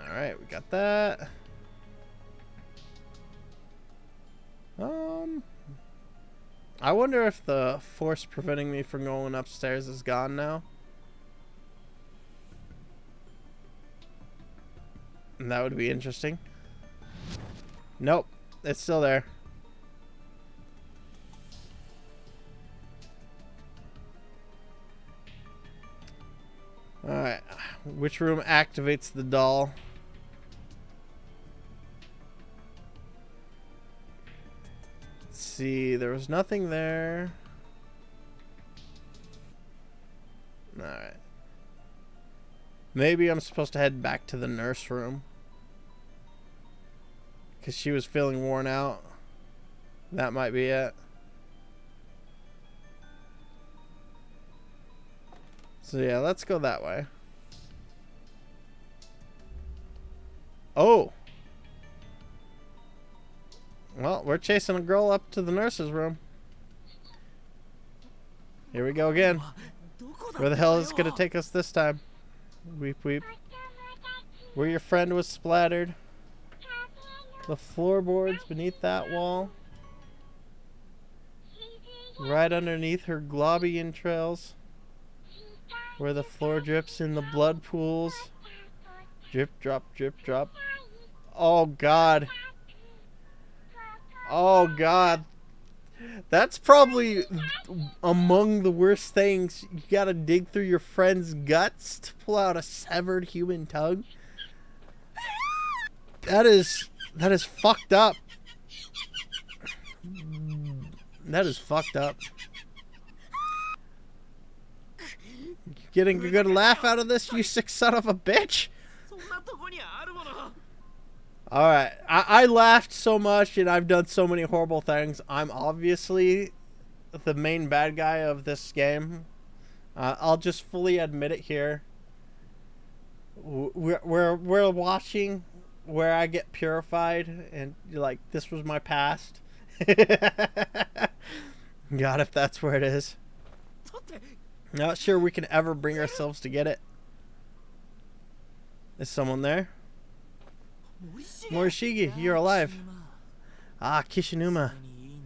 Alright, we got that. I wonder if the force preventing me from going upstairs is gone now. And that would be interesting. Nope, it's still there. Alright, which room activates the doll? Let's see, there was nothing there. Alright. Maybe I'm supposed to head back to the nurse room. Because she was feeling worn out. That might be it. So yeah, let's go that way. Oh! Well, we're chasing a girl up to the nurse's room. Here we go again. Where the hell is it going to take us this time? Weep, weep. Where your friend was splattered. The floorboards beneath that wall. Right underneath her globby entrails. Where the floor drips in the blood pools. Drip, drop, drip, drop. Oh, God. Oh, God. That's probably among the worst things. You gotta dig through your friend's guts to pull out a severed human tongue. That is fucked up. That is fucked up. You getting a good laugh out of this, you sick son of a bitch? Alright, I laughed so much and I've done so many horrible things. I'm obviously the main bad guy of this game. I'll just fully admit it here. We're watching where I get purified and like, this was my past. God, if that's where it is. Not sure we can ever bring ourselves to get it. Is someone there? Morishige, you're alive. Ah, Kishinuma.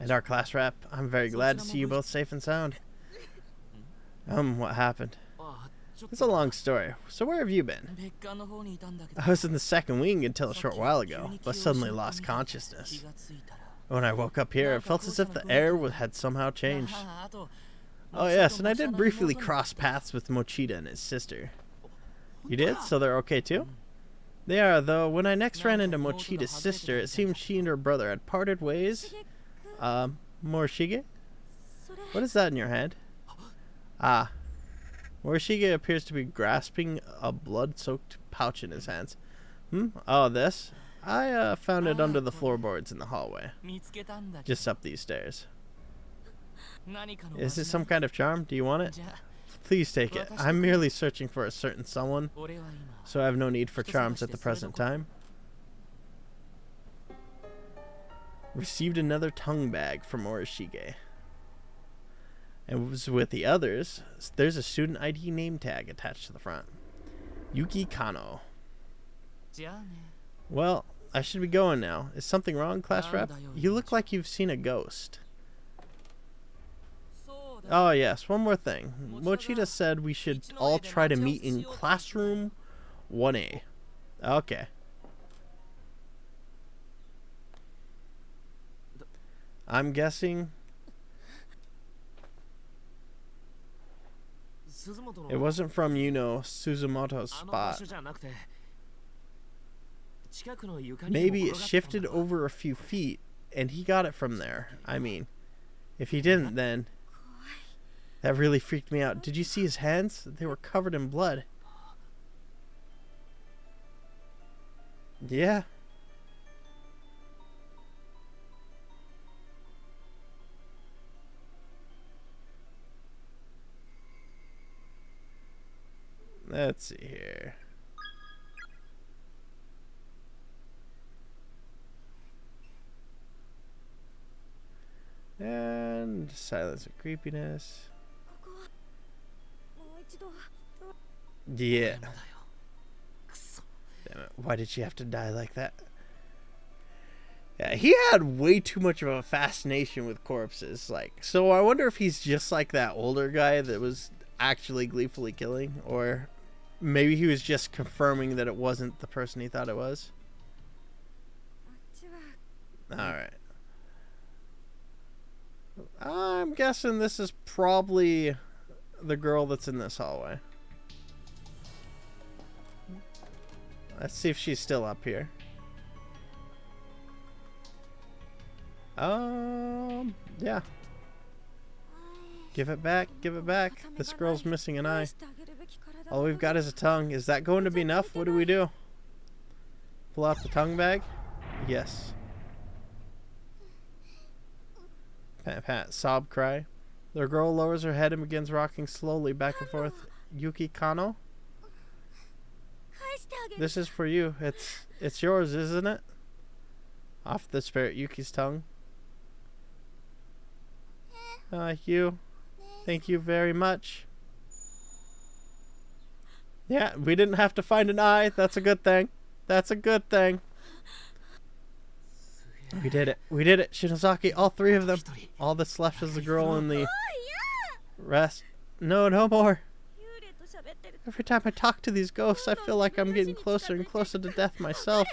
And our class rep. I'm very glad to see you both safe and sound. What happened? It's a long story. So where have you been? I was in the second wing until a short while ago, but suddenly lost consciousness. When I woke up here, it felt as if the air had somehow changed. Oh yes, and I did briefly cross paths with Mochida and his sister. You did? So they're okay too? They are, though. When I next ran into Mochida's sister, it seemed she and her brother had parted ways. Morishige? What is that in your hand? Ah. Morishige appears to be grasping a blood-soaked pouch in his hands. Oh, this? I found it under the floorboards in the hallway. Just up these stairs. Is this some kind of charm? Do you want it? Please take it. I'm merely searching for a certain someone, so I have no need for charms at the present time. Received another tongue bag from Morishige. And was with the others. There's a student ID name tag attached to the front. Yuki Kano. Well, I should be going now. Is something wrong, class rep? You look like you've seen a ghost. Oh, yes. One more thing. Mochida said we should all try to meet in classroom 1A. Okay. I'm guessing it wasn't from, Suzumoto's spot. Maybe it shifted over a few feet, and he got it from there. I mean, if he didn't, then that really freaked me out. Did you see his hands? They were covered in blood. Yeah. Let's see here. And silence of creepiness. Yeah. Damn it. Why did she have to die like that? Yeah, he had way too much of a fascination with corpses. So I wonder if he's just like that older guy that was actually gleefully killing, or maybe he was just confirming that it wasn't the person he thought it was. Alright. I'm guessing this is probably the girl that's in this hallway. Let's see if she's still up here. Yeah. Give it back, give it back. This girl's missing an eye. All we've got is a tongue. Is that going to be enough? What do we do? Pull out the tongue bag? Yes. Pat, pat, sob, cry. The girl lowers her head and begins rocking slowly back and forth. Yuki Kano? This is for you. It's yours, isn't it? Off the spirit Yuki's tongue. You. Thank you very much. Yeah, we didn't have to find an eye. That's a good thing. That's a good thing. We did it. We did it. Shinozaki, all three of them. All that's left is the girl and the rest. No, no more. Every time I talk to these ghosts, I feel like I'm getting closer and closer to death myself.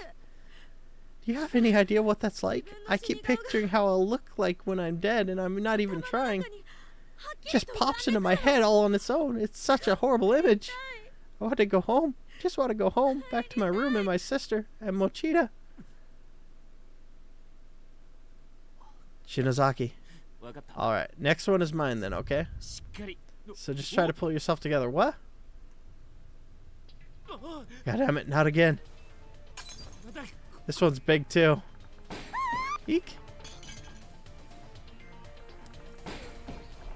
Do you have any idea what that's like? I keep picturing how I'll look like when I'm dead, and I'm not even trying. It just pops into my head all on its own. It's such a horrible image. I want to go home. Just want to go home, back to my room and my sister and Mochida. Shinozaki. Alright, next one is mine then, okay? So just try to pull yourself together. What? God damn it, not again. This one's big too. Eek.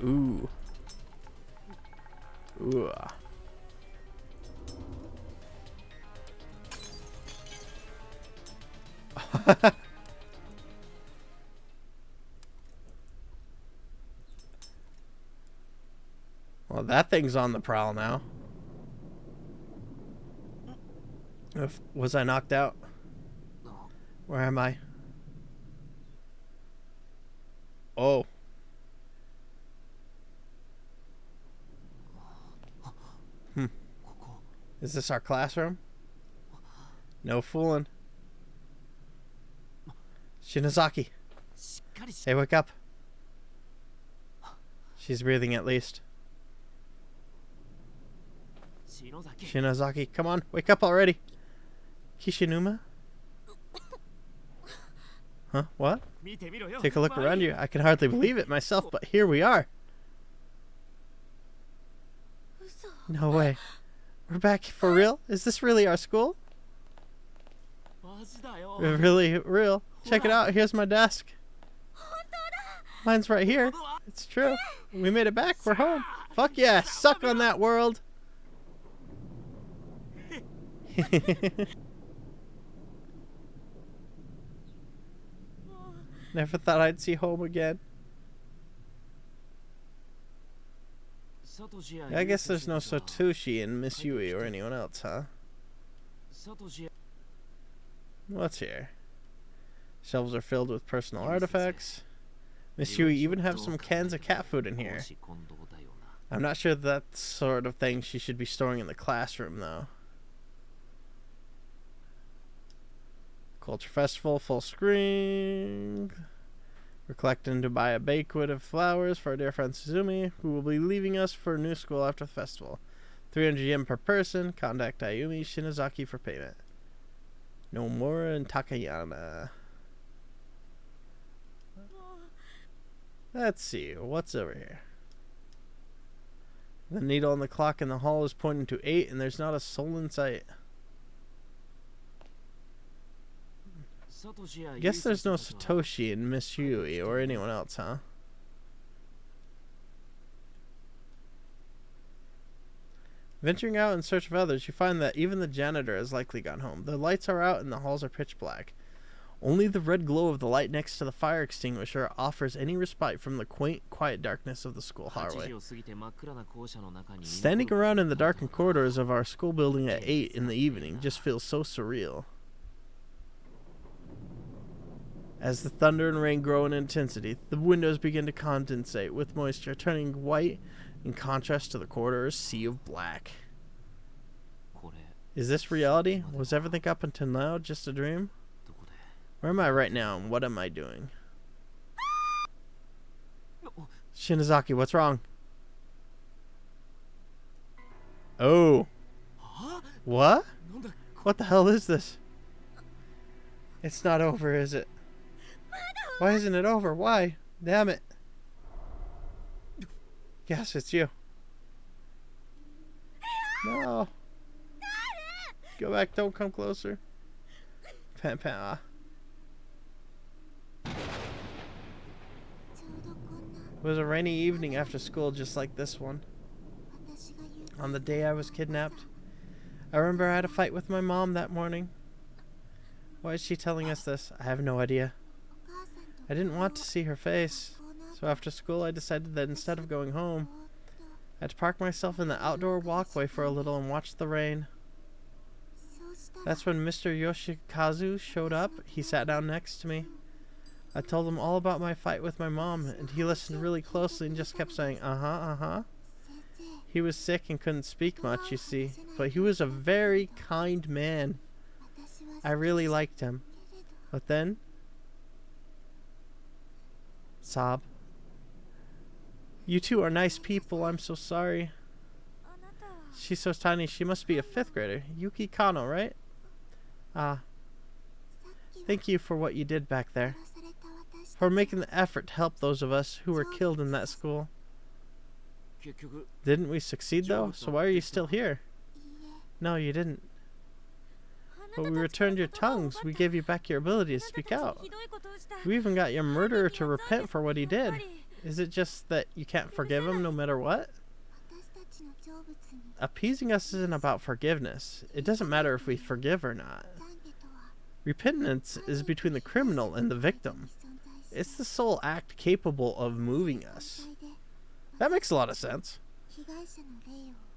Ooh. Ooh. Well, that thing's on the prowl now. Was I knocked out? Where am I? Oh. Is this our classroom? No fooling. Shinozaki. Hey, wake up. She's breathing at least. Shinozaki, come on, wake up already. Kishinuma? Huh? What? Take a look around you. I can hardly believe it myself, but here we are. No way. We're back for real? Is this really our school? Really real. Check it out. Here's my desk. Mine's right here. It's true. We made it back. We're home. Fuck yeah. Suck on that, world. Never thought I'd see home again. I guess there's no Satoshi and Miss Yui or anyone else, huh? What's here? Shelves are filled with personal artifacts. Miss Yui even have some cans of cat food in here. I'm not sure that's sort of thing she should be storing in the classroom, though. Culture Festival, full screen. We're collecting to buy a banquet of flowers for our dear friend Suzumi, who will be leaving us for new school after the festival. 300 yen per person. Contact Ayumi Shinozaki for payment. Nomura and Takayama. Let's see, what's over here? The needle on the clock in the hall is pointing to 8, and there's not a soul in sight. Guess there's no Satoshi and Miss Yui or anyone else, huh? Venturing out in search of others, you find that even the janitor has likely gone home. The lights are out and the halls are pitch black. Only the red glow of the light next to the fire extinguisher offers any respite from the quaint, quiet darkness of the school hallway. Standing around in the darkened corridors of our school building at 8 in the evening just feels so surreal. As the thunder and rain grow in intensity, the windows begin to condensate with moisture, turning white in contrast to the corridor's sea of black. Is this reality? Was everything up until now just a dream? Where am I right now, and what am I doing? Shinozaki, what's wrong? Oh. What? What the hell is this? It's not over, is it? Why isn't it over? Why? Damn it. Yes, it's you. No. Go back, don't come closer. Pan pan. It was a rainy evening after school just like this one. On the day I was kidnapped. I remember I had a fight with my mom that morning. Why is she telling us this? I have no idea. I didn't want to see her face. So after school I decided that instead of going home, I had to park myself in the outdoor walkway for a little and watch the rain. That's when Mr. Yoshikazu showed up. He sat down next to me. I told him all about my fight with my mom, and he listened really closely and just kept saying, uh-huh. He was sick and couldn't speak much, you see, but he was a very kind man. I really liked him. But then... Sob. You two are nice people, I'm so sorry. She's so tiny, she must be a 5th grader. Yuki Kano, right? Ah. Thank you for what you did back there. For making the effort to help those of us who were killed in that school. Didn't we succeed though? So why are you still here? No, you didn't. But we returned your tongues. We gave you back your ability to speak out. We even got your murderer to repent for what he did. Is it just that you can't forgive him no matter what? Appeasing us isn't about forgiveness. It doesn't matter if we forgive or not. Repentance is between the criminal and the victim. It's the sole act capable of moving us. That makes a lot of sense.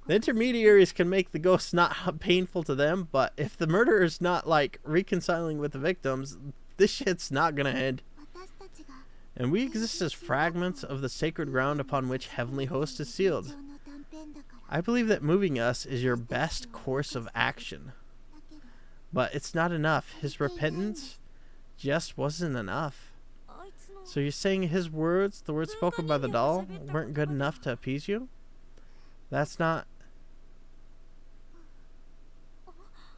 The intermediaries can make the ghosts not painful to them, but if the murderer's not, like, reconciling with the victims, this shit's not gonna end. And we exist as fragments of the sacred ground upon which Heavenly Host is sealed. I believe that moving us is your best course of action. But it's not enough. His repentance just wasn't enough. So you're saying his words, the words spoken by the doll, weren't good enough to appease you? That's not...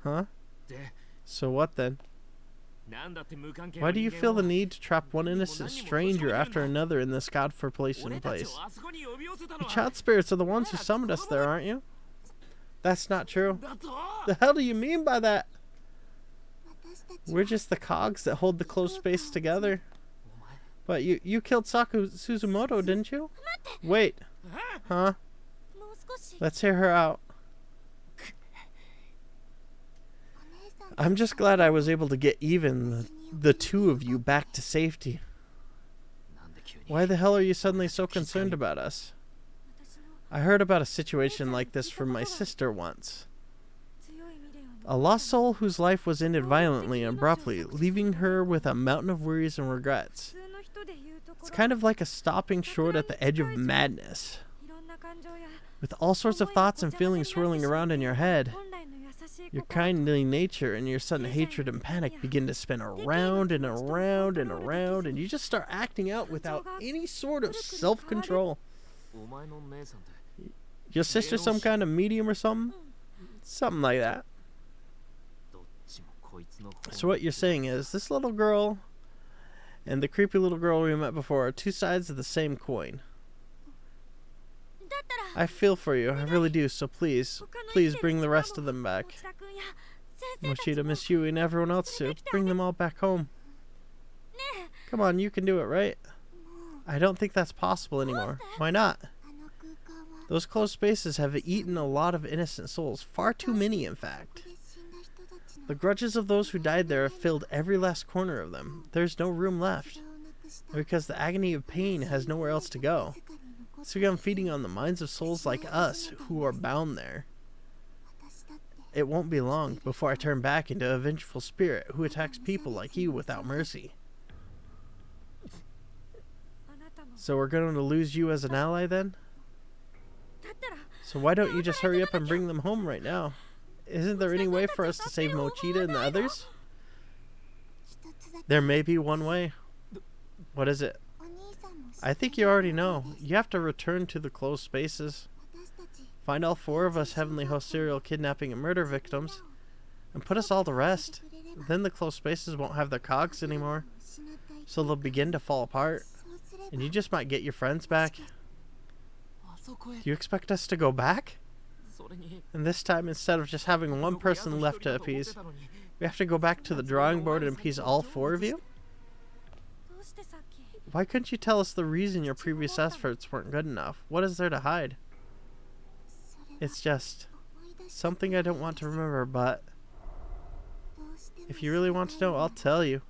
Huh? So what then? Why do you feel the need to trap one innocent stranger after another in this godforsaken place? The child spirits are the ones who summoned us there, aren't you? That's not true. The hell do you mean by that? We're just the cogs that hold the closed space together. But you killed Saku Suzumoto, didn't you? Wait. Huh? Let's hear her out. I'm just glad I was able to get even the two of you back to safety. Why the hell are you suddenly so concerned about us? I heard about a situation like this from my sister once. A lost soul whose life was ended violently and abruptly, leaving her with a mountain of worries and regrets. It's kind of like a stopping short at the edge of madness. With all sorts of thoughts and feelings swirling around in your head, your kindly nature and your sudden hatred and panic begin to spin around and around and around, and you just start acting out without any sort of self-control. Your sister some kind of medium or something? Something like that. So what you're saying is, this little girl and the creepy little girl we met before are two sides of the same coin. I feel for you, I really do, so please bring the rest of them back. Mochida, Miss Yui, and everyone else too. Bring them all back home. Come on, you can do it, right? I don't think that's possible anymore. Why not? Those closed spaces have eaten a lot of innocent souls, far too many in fact. The grudges of those who died there have filled every last corner of them. There's no room left. Because the agony of pain has nowhere else to go. It's begun feeding on the minds of souls like us who are bound there. It won't be long before I turn back into a vengeful spirit who attacks people like you without mercy. So we're going to lose you as an ally then? So why don't you just hurry up and bring them home right now? Isn't there any way for us to save Mochida and the others? There may be one way. What is it? I think you already know. You have to return to the closed spaces. Find all four of us Heavenly Host serial kidnapping and murder victims. And put us all to rest. Then the closed spaces won't have their cogs anymore. So they'll begin to fall apart. And you just might get your friends back. Do you expect us to go back? And this time, instead of just having one person left to appease, we have to go back to the drawing board and appease all four of you? Why couldn't you tell us the reason your previous efforts weren't good enough? What is there to hide? It's just something I don't want to remember, but if you really want to know, I'll tell you.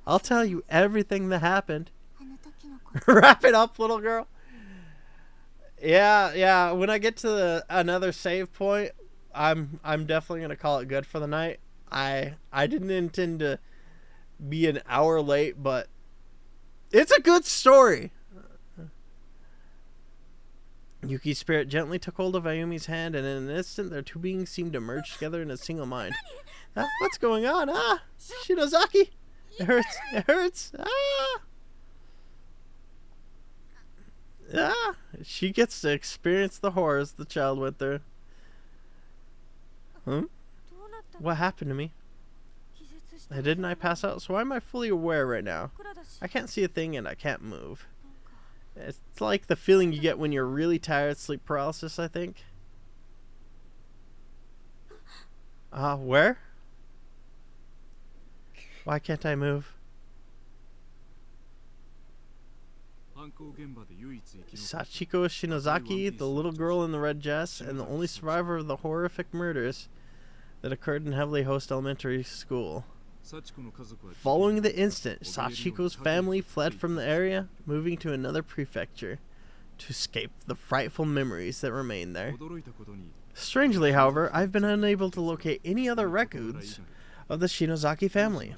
I'll tell you everything that happened. Wrap it up, little girl. Yeah. When I get to another save point, I'm definitely gonna call it good for the night. I didn't intend to be an hour late, but it's a good story. Yuki's spirit gently took hold of Ayumi's hand, and in an instant, their two beings seemed to merge together in a single mind. What's going on? Shinozaki! It hurts. It hurts. She gets to experience the horrors the child went through. What happened to me? Didn't I pass out? So why am I fully aware right now? I can't see a thing and I can't move. It's like the feeling you get when you're really tired, sleep paralysis, I think. Where? Why can't I move? Sachiko Shinozaki, the little girl in the red dress, and the only survivor of the horrific murders that occurred in Heavenly Host Elementary School. Following the incident, Sachiko's family fled from the area, moving to another prefecture to escape the frightful memories that remain there. Strangely, however, I've been unable to locate any other records of the Shinozaki family.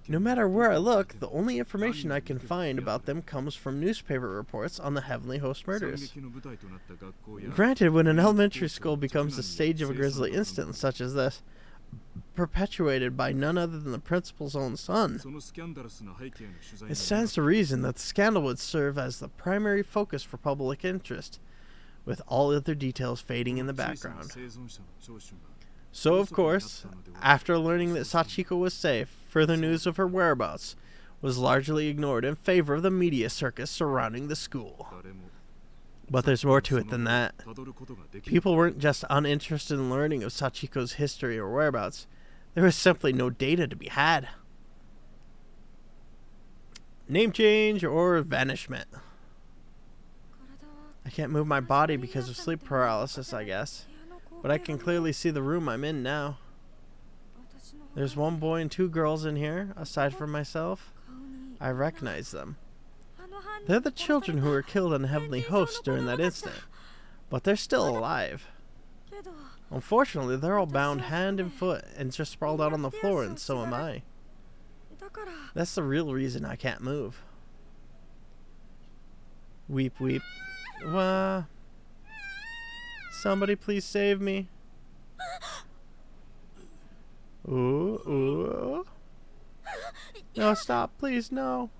No matter where I look, the only information I can find about them comes from newspaper reports on the Heavenly Host murders. Granted, when an elementary school becomes the stage of a grisly incident such as this, perpetuated by none other than the principal's own son, it stands to reason that the scandal would serve as the primary focus for public interest, with all other details fading in the background. So, of course, after learning that Sachiko was safe, further news of her whereabouts was largely ignored in favor of the media circus surrounding the school. But there's more to it than that. People weren't just uninterested in learning of Sachiko's history or whereabouts. There was simply no data to be had. Name change or vanishment. I can't move my body because of sleep paralysis, I guess. But I can clearly see the room I'm in now. There's one boy and two girls in here, aside from myself. I recognize them. They're the children who were killed on the Heavenly Host during that incident. But they're still alive. Unfortunately, they're all bound hand and foot and just sprawled out on the floor, and so am I. That's the real reason I can't move. Weep, weep. Wah. Somebody please save me. Ooh, ooh. No, stop, please, no.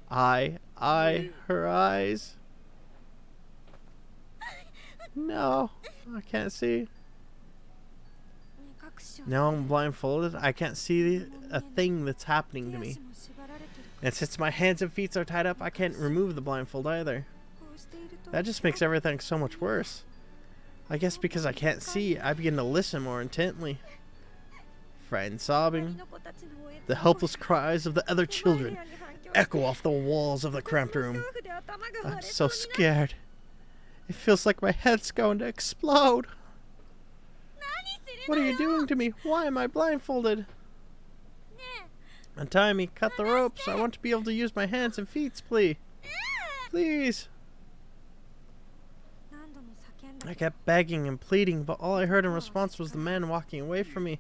Her eyes. No, I can't see. Now I'm blindfolded. I can't see a thing that's happening to me. And since my hands and feet are tied up, I can't remove the blindfold either. That just makes everything so much worse. I guess because I can't see, I begin to listen more intently. Frightened sobbing. The helpless cries of the other children echo off the walls of the cramped room. I'm so scared. It feels like my head's going to explode. What are you doing to me? Why am I blindfolded? Untie me. Cut the ropes. I want to be able to use my hands and feet, please. Please. I kept begging and pleading, but all I heard in response was the man walking away from me.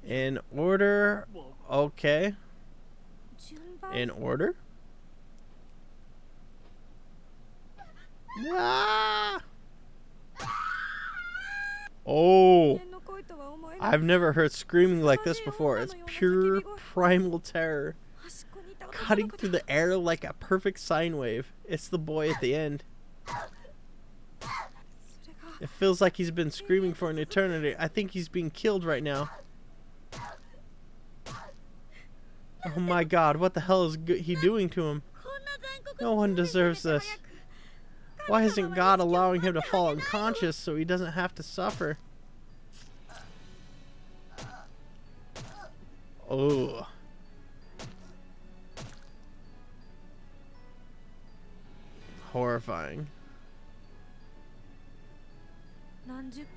In order? Okay. In order? Ah! Oh! I've never heard screaming like this before. It's pure primal terror, cutting through the air like a perfect sine wave. It's the boy at the end. It feels like he's been screaming for an eternity. I think he's being killed right now. Oh my god, what the hell is he doing to him? No one deserves this. Why isn't God allowing him to fall unconscious so he doesn't have to suffer? Oh. Horrifying.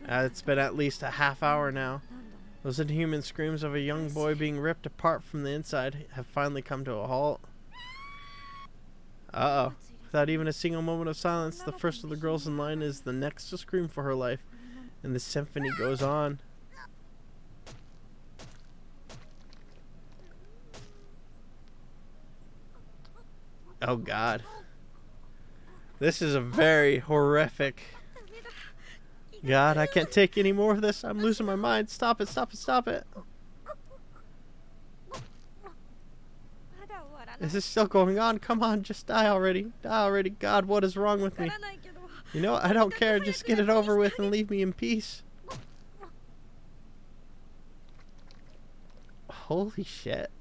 It's been at least a half hour now. Those inhuman screams of a young boy being ripped apart from the inside have finally come to a halt. Uh-oh. Without even a single moment of silence, the first of the girls in line is the next to scream for her life, and the symphony goes on. Oh god. This is a very horrific... God, I can't take any more of this. I'm losing my mind. Stop it, stop it, stop it. Is this still going on? Come on, just die already. Die already. God, what is wrong with me? You know, I don't care. Just get it over with and leave me in peace. Holy shit.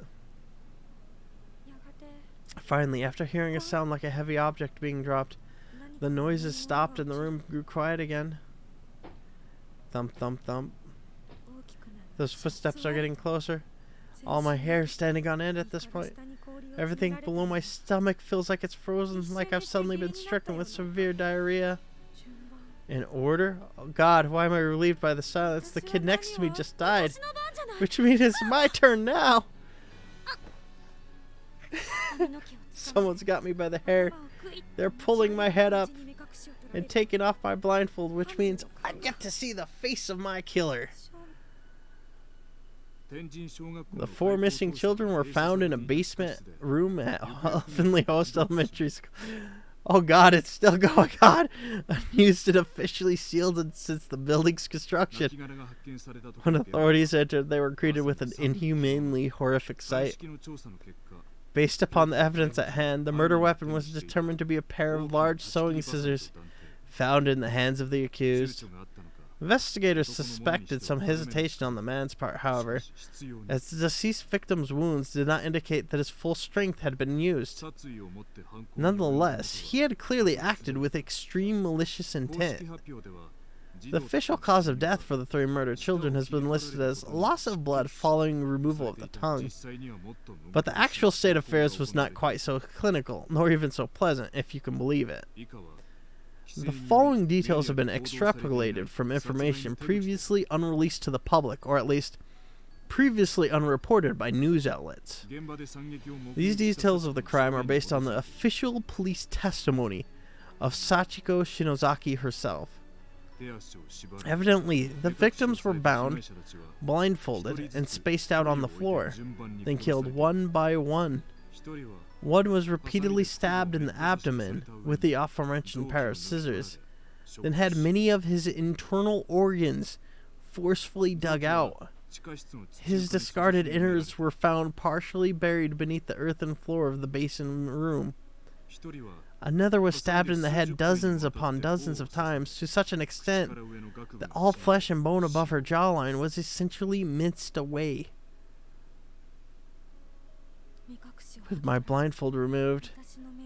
Finally, after hearing a sound like a heavy object being dropped, the noises stopped and the room grew quiet again. Thump, thump, thump. Those footsteps are getting closer. All my hair standing on end at this point. Everything below my stomach feels like it's frozen, like I've suddenly been stricken with severe diarrhea. In order? Oh god, why am I relieved by the silence? The kid next to me just died. Which means it's my turn now. Someone's got me by the hair. They're pulling my head up and taking off my blindfold, which means I get to see the face of my killer. The 4 missing children were found in a basement room at Heavenly Host Elementary School. Oh god, it's still going on. Unused and officially sealed since the building's construction. When authorities entered, they were greeted with an inhumanely horrific sight. Based upon the evidence at hand, the murder weapon was determined to be a pair of large sewing scissors found in the hands of the accused. Investigators suspected some hesitation on the man's part, however, as the deceased victim's wounds did not indicate that his full strength had been used. Nonetheless, he had clearly acted with extreme malicious intent. The official cause of death for the 3 murdered children has been listed as loss of blood following removal of the tongue. But the actual state of affairs was not quite so clinical, nor even so pleasant, if you can believe it. The following details have been extrapolated from information previously unreleased to the public, or at least previously unreported by news outlets. These details of the crime are based on the official police testimony of Sachiko Shinozaki herself. Evidently, the victims were bound, blindfolded, and spaced out on the floor, then killed one by one. One was repeatedly stabbed in the abdomen with the aforementioned pair of scissors, then had many of his internal organs forcefully dug out. His discarded innards were found partially buried beneath the earthen floor of the basin room. Another was stabbed in the head dozens upon dozens of times, to such an extent that all flesh and bone above her jawline was essentially minced away. With my blindfold removed,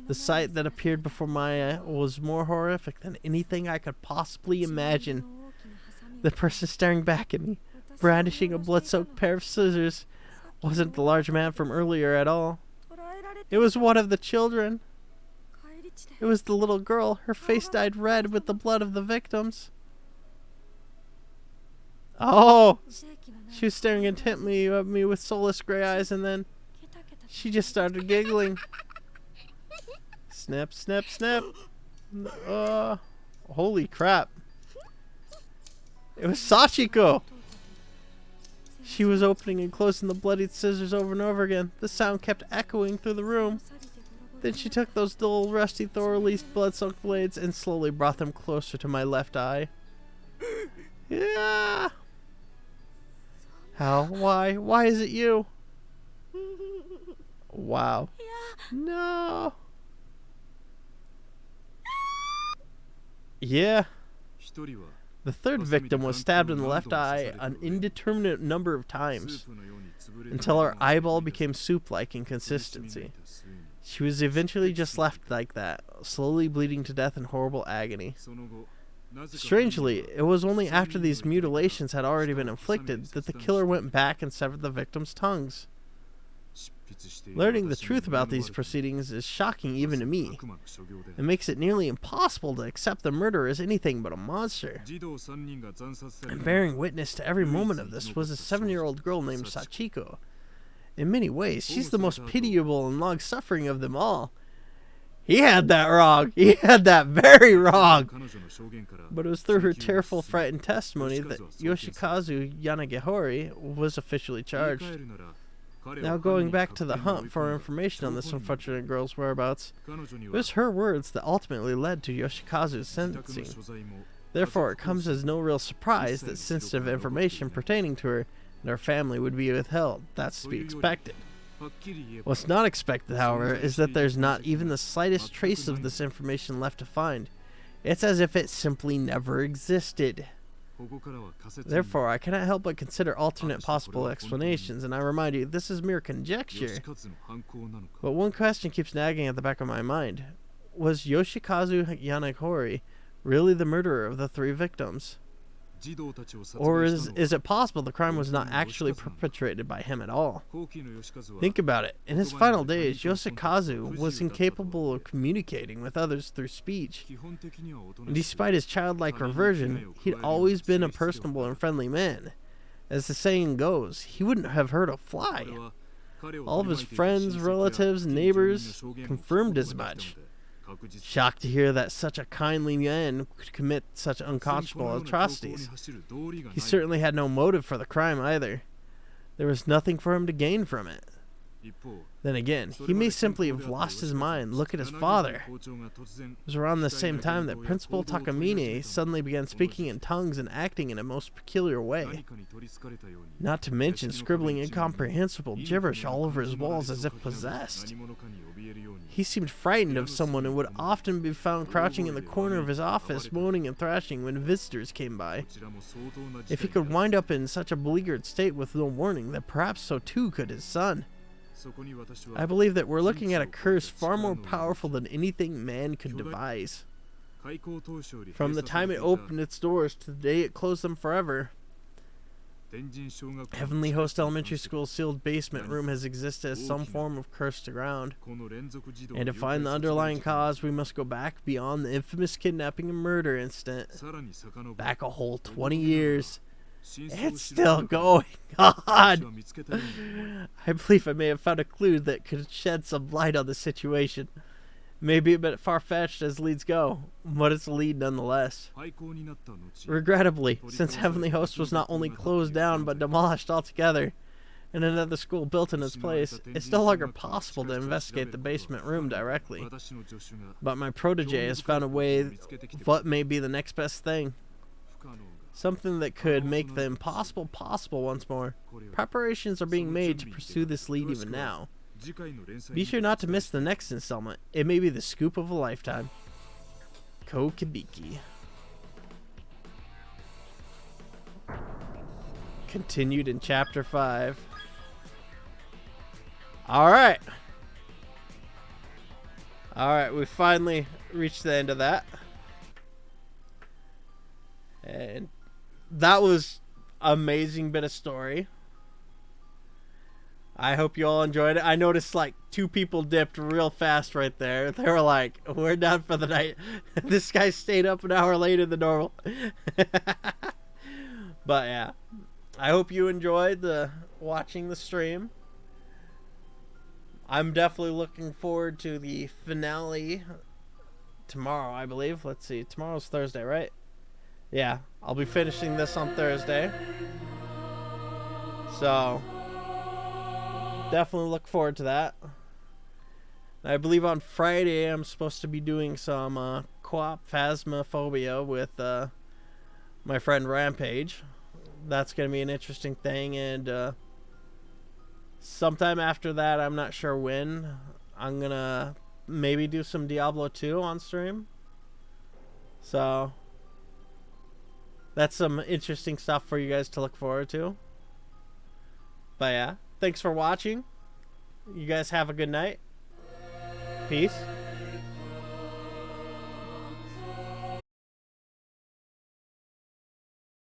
the sight that appeared before my eye was more horrific than anything I could possibly imagine. The person staring back at me, brandishing a blood-soaked pair of scissors, wasn't the large man from earlier at all. It was one of the children. It was the little girl. Her face dyed red with the blood of the victims. Oh! She was staring intently at me with soulless gray eyes, and then she just started giggling. Snip, snip, snip. Holy crap. It was Sachiko! She was opening and closing the bloodied scissors over and over again. The sound kept echoing through the room. Then she took those dull, rusty, thoroughly blood-soaked blades and slowly brought them closer to my left eye. Yeah. How? Why? Why is it you? Wow. No. Yeah. The third victim was stabbed in the left eye an indeterminate number of times, until her eyeball became soup-like in consistency. She was eventually just left like that, slowly bleeding to death in horrible agony. Strangely, it was only after these mutilations had already been inflicted that the killer went back and severed the victims' tongues. Learning the truth about these proceedings is shocking even to me. It makes it nearly impossible to accept the murderer as anything but a monster. And bearing witness to every moment of this was a 7-year-old girl named Sachiko. In many ways, she's the most pitiable and long-suffering of them all. He had that wrong. He had that very wrong. But it was through her tearful, frightened testimony that Yoshikazu Yanagihori was officially charged. Now going back to the hunt for information on this unfortunate girl's whereabouts, it was her words that ultimately led to Yoshikazu's sentencing. Therefore, it comes as no real surprise that sensitive information pertaining to her and her family would be withheld. That's to be expected. What's not expected, however, is that there's not even the slightest trace of this information left to find. It's as if it simply never existed. Therefore, I cannot help but consider alternate possible explanations, and I remind you, this is mere conjecture. But one question keeps nagging at the back of my mind. Was Yoshikazu Yanagihori really the murderer of the 3 victims? Or is it possible the crime was not actually perpetrated by him at all? Think about it. In his final days, Yoshikazu was incapable of communicating with others through speech. And despite his childlike reversion, he'd always been a personable and friendly man. As the saying goes, he wouldn't have hurt a fly. All of his friends, relatives, and neighbors confirmed as much. Shocked to hear that such a kindly man could commit such unconscionable atrocities. He certainly had no motive for the crime either. There was nothing for him to gain from it. Then again, he may simply have lost his mind. Look at his father. It was around the same time that Principal Takamine suddenly began speaking in tongues and acting in a most peculiar way. Not to mention scribbling incomprehensible gibberish all over his walls as if possessed. He seemed frightened of someone and would often be found crouching in the corner of his office, moaning and thrashing when visitors came by. If he could wind up in such a beleaguered state with no warning, then perhaps so too could his son. I believe that we're looking at a curse far more powerful than anything man could devise. From the time it opened its doors to the day it closed them forever, Heavenly Host Elementary School's sealed basement room has existed as some form of cursed ground. And to find the underlying cause, we must go back beyond the infamous kidnapping and murder incident. Back a whole 20 years. It's still going on. I believe I may have found a clue that could shed some light on the situation. Maybe a bit far-fetched as leads go, but it's a lead nonetheless. Regrettably, since Heavenly Host was not only closed down but demolished altogether, and another school built in its place, it's no longer possible to investigate the basement room directly. But my protege has found a way. What may be the next best thing? Something that could make the impossible possible once more. Preparations are being made to pursue this lead even now. Be sure not to miss the next installment. It may be the scoop of a lifetime. Kokibiki. Continued in Chapter 5. Alright. Alright, we finally reached the end of that. And that was an amazing bit of story. I hope you all enjoyed it. I noticed like 2 people dipped real fast right there. They were like, we're done for the night. This guy stayed up an hour later than normal. But yeah, I hope you enjoyed watching the stream. I'm definitely looking forward to the finale tomorrow, I believe. Let's see. Tomorrow's Thursday, right? Yeah, I'll be finishing this on Thursday. So definitely look forward to that. I believe on Friday I'm supposed to be doing some co-op Phasmophobia with my friend Rampage. That's going to be an interesting thing. And sometime after that, I'm not sure when, I'm going to maybe do some Diablo 2 on stream. So that's some interesting stuff for you guys to look forward to. But yeah, thanks for watching. You guys have a good night. Peace.